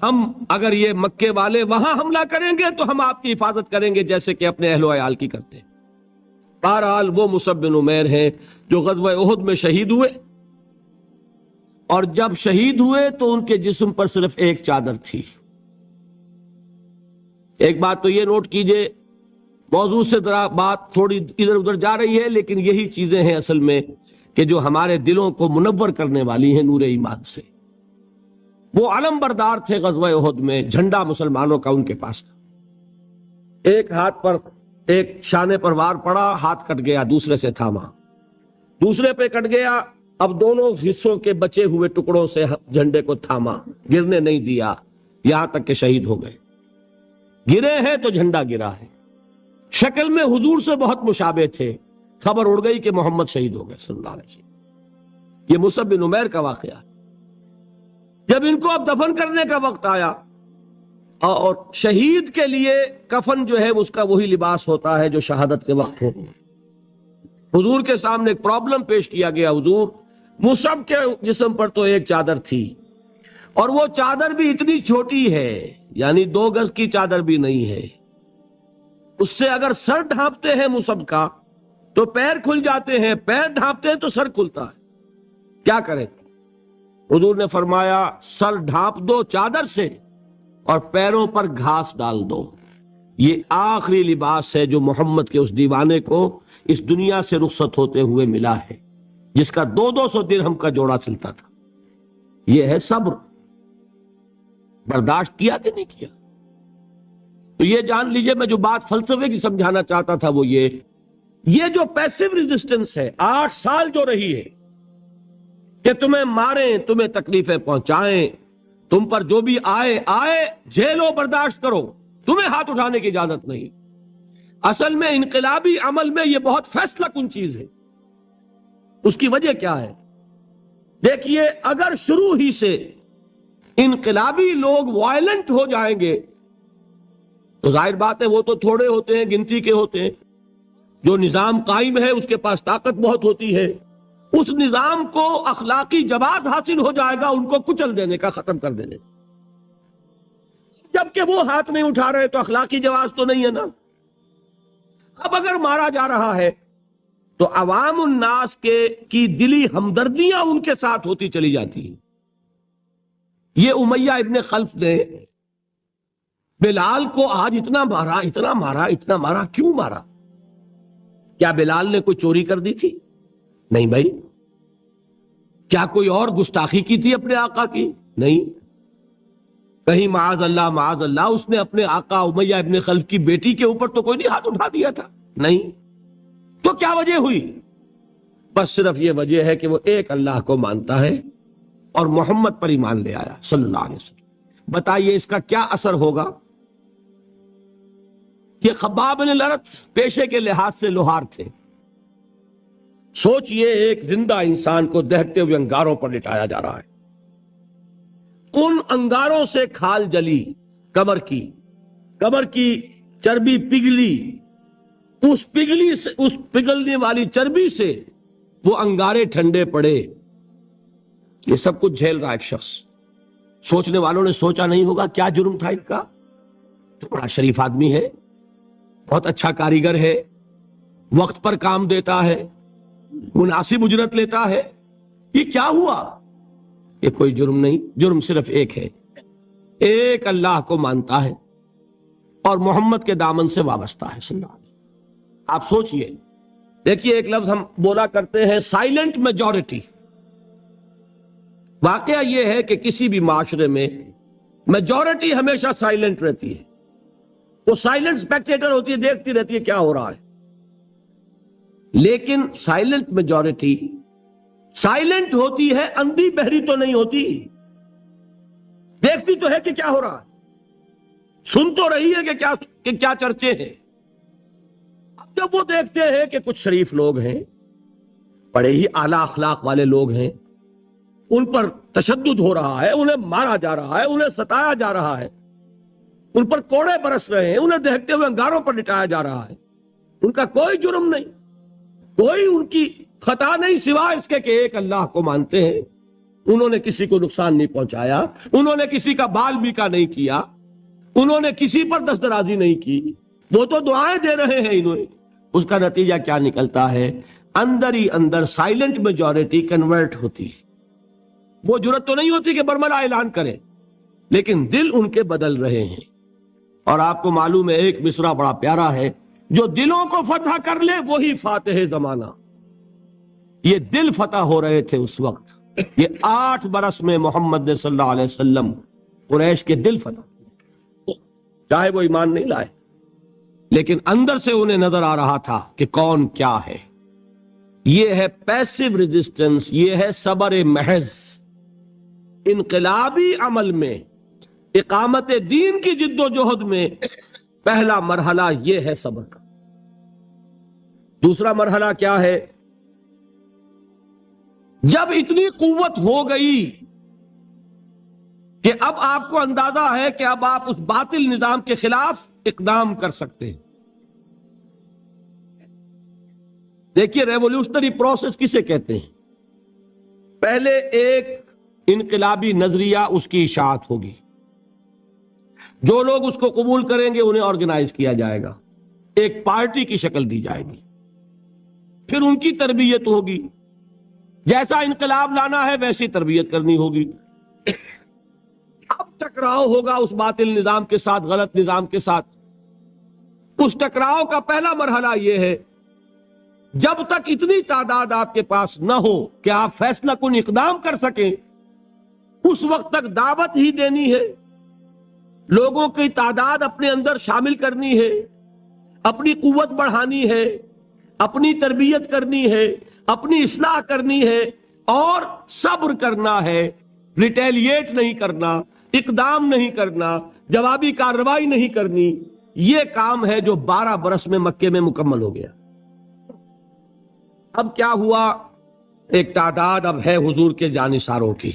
ہم اگر یہ مکے والے وہاں حملہ کریں گے تو ہم آپ کی حفاظت کریں گے جیسے کہ اپنے اہل و عیال کی کرتے ہیں۔ بہرحال وہ مصعب بن عمیر ہیں جو غزوہ احد میں شہید ہوئے، اور جب شہید ہوئے تو ان کے جسم پر صرف ایک چادر تھی۔ ایک بات تو یہ نوٹ کیجئے، موضوع سے ذرا بات تھوڑی ادھر ادھر جا رہی ہے، لیکن یہی چیزیں ہیں اصل میں کہ جو ہمارے دلوں کو منور کرنے والی ہیں نور ایمان سے۔ وہ علم بردار تھے غزوہ احد میں، جھنڈا مسلمانوں کا ان کے پاس تھا۔ ایک ہاتھ پر، ایک شانے پر وار پڑا، ہاتھ کٹ گیا، دوسرے سے تھاما، دوسرے پہ کٹ گیا، اب دونوں حصوں کے بچے ہوئے ٹکڑوں سے جھنڈے کو تھاما، گرنے نہیں دیا، یہاں تک کہ شہید ہو گئے۔ گرے ہیں تو جھنڈا گرا ہے۔ شکل میں حضور سے بہت مشابہ تھے، خبر اڑ گئی کہ محمد شہید ہو گئے صلی اللہ علیہ وسلم۔ یہ مصعب بن عمیر کا واقعہ ہے۔ جب ان کو اب دفن کرنے کا وقت آیا، اور شہید کے لیے کفن جو ہے اس کا وہی لباس ہوتا ہے جو شہادت کے وقت ہو، حضور کے سامنے ایک پرابلم پیش کیا گیا۔ حضور، مصعب کے جسم پر تو ایک چادر تھی، اور وہ چادر بھی اتنی چھوٹی ہے، یعنی 2 گز کی چادر بھی نہیں ہے، اس سے اگر سر ڈھانپتے ہیں مصعب کا تو پیر کھل جاتے ہیں، پیر ڈھانپتے ہیں تو سر کھلتا ہے، کیا کریں؟ حضور نے فرمایا سر ڈھانپ دو چادر سے اور پیروں پر گھاس ڈال دو، یہ آخری لباس ہے جو محمد کے اس دیوانے کو اس دنیا سے رخصت ہوتے ہوئے ملا ہے، جس کا 200 درہم کا جوڑا چلتا تھا۔ یہ ہے صبر۔ برداشت کیا کہ نہیں کیا؟ تو یہ جان لیجئے، میں جو بات فلسفے کی سمجھانا چاہتا تھا وہ یہ جو پیسیو ریزسٹنس ہے 8 سال جو رہی ہے کہ تمہیں ماریں، تمہیں تکلیفیں پہنچائیں، تم پر جو بھی آئے جھیلو، برداشت کرو، تمہیں ہاتھ اٹھانے کی اجازت نہیں۔ اصل میں انقلابی عمل میں یہ بہت فیصلہ کن چیز ہے۔ اس کی وجہ کیا ہے؟ دیکھیے، اگر شروع ہی سے انقلابی لوگ وائلنٹ ہو جائیں گے تو ظاہر بات ہے وہ تو تھوڑے ہوتے ہیں، گنتی کے ہوتے ہیں۔ جو نظام قائم ہے اس کے پاس طاقت بہت ہوتی ہے، اس نظام کو اخلاقی جواز حاصل ہو جائے گا ان کو کچل دینے کا، ختم کر دینے کا۔ جبکہ وہ ہاتھ نہیں اٹھا رہے تو اخلاقی جواز تو نہیں ہے نا۔ اب اگر مارا جا رہا ہے تو عوام الناس کی دلی ہمدردیاں ان کے ساتھ ہوتی چلی جاتی ہیں۔ یہ امیہ ابن خلف نے بلال کو آج اتنا مارا، کیوں مارا؟ کیا بلال نے کوئی چوری کر دی تھی؟ نہیں بھائی۔ کیا کوئی اور گستاخی کی تھی اپنے آقا کی؟ نہیں۔ کہیں معاذ اللہ اس نے اپنے آقا امیہ ابن خلف کی بیٹی کے اوپر تو کوئی نہیں ہاتھ اٹھا دیا تھا؟ نہیں۔ تو کیا وجہ ہوئی؟ بس صرف یہ وجہ ہے کہ وہ ایک اللہ کو مانتا ہے اور محمد پر ایمان لے آیا صلی اللہ علیہ وسلم۔ بتائیے اس کا کیا اثر ہوگا؟ یہ خباب بن الارت پیشے کے لحاظ سے لوہار تھے۔ سوچئے، ایک زندہ انسان کو دہتے ہوئے انگاروں پر لٹایا جا رہا ہے، ان انگاروں سے کھال جلی، کمر کی چربی پگھلی، اس پگھلنے والی چربی سے وہ انگارے ٹھنڈے پڑے۔ یہ سب کچھ جھیل رہا ایک شخص۔ سوچنے والوں نے سوچا نہیں ہوگا کیا جرم تھا ان کا؟ تو بڑا شریف آدمی ہے، بہت اچھا کاریگر ہے، وقت پر کام دیتا ہے، مناسب اجرت لیتا ہے، یہ کیا ہوا؟ یہ کوئی جرم نہیں، جرم صرف ایک ہے، ایک اللہ کو مانتا ہے اور محمد کے دامن سے وابستہ ہے صلی اللہ علیہ وسلم۔ آپ سوچئے، دیکھیے ایک لفظ ہم بولا کرتے ہیں سائلنٹ میجورٹی۔ واقعہ یہ ہے کہ کسی بھی معاشرے میں میجورٹی ہمیشہ سائلنٹ رہتی ہے، وہ سائلنٹ اسپیکٹیٹر ہوتی ہے، دیکھتی رہتی ہے کیا ہو رہا ہے۔ لیکن سائلنٹ میجورٹی سائلنٹ ہوتی ہے، اندھی بہری تو نہیں ہوتی، دیکھتی تو ہے کہ کیا ہو رہا ہے، سن تو رہی ہے کہ کیا چرچے ہیں۔ اب جب وہ دیکھتے ہیں کہ کچھ شریف لوگ ہیں، بڑے ہی اعلیٰ اخلاق والے لوگ ہیں، ان پر تشدد ہو رہا ہے، انہیں مارا جا رہا ہے، انہیں ستایا جا رہا ہے، ان پر کوڑے برس رہے ہیں، انہیں دیکھتے ہوئے انگاروں پر لٹایا جا رہا ہے، ان کا کوئی جرم نہیں، کوئی ان کی خطا نہیں، سوائے اس کے کہ ایک اللہ کو مانتے ہیں، انہوں نے کسی کو نقصان نہیں پہنچایا، انہوں نے کسی کا بال بیکا نہیں کیا، انہوں نے کسی پر دست درازی نہیں کی، وہ تو دعائیں دے رہے ہیں انہوں نے۔ اس کا نتیجہ کیا نکلتا ہے؟ اندر ہی اندر سائلنٹ میجورٹی کنورٹ ہوتی ہے۔ وہ جرت تو نہیں ہوتی کہ برملا اعلان کرے، لیکن دل ان کے بدل رہے ہیں۔ اور آپ کو معلوم ہے ایک مصرع بڑا پیارا ہے، جو دلوں کو فتح کر لے وہی فاتح زمانہ۔ یہ دل فتح ہو رہے تھے اس وقت، یہ 8 برس میں محمد نے صلی اللہ علیہ وسلم قریش کے دل فتح، چاہے وہ ایمان نہیں لائے، لیکن اندر سے انہیں نظر آ رہا تھا کہ کون کیا ہے۔ یہ ہے پیسیو ریزسٹنس، یہ ہے صبر محض۔ انقلابی عمل میں، اقامت دین کی جد و جہد میں پہلا مرحلہ یہ ہے صبر کا۔ دوسرا مرحلہ کیا ہے؟ جب اتنی قوت ہو گئی کہ اب آپ کو اندازہ ہے کہ اب آپ اس باطل نظام کے خلاف اقدام کر سکتے ہیں۔ دیکھیے ریولوشنری پروسیس کسے کہتے ہیں؟ پہلے ایک انقلابی نظریہ، اس کی اشاعت ہوگی، جو لوگ اس کو قبول کریں گے انہیں آرگنائز کیا جائے گا، ایک پارٹی کی شکل دی جائے گی، پھر ان کی تربیت ہوگی، جیسا انقلاب لانا ہے ویسی تربیت کرنی ہوگی۔ اب ٹکراؤ ہوگا اس باطل نظام کے ساتھ، غلط نظام کے ساتھ، اس ٹکراؤ کا پہلا مرحلہ یہ ہے، جب تک اتنی تعداد آپ کے پاس نہ ہو کہ آپ فیصلہ کن اقدام کر سکیں، اس وقت تک دعوت ہی دینی ہے، لوگوں کی تعداد اپنے اندر شامل کرنی ہے، اپنی قوت بڑھانی ہے، اپنی تربیت کرنی ہے، اپنی اصلاح کرنی ہے، اور صبر کرنا ہے، ریٹیلیٹ نہیں کرنا، اقدام نہیں کرنا، جوابی کارروائی نہیں کرنی۔ یہ کام ہے جو 12 برس میں مکے میں مکمل ہو گیا۔ اب کیا ہوا؟ ایک تعداد اب ہے حضور کے جانثاروں کی۔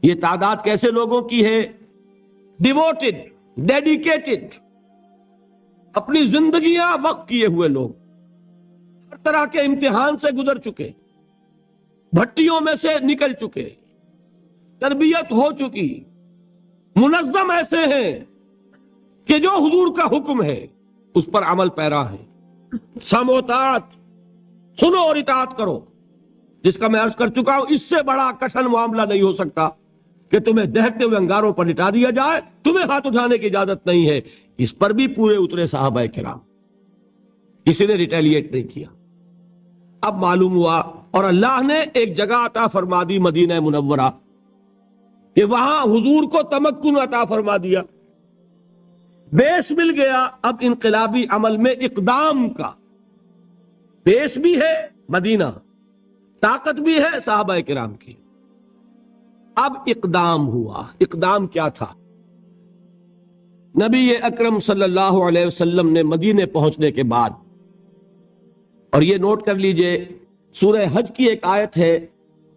یہ تعداد کیسے لوگوں کی ہے؟ ڈیووٹڈ، ڈیڈیکیٹڈ، اپنی زندگیاں وقف کیے ہوئے لوگ، ہر طرح کے امتحان سے گزر چکے، بھٹیوں میں سے نکل چکے، تربیت ہو چکی، منظم ایسے ہیں کہ جو حضور کا حکم ہے اس پر عمل پیرا ہے۔ سمو اطاعت، سنو اور اطاعت کرو، جس کا میں عرض کر چکا ہوں، اس سے بڑا کٹھن معاملہ نہیں ہو سکتا کہ تمہیں دہتے ہوئے انگاروں پر لٹا دیا جائے، تمہیں ہاتھ اٹھانے کی اجازت نہیں ہے۔ اس پر بھی پورے اترے صحابہ کرام، کسی نے ریٹیلیٹ نہیں کیا۔ اب معلوم ہوا، اور اللہ نے ایک جگہ عطا فرما دی مدینہ منورہ، کہ وہاں حضور کو تمکن عطا فرما دیا، بیس مل گیا اب انقلابی عمل میں اقدام کا۔ بیس بھی ہے مدینہ، طاقت بھی ہے صحابہ کرام کی۔ اب اقدام ہوا۔ اقدام کیا تھا؟ نبی اکرم صلی اللہ علیہ وسلم نے مدینے پہنچنے کے بعد، اور یہ نوٹ کر لیجئے، سورہ حج کی ایک آیت ہے،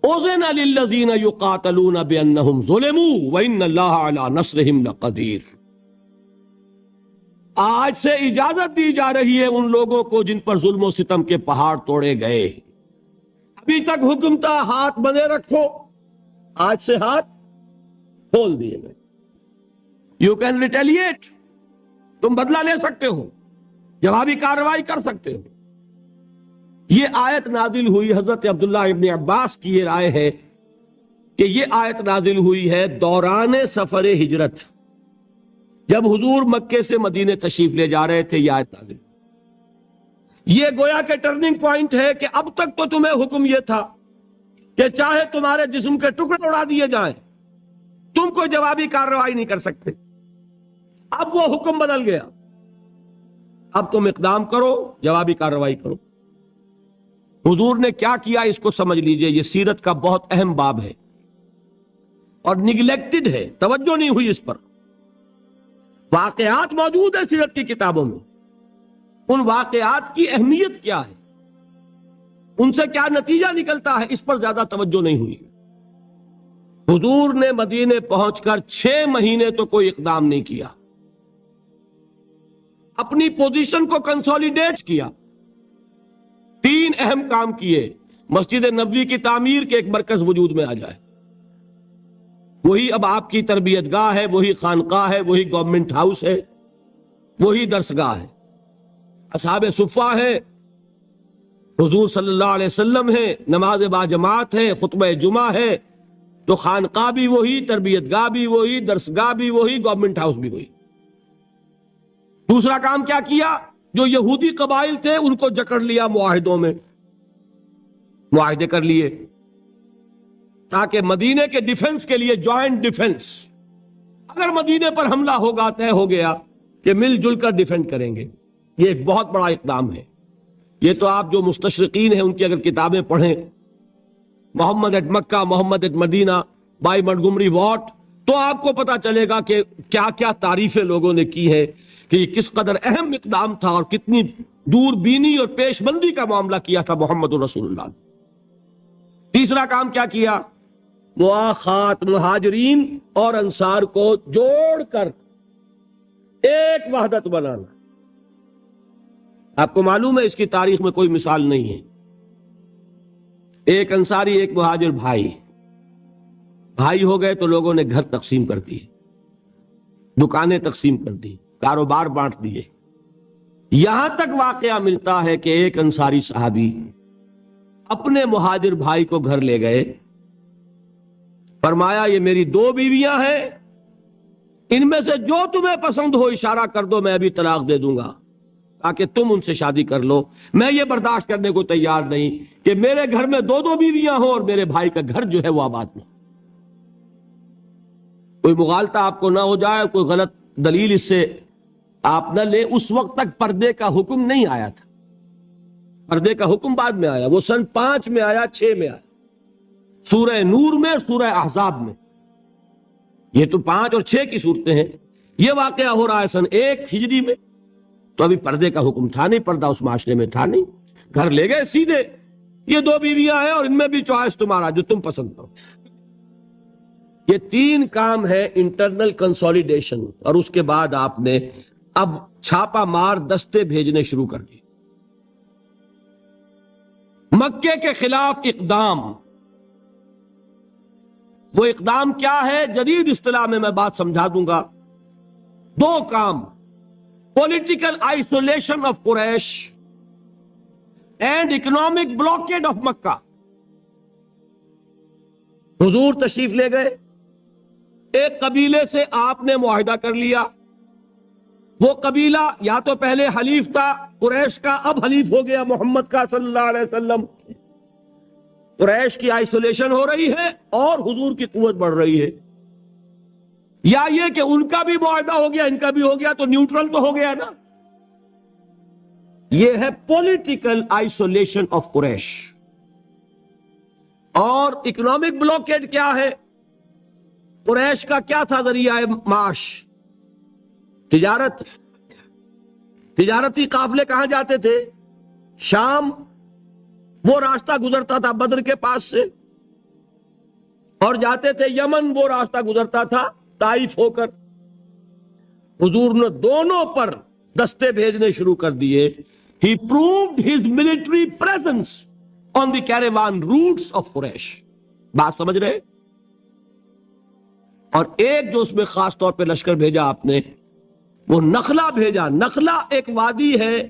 اُذِنَ لِلَّذِينَ يُقَاتَلُونَ بِأَنَّهُمْ ظُلِمُوا وَإِنَّ اللَّهَ عَلَى نَصْرِهِمْ لَقَدِيرٌ۔ آج سے اجازت دی جا رہی ہے ان لوگوں کو جن پر ظلم و ستم کے پہاڑ توڑے گئے۔ ابھی تک حکم تھا ہاتھ بندے رکھو، آج سے ہاتھ کھول دیے گئے۔ یو کین ریٹیلیٹ، تم بدلہ لے سکتے ہو، جوابی کارروائی کر سکتے ہو۔ یہ آیت نازل ہوئی، حضرت عبداللہ ابن عباس کی یہ رائے ہے کہ یہ آیت نازل ہوئی ہے دوران سفر ہجرت، جب حضور مکے سے مدینے تشریف لے جا رہے تھے۔ یہ آیت نازل، یہ گویا کہ ٹرننگ پوائنٹ ہے کہ اب تک تو تمہیں حکم یہ تھا کہ چاہے تمہارے جسم کے ٹکڑے اڑا دیے جائیں، تم کوئی جوابی کارروائی نہیں کر سکتے۔ اب وہ حکم بدل گیا، اب تم اقدام کرو، جوابی کارروائی کرو۔ حضور نے کیا کیا اس کو سمجھ لیجئے، یہ سیرت کا بہت اہم باب ہے اور نگلیکٹڈ ہے، توجہ نہیں ہوئی اس پر۔ واقعات موجود ہیں سیرت کی کتابوں میں، ان واقعات کی اہمیت کیا ہے، ان سے کیا نتیجہ نکلتا ہے، اس پر زیادہ توجہ نہیں ہوئی۔ حضور نے مدینے پہنچ کر 6 مہینے تو کوئی اقدام نہیں کیا، اپنی پوزیشن کو کنسولیڈیٹ کیا۔ 3 اہم کام کیے۔ مسجد نبوی کی تعمیر کے ایک مرکز وجود میں آ جائے، وہی اب آپ کی تربیت گاہ ہے، وہی خانقاہ ہے، وہی گورنمنٹ ہاؤس ہے، وہی درسگاہ ہے، اصحاب صفہ ہے، حضور صلی اللہ علیہ وسلم ہے، نماز با جماعت ہے، خطبہ جمعہ ہے، تو خانقاہ بھی وہی، تربیت گاہ بھی وہی، درسگاہ بھی وہی، گورنمنٹ ہاؤس بھی وہی۔ دوسرا کام کیا کیا؟ جو یہودی قبائل تھے ان کو جکڑ لیا، معاہدوں میں معاہدے کر لیے، تاکہ مدینے کے ڈیفنس کے لیے جوائنٹ ڈیفنس، اگر مدینے پر حملہ ہوگا طے ہو گیا کہ مل جل کر ڈیفینڈ کریں گے۔ یہ ایک بہت بڑا اقدام ہے۔ یہ تو آپ جو مستشرقین ہیں ان کی اگر کتابیں پڑھیں، Muhammad at Mecca, Muhammad at Medina by Montgomery Watt, تو آپ کو پتا چلے گا کہ کیا کیا تعریفیں لوگوں نے کی ہے کہ یہ کس قدر اہم اقدام تھا اور کتنی دور بینی اور پیش بندی کا معاملہ کیا تھا محمد رسول اللہ نے۔ تیسرا کام کیا کیا؟ مواخات مہاجرین اور انصار کو جوڑ کر ایک وحدت بنانا۔ آپ کو معلوم ہے اس کی تاریخ میں کوئی مثال نہیں ہے۔ ایک انصاری ایک مہاجر بھائی ہو گئے تو لوگوں نے گھر تقسیم کر دیے، دکانیں تقسیم کر دی، کاروبار بانٹ دیے۔ یہاں تک واقعہ ملتا ہے کہ ایک انصاری صحابی اپنے مہاجر بھائی کو گھر لے گئے، فرمایا یہ میری 2 بیویاں ہیں، ان میں سے جو تمہیں پسند ہو اشارہ کر دو، میں ابھی طلاق دے دوں گا تاکہ تم ان سے شادی کر لو۔ میں یہ برداشت کرنے کو تیار نہیں کہ میرے گھر میں 2 بیویاں ہوں اور میرے بھائی کا گھر جو ہے وہ آباد نہ ہو۔ کوئی مغالطہ آپ کو نہ ہو جائے، کوئی غلط دلیل اس سے آپ نہ لیں۔ اس وقت تک پردے کا حکم نہیں آیا تھا، پردے کا حکم بعد میں آیا، وہ سن 5 میں آیا، 6 میں آیا، سورہ نور میں، سورہ احزاب میں۔ یہ تو 5 اور 6 کی صورتیں ہیں۔ یہ واقعہ ہو رہا ہے سن 1 ہجری میں، تو ابھی پردے کا حکم تھا نہیں، پردہ اس معاشرے میں تھا نہیں۔ گھر لے گئے سیدھے، یہ 2 بیویاں ہیں اور ان میں بھی چوائس تمہارا، جو تم پسند کرو۔ یہ 3 کام ہے انٹرنل کنسولیڈیشن، اور اس کے بعد آپ نے اب چھاپا مار دستے بھیجنے شروع کر دیے۔ مکے کے خلاف اقدام، وہ اقدام کیا ہے؟ جدید اصطلاح میں بات سمجھا دوں گا۔ 2 کام: political isolation of Quraysh and economic blockade of Mecca. حضور تشریف لے گئے، ایک قبیلے سے آپ نے معاہدہ کر لیا، وہ قبیلہ یا تو پہلے حلیف تھا قریش کا، اب حلیف ہو گیا محمد کا صلی اللہ علیہ وسلم۔ قریش کی آئسولیشن ہو رہی ہے اور حضور کی قوت بڑھ رہی ہے، یا یہ کہ ان کا بھی معاہدہ ہو گیا ان کا بھی ہو گیا تو نیوٹرل تو ہو گیا نا۔ یہ ہے پولیٹیکل آئسولیشن آف قریش۔ اور اکنامک بلاکیڈ کیا ہے؟ قریش کا کیا تھا ذریعہ معاش؟ تجارت۔ تجارتی قافلے کہاں جاتے تھے؟ شام، وہ راستہ گزرتا تھا بدر کے پاس سے، اور جاتے تھے یمن، وہ راستہ گزرتا تھا طائف ہو کر۔ حضور نے دونوں پر دستے بھیجنے شروع کر دیے۔ He proved his military presence on the caravan routes of Quraysh۔ بات سمجھ رہے؟ اور ایک جو اس میں خاص طور پہ لشکر بھیجا آپ نے، وہ نخلا بھیجا۔ نخلا ایک وادی ہے،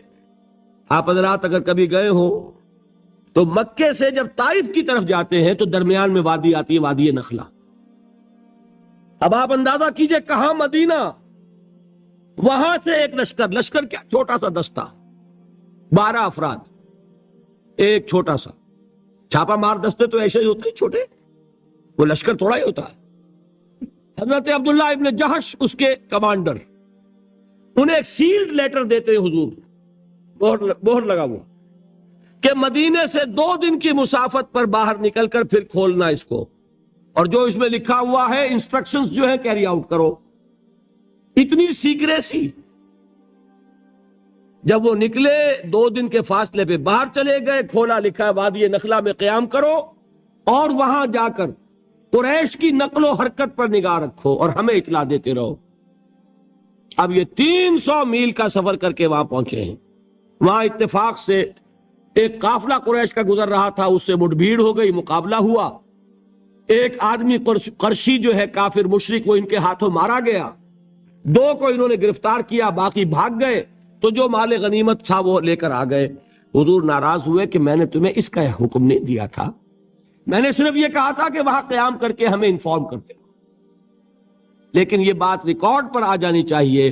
آپ حضرات اگر کبھی گئے ہو تو مکے سے جب طائف کی طرف جاتے ہیں تو درمیان میں وادی آتی ہے، وادی نخلا۔ اب آپ اندازہ کیجئے کہاں مدینہ، وہاں سے ایک لشکر کیا، چھوٹا سا دستہ، 12 افراد، ایک چھوٹا سا چھاپا مار دستے تو ایسے ہی ہوتے ہیں چھوٹے، وہ لشکر تھوڑا ہی ہوتا ہے۔ حضرت عبداللہ ابن جہش اس کے کمانڈر، انہیں ایک سیلڈ لیٹر دیتے ہیں حضور، مہر لگا ہوا، کہ مدینے سے 2 دن کی مسافت پر باہر نکل کر پھر کھولنا اس کو، اور جو اس میں لکھا ہوا ہے انسٹرکشنز جو ہے کیری آؤٹ کرو۔ اتنی سیکریسی۔ جب وہ نکلے 2 دن کے فاصلے پہ باہر چلے گئے، کھولا، لکھا ہے وادی نخلا میں قیام کرو اور وہاں جا کر قریش کی نقل و حرکت پر نگاہ رکھو اور ہمیں اطلاع دیتے رہو۔ اب یہ 300 میل کا سفر کر کے وہاں پہنچے ہیں۔ وہاں اتفاق سے ایک قافلہ قریش کا گزر رہا تھا، اس سے مٹ بھیڑ ہو گئی، مقابلہ ہوا۔ ایک آدمی قرشی جو ہے کافر مشرک، وہ ان کے ہاتھوں مارا گیا۔ 2 کو انہوں نے گرفتار کیا، باقی بھاگ گئے، تو جو مال غنیمت تھا وہ لے کر آ گئے۔ حضور ناراض ہوئے کہ میں نے تمہیں اس کا حکم نہیں دیا تھا، میں نے صرف یہ کہا تھا کہ وہاں قیام کر کے ہمیں انفارم کرتے۔ لیکن یہ بات ریکارڈ پر آ جانی چاہیے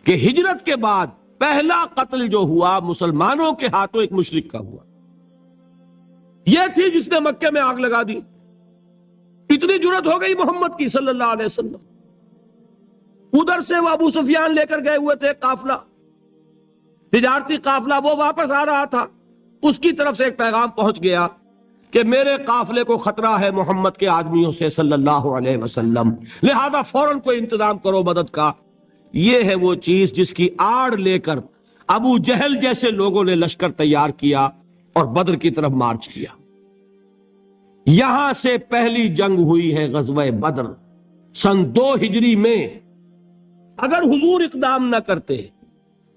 کہ ہجرت کے بعد پہلا قتل جو ہوا مسلمانوں کے ہاتھوں ایک مشرک کا ہوا۔ یہ تھی جس نے مکے میں آگ لگا دی۔ اتنی جرت ہو گئی محمد کی صلی اللہ علیہ وسلم۔ ادھر سے وہ ابو سفیان لے کر گئے ہوئے تھے قافلہ، تجارتی قافلہ، وہ واپس آ رہا تھا، اس کی طرف سے ایک پیغام پہنچ گیا کہ میرے قافلے کو خطرہ ہے محمد کے آدمیوں سے صلی اللہ علیہ وسلم، لہذا فوراً کوئی انتظام کرو مدد کا۔ یہ ہے وہ چیز جس کی آڑ لے کر ابو جہل جیسے لوگوں نے لشکر تیار کیا اور بدر کی طرف مارچ کیا۔ یہاں سے پہلی جنگ ہوئی ہے غزوہ بدر سن 2 ہجری میں۔ اگر حضور اقدام نہ کرتے،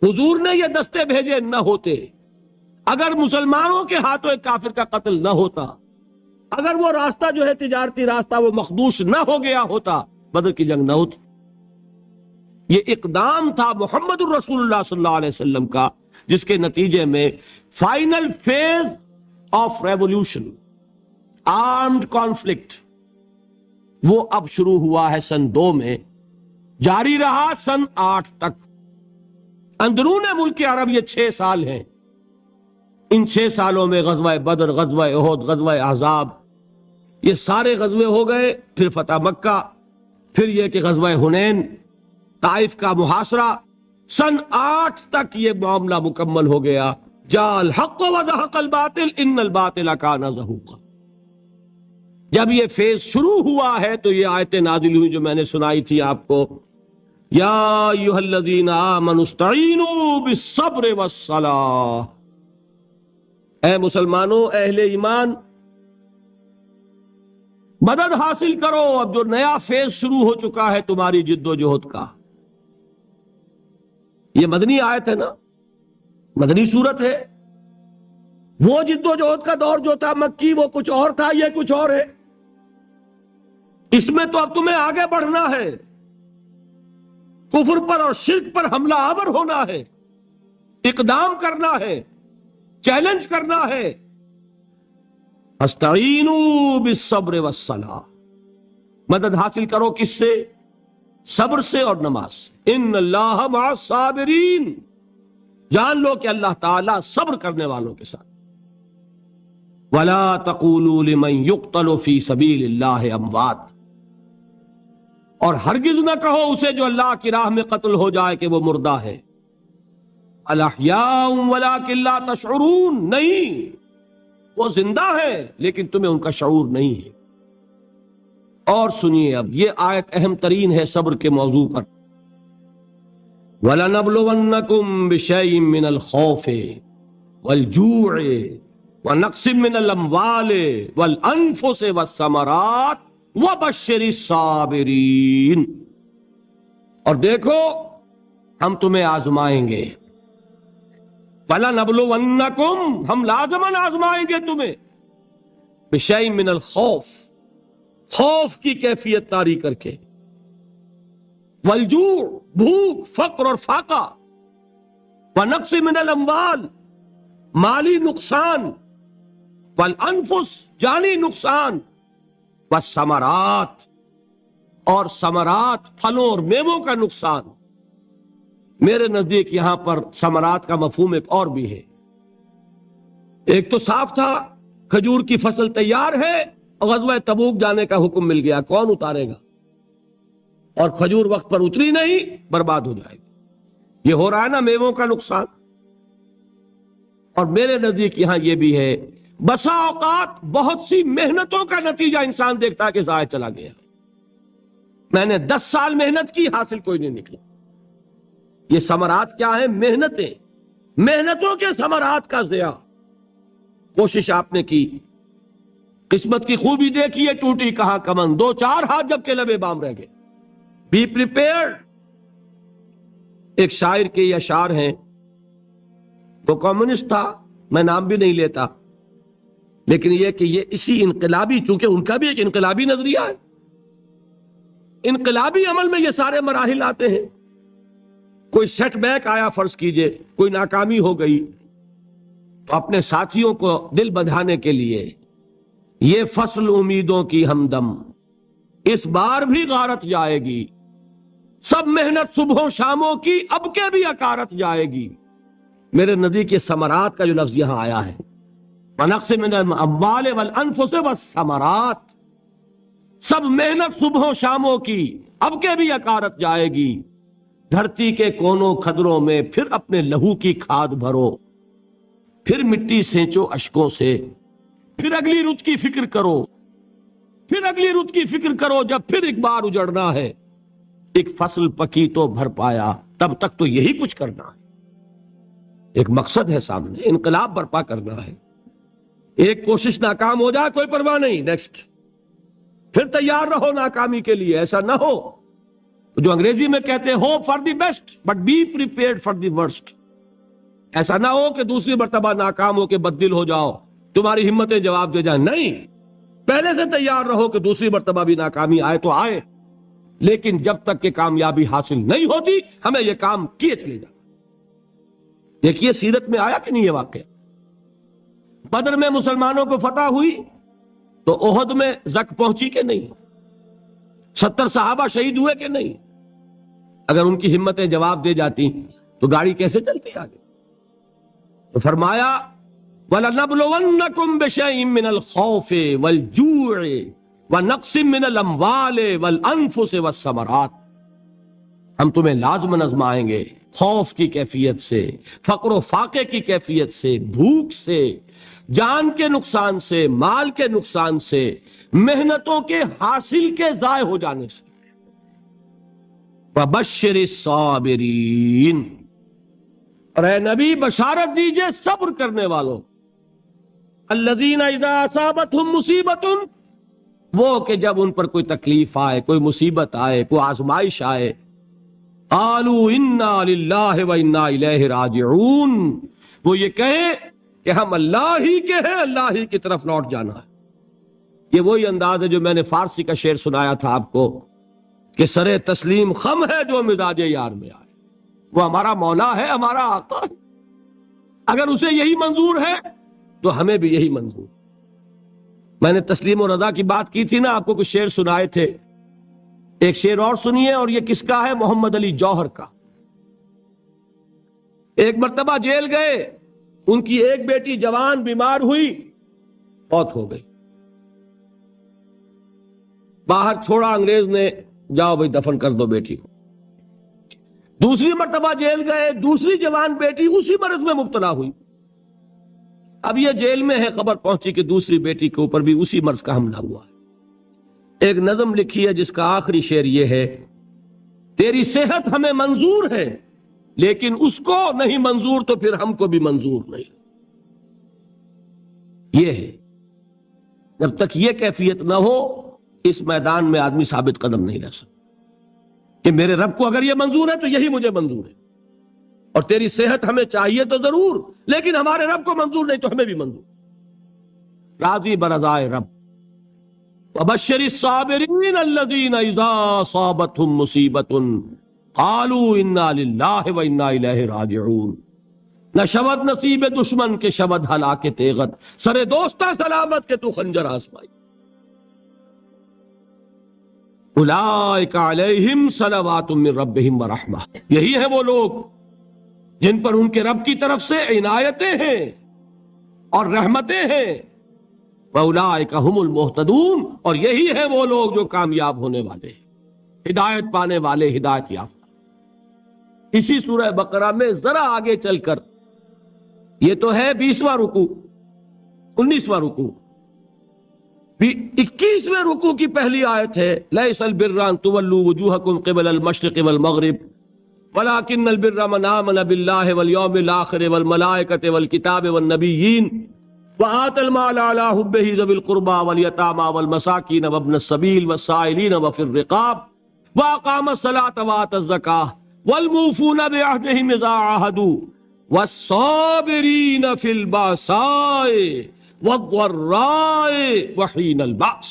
حضور نے یہ دستے بھیجے نہ ہوتے، اگر مسلمانوں کے ہاتھوں ایک کافر کا قتل نہ ہوتا، اگر وہ راستہ جو ہے تجارتی راستہ وہ مخدوش نہ ہو گیا ہوتا، بدر کی جنگ نہ ہوتی۔ یہ اقدام تھا محمد الرسول اللہ صلی اللہ علیہ وسلم کا، جس کے نتیجے میں final phase of revolution, armed conflict, وہ اب شروع ہوا ہے سن 2 میں، جاری رہا سن 8 تک. اندرون ملک عرب یہ 6 سال ہیں. ان 6 سالوں میں غزوہ بدر، غزوہ احد، غزوہ احزاب، یہ سارے غزوے ہو گئے. پھر فتح مکہ، پھر یہ کہ غزوہ حنین، طائف کا محاصرہ. سن 8 تک یہ معاملہ مکمل ہو گیا. جاء الحق وزهق الباطل ان الباطل کان زہوقا. جب یہ فیز شروع ہوا ہے تو یہ آیتیں نازل ہوئی جو میں نے سنائی تھی آپ کو. یا ایھا الذین آمنوا استعینوا بالصبر والصلاۃ. اے مسلمانوں، اہل ایمان، مدد حاصل کرو. اب جو نیا فیز شروع ہو چکا ہے تمہاری جد و جہد کا. یہ مدنی آیت ہے نا، مدنی صورت ہے. وہ جد و جہد کا دور جو تھا مکی وہ کچھ اور تھا، یہ کچھ اور ہے. اس میں تو اب تمہیں آگے بڑھنا ہے، کفر پر اور شرک پر حملہ آور ہونا ہے، اقدام کرنا ہے، چیلنج کرنا ہے. استعینوا بالصبر والصلاۃ. مدد حاصل کرو کس سے؟ صبر سے اور نماز سے. ان اللہ مع الصابرین. جان لو کہ اللہ تعالیٰ صبر کرنے والوں کے ساتھ. ولا تقولوا لمن يقتل في سبيل الله اموات. اور ہرگز نہ کہو اسے جو اللہ کی راہ میں قتل ہو جائے کہ وہ مردہ ہے. الاحیاء ولکن لا تشعرون. نہیں، وہ زندہ ہے لیکن تمہیں ان کا شعور نہیں ہے. اور سنیے، اب یہ آیت اہم ترین ہے صبر کے موضوع پر. وَلَنَبْلُوَنَّكُمْ بِشَيْءٍ مِّنَ الْخَوْفِ وَالْجُوعِ وَنَقْصٍ مِّنَ الْأَمْوَالِ وَالْأَنفُسِ وَالثَّمَرَاتِ وَبَشِّرِ الصَّابِرِينَ. اور دیکھو ہم تمہیں آزمائیں گے. وَلَنَبْلُوَنَّكُمْ، ہم لازماً آزمائیں گے تمہیں. بِشَيْءٍ مِّنَ الْخَوْفِ، خوف کی کیفیت طاری کر کے. والجوع، بھوک، فقر اور فاقہ. ونقص من الاموال، مالی نقصان. والانفس، جانی نقصان. والثمرات، اور ثمرات، پھلوں اور میووں کا نقصان. میرے نزدیک یہاں پر ثمرات کا مفہوم ایک اور بھی ہے. ایک تو صاف تھا کھجور کی فصل تیار ہے اور غزوہ تبوک جانے کا حکم مل گیا، کون اتارے گا؟ اور کھجور وقت پر اتری نہیں، برباد ہو جائے گی. یہ ہو رہا ہے نا میووں کا نقصان. اور میرے نزدیک یہاں یہ بھی ہے، بسا اوقات بہت سی محنتوں کا نتیجہ انسان دیکھتا ہے کہ ضائع چلا گیا. میں نے 10 سال محنت کی، حاصل کوئی نہیں نکلا. یہ ثمرات کیا ہیں؟ محنتیں، محنتوں کے ثمرات کا ضیاع. کوشش آپ نے کی، قسمت کی خوبی دیکھی ہے، ٹوٹی کہاں کمن. 2-4 ہاتھ جب کے لبے بام رہ گئے. Be prepared. ایک شاعر کے یہ اشعار ہیں، وہ کمیونسٹ تھا، میں نام بھی نہیں لیتا، لیکن یہ کہ یہ اسی انقلابی، چونکہ ان کا بھی ایک انقلابی نظریہ ہے، انقلابی عمل میں یہ سارے مراحل آتے ہیں. کوئی سیٹ بیک آیا، فرض کیجئے کوئی ناکامی ہو گئی، تو اپنے ساتھیوں کو دل بندھانے کے لیے یہ فصل امیدوں کی ہمدم اس بار بھی غارت جائے گی. سب محنت صبحوں شاموں کی اب کے بھی اکارت جائے گی. میرے نزدیک یہ ثمرات کا جو لفظ یہاں آیا ہے، وَنَقْصٍ مِّنَ الْأَمْوَالِ وَالْأَنفُسِ وَالثَّمَرَاتِ، سب محنت صبحوں شاموں کی اب کے بھی اکارت جائے گی. دھرتی کے کونوں کھدروں میں پھر اپنے لہو کی کھاد بھرو، پھر مٹی سینچو اشکوں سے، پھر اگلی رت کی فکر کرو، پھر اگلی رت کی فکر کرو. جب پھر ایک بار اجڑنا ہے، ایک فصل پکی تو بھر پایا، تب تک تو یہی کچھ کرنا ہے. ایک مقصد ہے سامنے، انقلاب برپا کرنا ہے. ایک کوشش ناکام ہو جائے کوئی پرواہ نہیں، نیکسٹ. پھر تیار رہو ناکامی کے لیے. ایسا نہ ہو جو انگریزی میں کہتے ہیں hope for the best but be prepared for the worst. ایسا نہ ہو کہ دوسری مرتبہ ناکام ہو کے بددل ہو جاؤ، تمہاری ہمتیں جواب دے جائیں. نہیں، پہلے سے تیار رہو کہ دوسری مرتبہ بھی ناکامی آئے تو آئے، لیکن جب تک کہ کامیابی حاصل نہیں ہوتی ہمیں یہ کام کیے چلے جانا. دیکھیے سیرت میں آیا کہ نہیں یہ واقعہ. بدر میں مسلمانوں کو فتح ہوئی تو احد میں زک پہنچی کہ نہیں؟ 70 صحابہ شہید ہوئے کہ نہیں؟ اگر ان کی ہمتیں جواب دے جاتی تو گاڑی کیسے چلتی آگے؟ تو فرمایا وَلَنَبْلُوَنَّكُمْ بِشَيْءٍ مِّنَ الْخَوْفِ وَالْجُوعِ وَنَقْصٍ مِّنَ الْأَمْوَالِ وَالْأَنفُسِ وَالثَّمَرَاتِ، ہم تمہیں لازماً آزمائیں گے خوف کی کیفیت سے، فقر و فاقے کی کیفیت سے، بھوک سے، جان کے نقصان سے، مال کے نقصان سے، محنتوں کے حاصل کے ضائع ہو جانے سے۔ وَبَشِّرِ الصَّابِرِينَ، اور اے نبی بشارت دیجئے صبر کرنے والوں، الذین اذا اصابتہم مصیبت، وہ کہ جب ان پر کوئی تکلیف آئے، کوئی مصیبت آئے، کوئی آزمائش آئے، قالوا انا للہ و انا الیہ راجعون، وہ یہ کہیں کہ ہم اللہ ہی کے ہیں، اللہ ہی کی طرف لوٹ جانا ہے۔ یہ وہی انداز ہے جو میں نے فارسی کا شعر سنایا تھا آپ کو کہ سرے تسلیم خم ہے جو مزاج یار میں آئے، وہ ہمارا مولا ہے، ہمارا آقا ہے، اگر اسے یہی منظور ہے تو ہمیں بھی یہی منظور۔ میں نے تسلیم و رضا کی بات کی تھی نا، آپ کو کچھ شعر سنائے تھے، ایک شعر اور سنیے، اور یہ کس کا ہے؟ محمد علی جوہر کا۔ ایک مرتبہ جیل گئے، ان کی ایک بیٹی جوان بیمار ہوئی، فوت ہو گئی، باہر چھوڑا انگریز نے، جاؤ بھائی دفن کر دو بیٹی کو۔ دوسری مرتبہ جیل گئے، دوسری جوان بیٹی اسی مرض میں مبتلا ہوئی، اب یہ جیل میں ہے، خبر پہنچی کہ دوسری بیٹی کے اوپر بھی اسی مرض کا حملہ ہوا ہے۔ ایک نظم لکھی ہے جس کا آخری شعر یہ ہے، تیری صحت ہمیں منظور ہے لیکن اس کو نہیں منظور تو پھر ہم کو بھی منظور نہیں۔ یہ ہے، جب تک یہ کیفیت نہ ہو اس میدان میں آدمی ثابت قدم نہیں رہ سکتا کہ میرے رب کو اگر یہ منظور ہے تو یہی مجھے منظور ہے، اور تیری صحت ہمیں چاہیے تو ضرور لیکن ہمارے رب کو منظور نہیں تو ہمیں بھی منظور۔ راضی برضائے رب۔ وَبَشِّرِ الصَّابِرِينَ الَّذِينَ إِذَا أَصَابَتْهُم مُّصِيبَةٌ قَالُوا إِنَّا لِلَّهِ وَإِنَّا إِلَيْهِ رَاجِعُونَ، نہ شود نصیب دشمن کے شود ہلاک تیغت، سر دوستہ سلامت کے تو خنجر آزمائی۔ اولئک علیہم صلوات من ربہم ورحمہ، یہی ہے وہ لوگ جن پر ان کے رب کی طرف سے عنایتیں ہیں اور رحمتیں ہیں۔ وَأُولَٰئِكَ هُمُ الْمُهْتَدُونَ، اور یہی ہے وہ لوگ جو کامیاب ہونے والے ہیں، ہدایت پانے والے، ہدایت یافتہ۔ اسی سورہ بقرہ میں ذرا آگے چل کر، یہ تو ہے 20واں رکوع، 19واں رکوع، 21ویں رکوع کی پہلی آیت ہے، لَيْسَ الْبِرَّ أَن تُوَلُّوا وُجُوهَكُمْ قِبَلَ الْمَشْرِقِ وَالْمَغْرِبِ وَلَٰكِنَّ الْبِرَّ مَنْ آمَنَ بِاللَّهِ وَالْيَوْمِ الْآخِرِ وَالْمَلَائِكَةِ وَالْكِتَابِ وَالنَّبِيِّينَ وَآتَى المال على حبه ذوي القربى واليتامى والمساكين وابن السبيل والسائلين وفي الرقاب وأقام الصلاة وآتى الزكاة والموفون بعهدهم إذا عاهدوا والصابرين في البأساء والضراء وحين البأس۔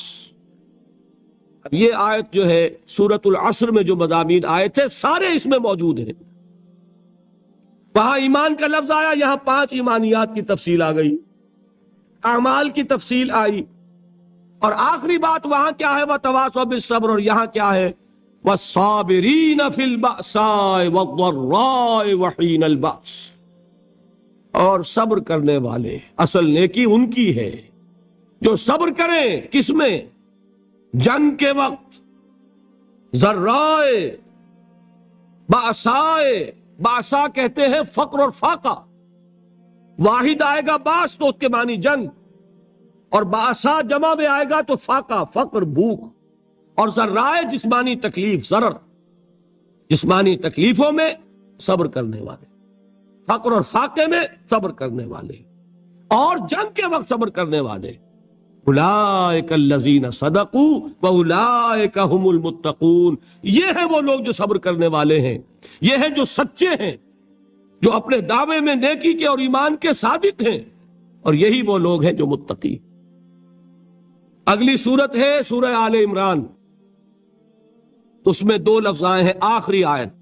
اب یہ آیت جو ہے سورۃ العصر میں جو مضامین آئے تھے سارے اس میں موجود ہیں۔ وہاں ایمان کا لفظ آیا، یہاں 5 ایمانیات کی تفصیل آ گئی، اعمال کی تفصیل آئی، اور آخری بات وہاں کیا ہے؟ وَتَوَاصَوْا بِالصَّبْرِ، اور یہاں کیا ہے؟ وَالصَّابِرِينَ فِي الْبَأْسَاءِ وَالضَّرَّاءِ وَحِينَ الْبَأْسِ، اور صبر کرنے والے، اصل نیکی ان کی ہے جو صبر کریں، کس میں؟ جنگ کے وقت، ذرائے، بأسائے، بأسا کہتے ہیں فقر اور فاقہ، واحد آئے گا باس تو اس کے معنی جنگ، اور بأسا جمع میں آئے گا تو فاقہ، فقر، بھوک، اور ذرائے جسمانی تکلیف، ضرر، جسمانی تکلیفوں میں صبر کرنے والے، فقر اور فاقے میں صبر کرنے والے، اور جنگ کے وقت صبر کرنے والے۔ اولئک الذین صدقوا واولئک هم المتقون، یہ ہیں وہ لوگ جو صبر کرنے والے ہیں، یہ ہیں جو سچے ہیں، جو اپنے دعوے میں نیکی کے اور ایمان کے صادق ہیں، اور یہی وہ لوگ ہیں جو متقی۔ اگلی سورت ہے سورہ آل عمران، اس میں 2 لفظ آئے ہیں، آخری آیت،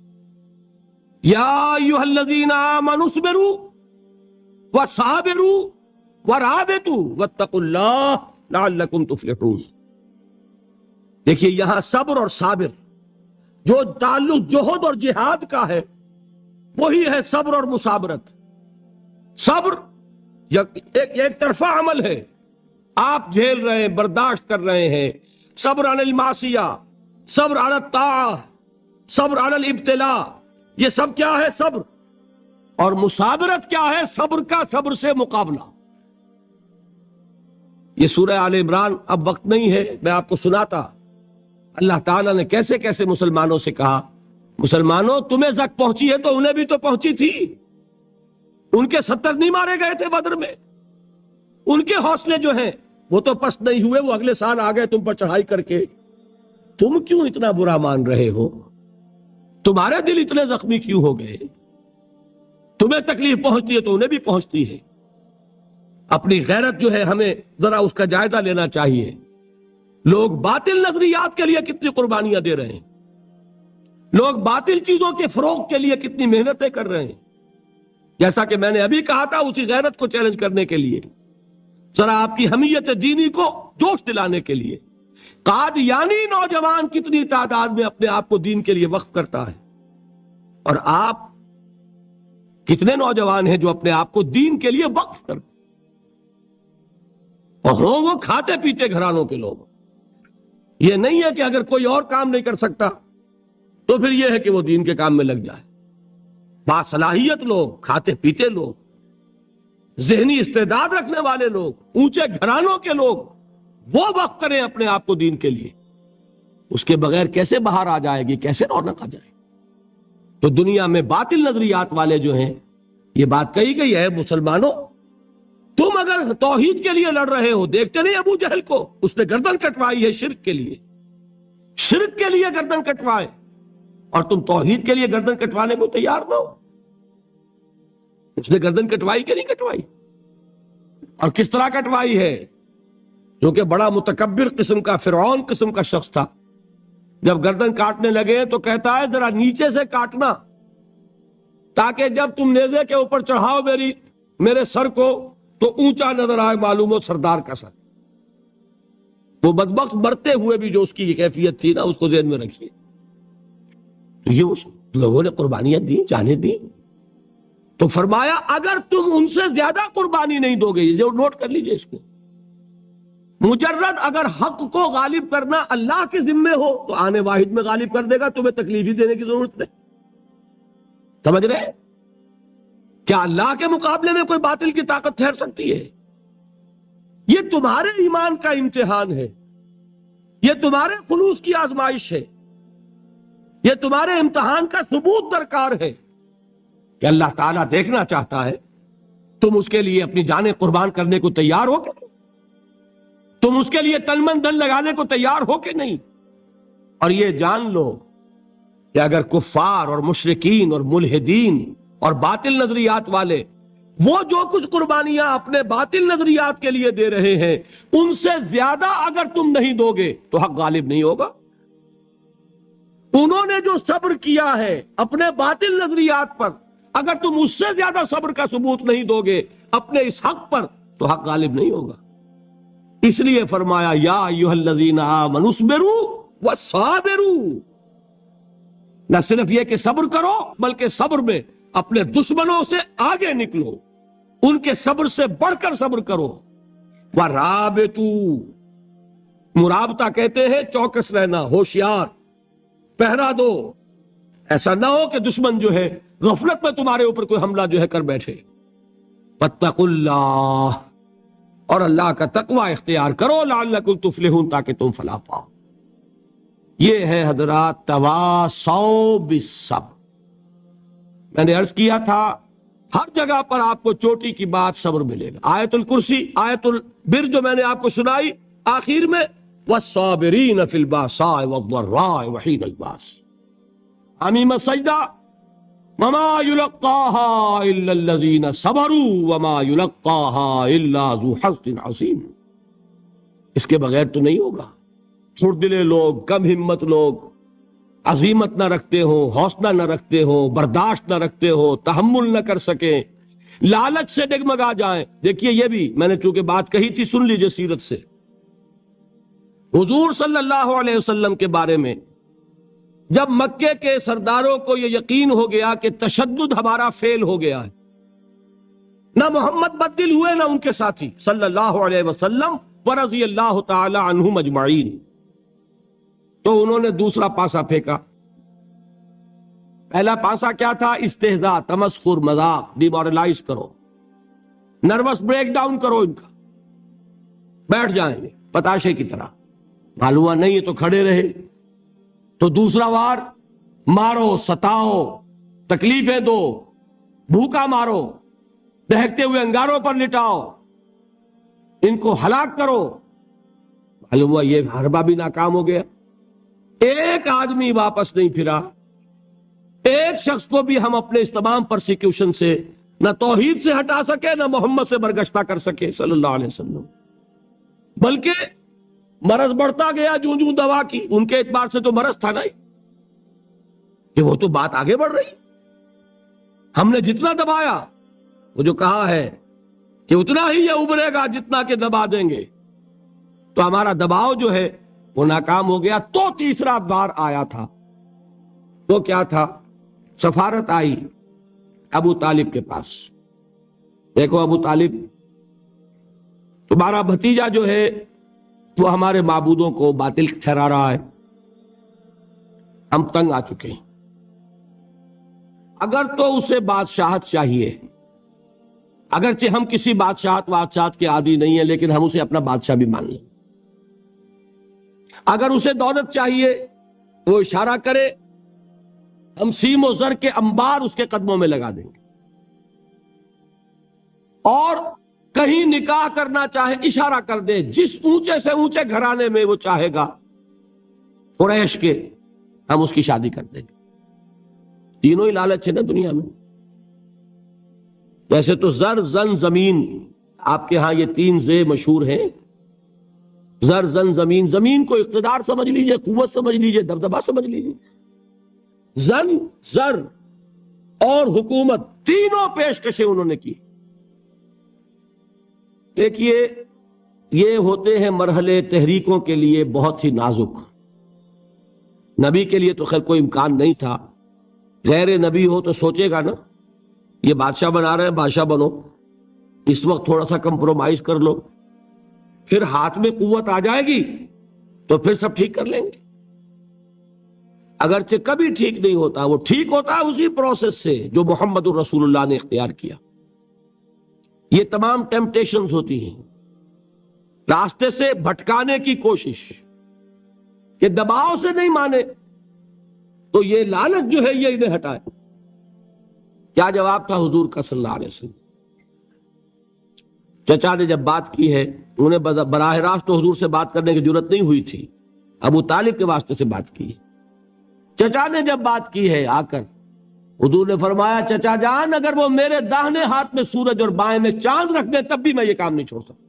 یا ایھا الذین آمنوا اصبروا وصابروا ورابطوا واتقوا اللہ لعلکم تفلحون۔ دیکھیے یہاں صبر اور صابر جو تعلق جوہد اور جہاد کا ہے وہی ہے صبر اور مصابرت۔ صبر ایک طرفہ عمل ہے، آپ جھیل رہے ہیں، برداشت کر رہے ہیں، صبر علی المعصیہ، صبر علی الطاعہ، صبر علی الابتلاء، یہ سب کیا ہے؟ صبر۔ اور مصابرت کیا ہے؟ صبر کا صبر سے مقابلہ۔ یہ سورہ آل عمران، اب وقت نہیں ہے میں آپ کو سناتا اللہ تعالیٰ نے کیسے کیسے مسلمانوں سے کہا، مسلمانوں تمہیں زک پہنچی ہے تو انہیں بھی تو پہنچی تھی، ان کے 70 نہیں مارے گئے تھے بدر میں، ان کے حوصلے جو ہیں وہ تو پست نہیں ہوئے، وہ اگلے سال آ گئے تم پر چڑھائی کر کے، تم کیوں اتنا برا مان رہے ہو؟ تمہارے دل اتنے زخمی کیوں ہو گئے؟ تمہیں تکلیف پہنچتی ہے تو انہیں بھی پہنچتی ہے۔ اپنی غیرت جو ہے ہمیں ذرا اس کا جائزہ لینا چاہیے۔ لوگ باطل نظریات کے لیے کتنی قربانیاں دے رہے ہیں، لوگ باطل چیزوں کے فروغ کے لیے کتنی محنتیں کر رہے ہیں۔ جیسا کہ میں نے ابھی کہا تھا، اسی غیرت کو چیلنج کرنے کے لیے، ذرا آپ کی حمیت دینی کو جوش دلانے کے لیے، قادیانی نوجوان کتنی تعداد میں اپنے آپ کو دین کے لیے وقف کرتا ہے، اور آپ کتنے نوجوان ہیں جو اپنے آپ کو دین کے لیے وقف کرتے، اور ہوں وہ کھاتے پیتے گھرانوں کے لوگ۔ یہ نہیں ہے کہ اگر کوئی اور کام نہیں کر سکتا تو پھر یہ ہے کہ وہ دین کے کام میں لگ جائے۔ باصلاحیت لوگ، کھاتے پیتے لوگ، ذہنی استعداد رکھنے والے لوگ، اونچے گھرانوں کے لوگ، وہ وقف کریں اپنے آپ کو دین کے لیے۔ اس کے بغیر کیسے باہر آ جائے گی، کیسے رونق آ جائے گی؟ تو دنیا میں باطل نظریات والے جو ہیں، یہ بات کہی گئی ہے، مسلمانوں تم اگر توحید کے لیے لڑ رہے ہو، دیکھتے نہیں ابو جہل کو، اس نے گردن کٹوائی ہے شرک کے لیے، شرک کے لیے گردن کٹوائے، اور تم توحید کے لیے گردن کٹوانے کو تیار نہ ہو۔ اس نے گردن کٹوائی کہ نہیں کٹوائی؟ اور کس طرح کٹوائی ہے؟ جو کہ بڑا متکبر قسم کا، فرعون قسم کا شخص تھا، جب گردن کاٹنے لگے تو کہتا ہے ذرا نیچے سے کاٹنا، تاکہ جب تم نیزے کے اوپر چڑھاؤ میرے سر کو تو اونچا نظر آئے، معلوم ہو سردار کا سر۔ وہ بدبخت مرتے ہوئے بھی جو اس کی یہ کیفیت تھی نا، اس کو ذہن میں رکھیے۔ تو یہ اس لوگوں نے قربانیاں دی، جانیں دی، تو فرمایا اگر تم ان سے زیادہ قربانی نہیں دو گے، جو نوٹ کر لیجئے اس کو، مجرد اگر حق کو غالب کرنا اللہ کے ذمے ہو تو آنے واحد میں غالب کر دے گا، تمہیں تکلیف ہی دینے کی ضرورت نہیں۔ سمجھ رہے؟ کیا اللہ کے مقابلے میں کوئی باطل کی طاقت ٹھہر سکتی ہے؟ یہ تمہارے ایمان کا امتحان ہے، یہ تمہارے خلوص کی آزمائش ہے، یہ تمہارے امتحان کا ثبوت درکار ہے کہ اللہ تعالیٰ دیکھنا چاہتا ہے تم اس کے لیے اپنی جانیں قربان کرنے کو تیار ہو کہ نہیں، تم اس کے لیے تن من دھن لگانے کو تیار ہو کہ نہیں۔ اور یہ جان لو کہ اگر کفار اور مشرکین اور ملحدین اور باطل نظریات والے وہ جو کچھ قربانیاں اپنے باطل نظریات کے لیے دے رہے ہیں، ان سے زیادہ اگر تم نہیں دو گے تو حق غالب نہیں ہوگا۔ انہوں نے جو صبر کیا ہے اپنے باطل نظریات پر، اگر تم اس سے زیادہ صبر کا ثبوت نہیں دو گے اپنے اس حق پر تو حق غالب نہیں ہوگا۔ اس لیے فرمایا یا ایھا الذین آمنوا اصبروا وصابروا، نہ صرف یہ کہ صبر کرو بلکہ صبر میں اپنے دشمنوں سے آگے نکلو، ان کے صبر سے بڑھ کر صبر کرو۔ ورابطوا، مرابطہ کہتے ہیں چوکس رہنا، ہوشیار، پہرا دو، ایسا نہ ہو کہ دشمن جو ہے غفلت میں تمہارے اوپر کوئی حملہ جو ہے کر بیٹھے۔ واتقوا اللہ، اور اللہ کا تقوی اختیار کرو، لعلکم تفلحون، تاکہ تم فلاح پاؤ۔ یہ ہے حضرات تواصوا بالصبر۔ میں نے عرض کیا تھا ہر جگہ پر آپ کو چوٹی کی بات صبر ملے گا۔ آیت الکرسی، آیت البر جو میں نے آپ کو سنائی آخر میں، والصابرین فی الباساء والضراء وحین الباس، حمیم سجدہ، وما یلقاها الا الذین صبروا وما یلقاها الا ذو حظ عظیم۔ اس کے بغیر تو نہیں ہوگا۔ چھوڑدلے لوگ، کم ہمت لوگ، عزیمت نہ رکھتے ہو، حوصلہ نہ رکھتے ہو، برداشت نہ رکھتے ہو، تحمل نہ کر سکیں، لالچ سے ڈگمگا جائیں۔ دیکھیے یہ بھی میں نے چونکہ بات کہی تھی، سن لیجئے سیرت سے۔ حضور صلی اللہ علیہ وسلم کے بارے میں جب مکے کے سرداروں کو یہ یقین ہو گیا کہ تشدد ہمارا فیل ہو گیا ہے، نہ محمد بدل ہوئے نہ ان کے ساتھی صلی اللہ علیہ وسلم ورضی اللہ تعالی عنہم اجمعین، تو انہوں نے دوسرا پاسا پھینکا۔ پہلا پاسا کیا تھا؟ استہزاء، تمسخر، مذاق، ڈیمورلائز کرو، نروس بریک ڈاؤن کرو، ان کا بیٹھ جائیں گے پتاشے کی طرح، معلوم ہوا نہیں ہے تو کھڑے رہے۔ تو دوسرا وار، مارو، ستاؤ، تکلیفیں دو، بھوکا مارو، دہکتے ہوئے انگاروں پر لٹاؤ، ان کو ہلاک کرو۔ معلوم ہوا یہ حربہ بھی ناکام ہو گیا، ایک آدمی واپس نہیں پھرا، ایک شخص کو بھی ہم اپنے اس تمام پرسیکیوشن سے نہ توحید سے ہٹا سکے نہ محمد سے برگشتہ کر سکے صلی اللہ علیہ وسلم، بلکہ مرض بڑھتا گیا جوں جوں دوا کی۔ ان کے اعتبار سے تو مرض تھا نہیں کہ وہ تو بات آگے بڑھ رہی، ہم نے جتنا دبایا، وہ جو کہا ہے کہ اتنا ہی یہ ابھرے گا جتنا کہ دبا دیں گے، تو ہمارا دباؤ جو ہے وہ ناکام ہو گیا۔ تو تیسرا بار آیا تھا، وہ کیا تھا؟ سفارت آئی ابو طالب کے پاس، دیکھو ابو طالب تمہارا بھتیجا جو ہے وہ ہمارے معبودوں کو باطل ٹھہرا رہا ہے، ہم تنگ آ چکے ہیں، اگر تو اسے بادشاہت چاہیے، اگرچہ ہم کسی بادشاہت کے عادی نہیں ہیں، لیکن ہم اسے اپنا بادشاہ بھی مان لیں۔ اگر اسے دولت چاہیے، وہ اشارہ کرے، ہم سیم و زر کے انبار اس کے قدموں میں لگا دیں گے، اور کہیں نکاح کرنا چاہے اشارہ کر دے، جس اونچے سے اونچے گھرانے میں وہ چاہے گا قریش کے، ہم اس کی شادی کر دیں گے۔ تینوں ہی لالچ ہے نا دنیا میں۔ ویسے تو زر، زن، زمین، آپ کے ہاں یہ تین زے مشہور ہیں، زر، زن، زمین۔ زمین کو اقتدار سمجھ لیجئے، قوت سمجھ لیجئے، دبدبا سمجھ لیجئے۔ زن، زر اور حکومت، تینوں پیشکشیں انہوں نے کی۔ دیکھیے یہ ہوتے ہیں مرحلے تحریکوں کے لیے بہت ہی نازک۔ نبی کے لیے تو خیر کوئی امکان نہیں تھا، غیر نبی ہو تو سوچے گا نا، یہ بادشاہ بنا رہے ہیں، بادشاہ بنو، اس وقت تھوڑا سا کمپرومائز کر لو، پھر ہاتھ میں قوت آ جائے گی تو پھر سب ٹھیک کر لیں گے۔ اگرچہ کبھی ٹھیک نہیں ہوتا، وہ ٹھیک ہوتا ہے اسی پروسیس سے جو محمد الرسول اللہ نے اختیار کیا۔ یہ تمام ٹیمپٹیشنز ہوتی ہیں، راستے سے بھٹکانے کی کوشش، کہ دباؤ سے نہیں مانے تو یہ لعنت جو ہے یہ انہیں ہٹائے۔ کیا جواب تھا حضور کا صلی اللہ علیہ وسلم؟ چچا نے جب بات کی ہے، انہیں براہ راست تو حضور سے بات کرنے کی ضرورت نہیں ہوئی تھی، ابو طالب کے واسطے سے بات کی۔ چچا نے جب بات کی ہے آ کر، حضور نے فرمایا چچا جان اگر وہ میرے داہنے ہاتھ میں سورج اور بائیں میں چاند رکھ دے تب بھی میں یہ کام نہیں چھوڑ سکتا۔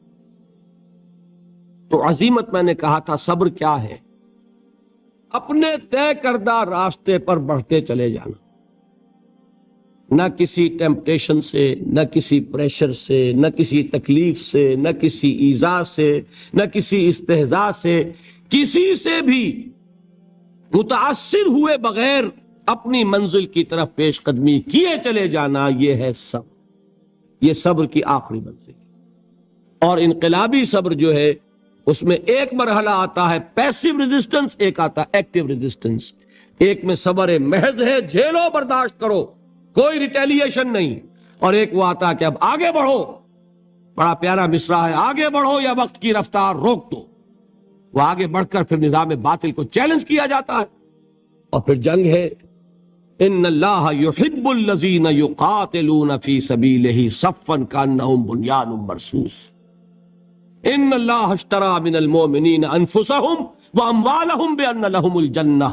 تو عزیمت میں نے کہا تھا صبر کیا ہے؟ اپنے طے کردہ راستے پر بڑھتے چلے جانا، نہ کسی ٹیمپٹیشن سے، نہ کسی پریشر سے، نہ کسی تکلیف سے، نہ کسی ایذا سے، نہ کسی استہزاء سے، کسی سے بھی متاثر ہوئے بغیر اپنی منزل کی طرف پیش قدمی کیے چلے جانا، یہ ہے صبر۔ یہ صبر کی آخری منزل۔ اور انقلابی صبر جو ہے اس میں ایک مرحلہ آتا ہے پیسیو ریزسٹنس، ایک آتا ہے ایکٹیو ریزسٹنس۔ ایک میں صبر محض ہے، جھیلو، برداشت کرو، کوئی ریٹیلیشن نہیں، اور ایک وہ آتا ہے کہ اب آگے بڑھو۔ بڑا پیارا مصرع ہے، آگے بڑھو یا وقت کی رفتار روک دو۔ وہ آگے بڑھ کر پھر نظام باطل کو چیلنج کیا جاتا ہے، اور پھر جنگ ہے۔ ان اللہ یحب الذین یقاتلون فی سبیلہ صفا کانہم بنیان مرصوص۔ ان اللہ اشتری من المؤمنین انفسہم واموالہم بان لہم الجنہ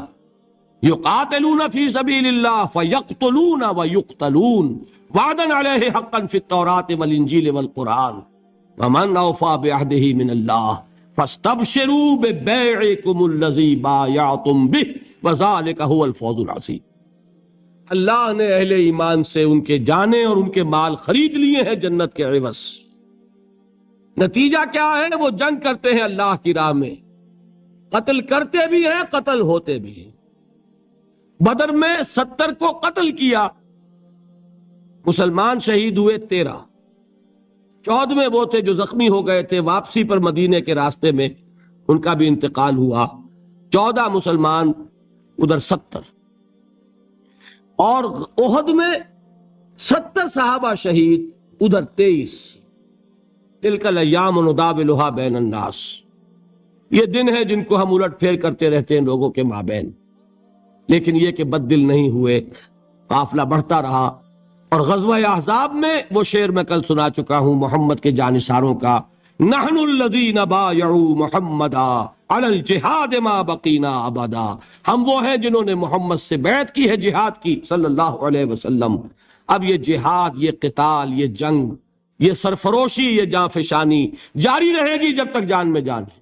یقاتلون فی سبیل اللہ فیقتلون ویقتلون وعدا علیہ حقا فی التوراۃ والانجیل والقرآن ومن اوفی بعہدہ من اللہ فاستبشروا ببیعکم الذی بایعتم بہ وذالک هو الفوز العظیم۔ اللہ نے اہل ایمان سے ان کے جانیں اور ان کے مال خرید لیے ہیں جنت کے عوض۔ نتیجہ کیا ہے؟ وہ جنگ کرتے ہیں اللہ کی راہ میں، قتل کرتے بھی ہیں، قتل ہوتے بھی ہیں۔ بدر میں 70 کو قتل کیا، مسلمان شہید ہوئے 13، 14ویں وہ تھے جو زخمی ہو گئے تھے واپسی پر مدینے کے راستے میں، ان کا بھی انتقال ہوا، 14 مسلمان ادھر 70، اور احد میں 70 صحابہ شہید ادھر 23۔ تلک الایام نداولها بین الناس، یہ دن ہیں جن کو ہم الٹ پھیر کرتے رہتے ہیں لوگوں کے مابین، لیکن یہ کہ بد دل نہیں ہوئے، قافلہ بڑھتا رہا۔ اور غزوہ احزاب میں وہ شعر میں کل سنا چکا ہوں محمد کے جانثاروں کا، نحن الذین بایعوا محمدا علی الجہاد ما بقینا ابدا، ہم وہ ہیں جنہوں نے محمد سے بیعت کی ہے جہاد کی صلی اللہ علیہ وسلم۔ اب یہ جہاد، یہ قتال، یہ جنگ، یہ سرفروشی، یہ جاں فشانی جاری رہے گی جب تک جان میں جان ہے۔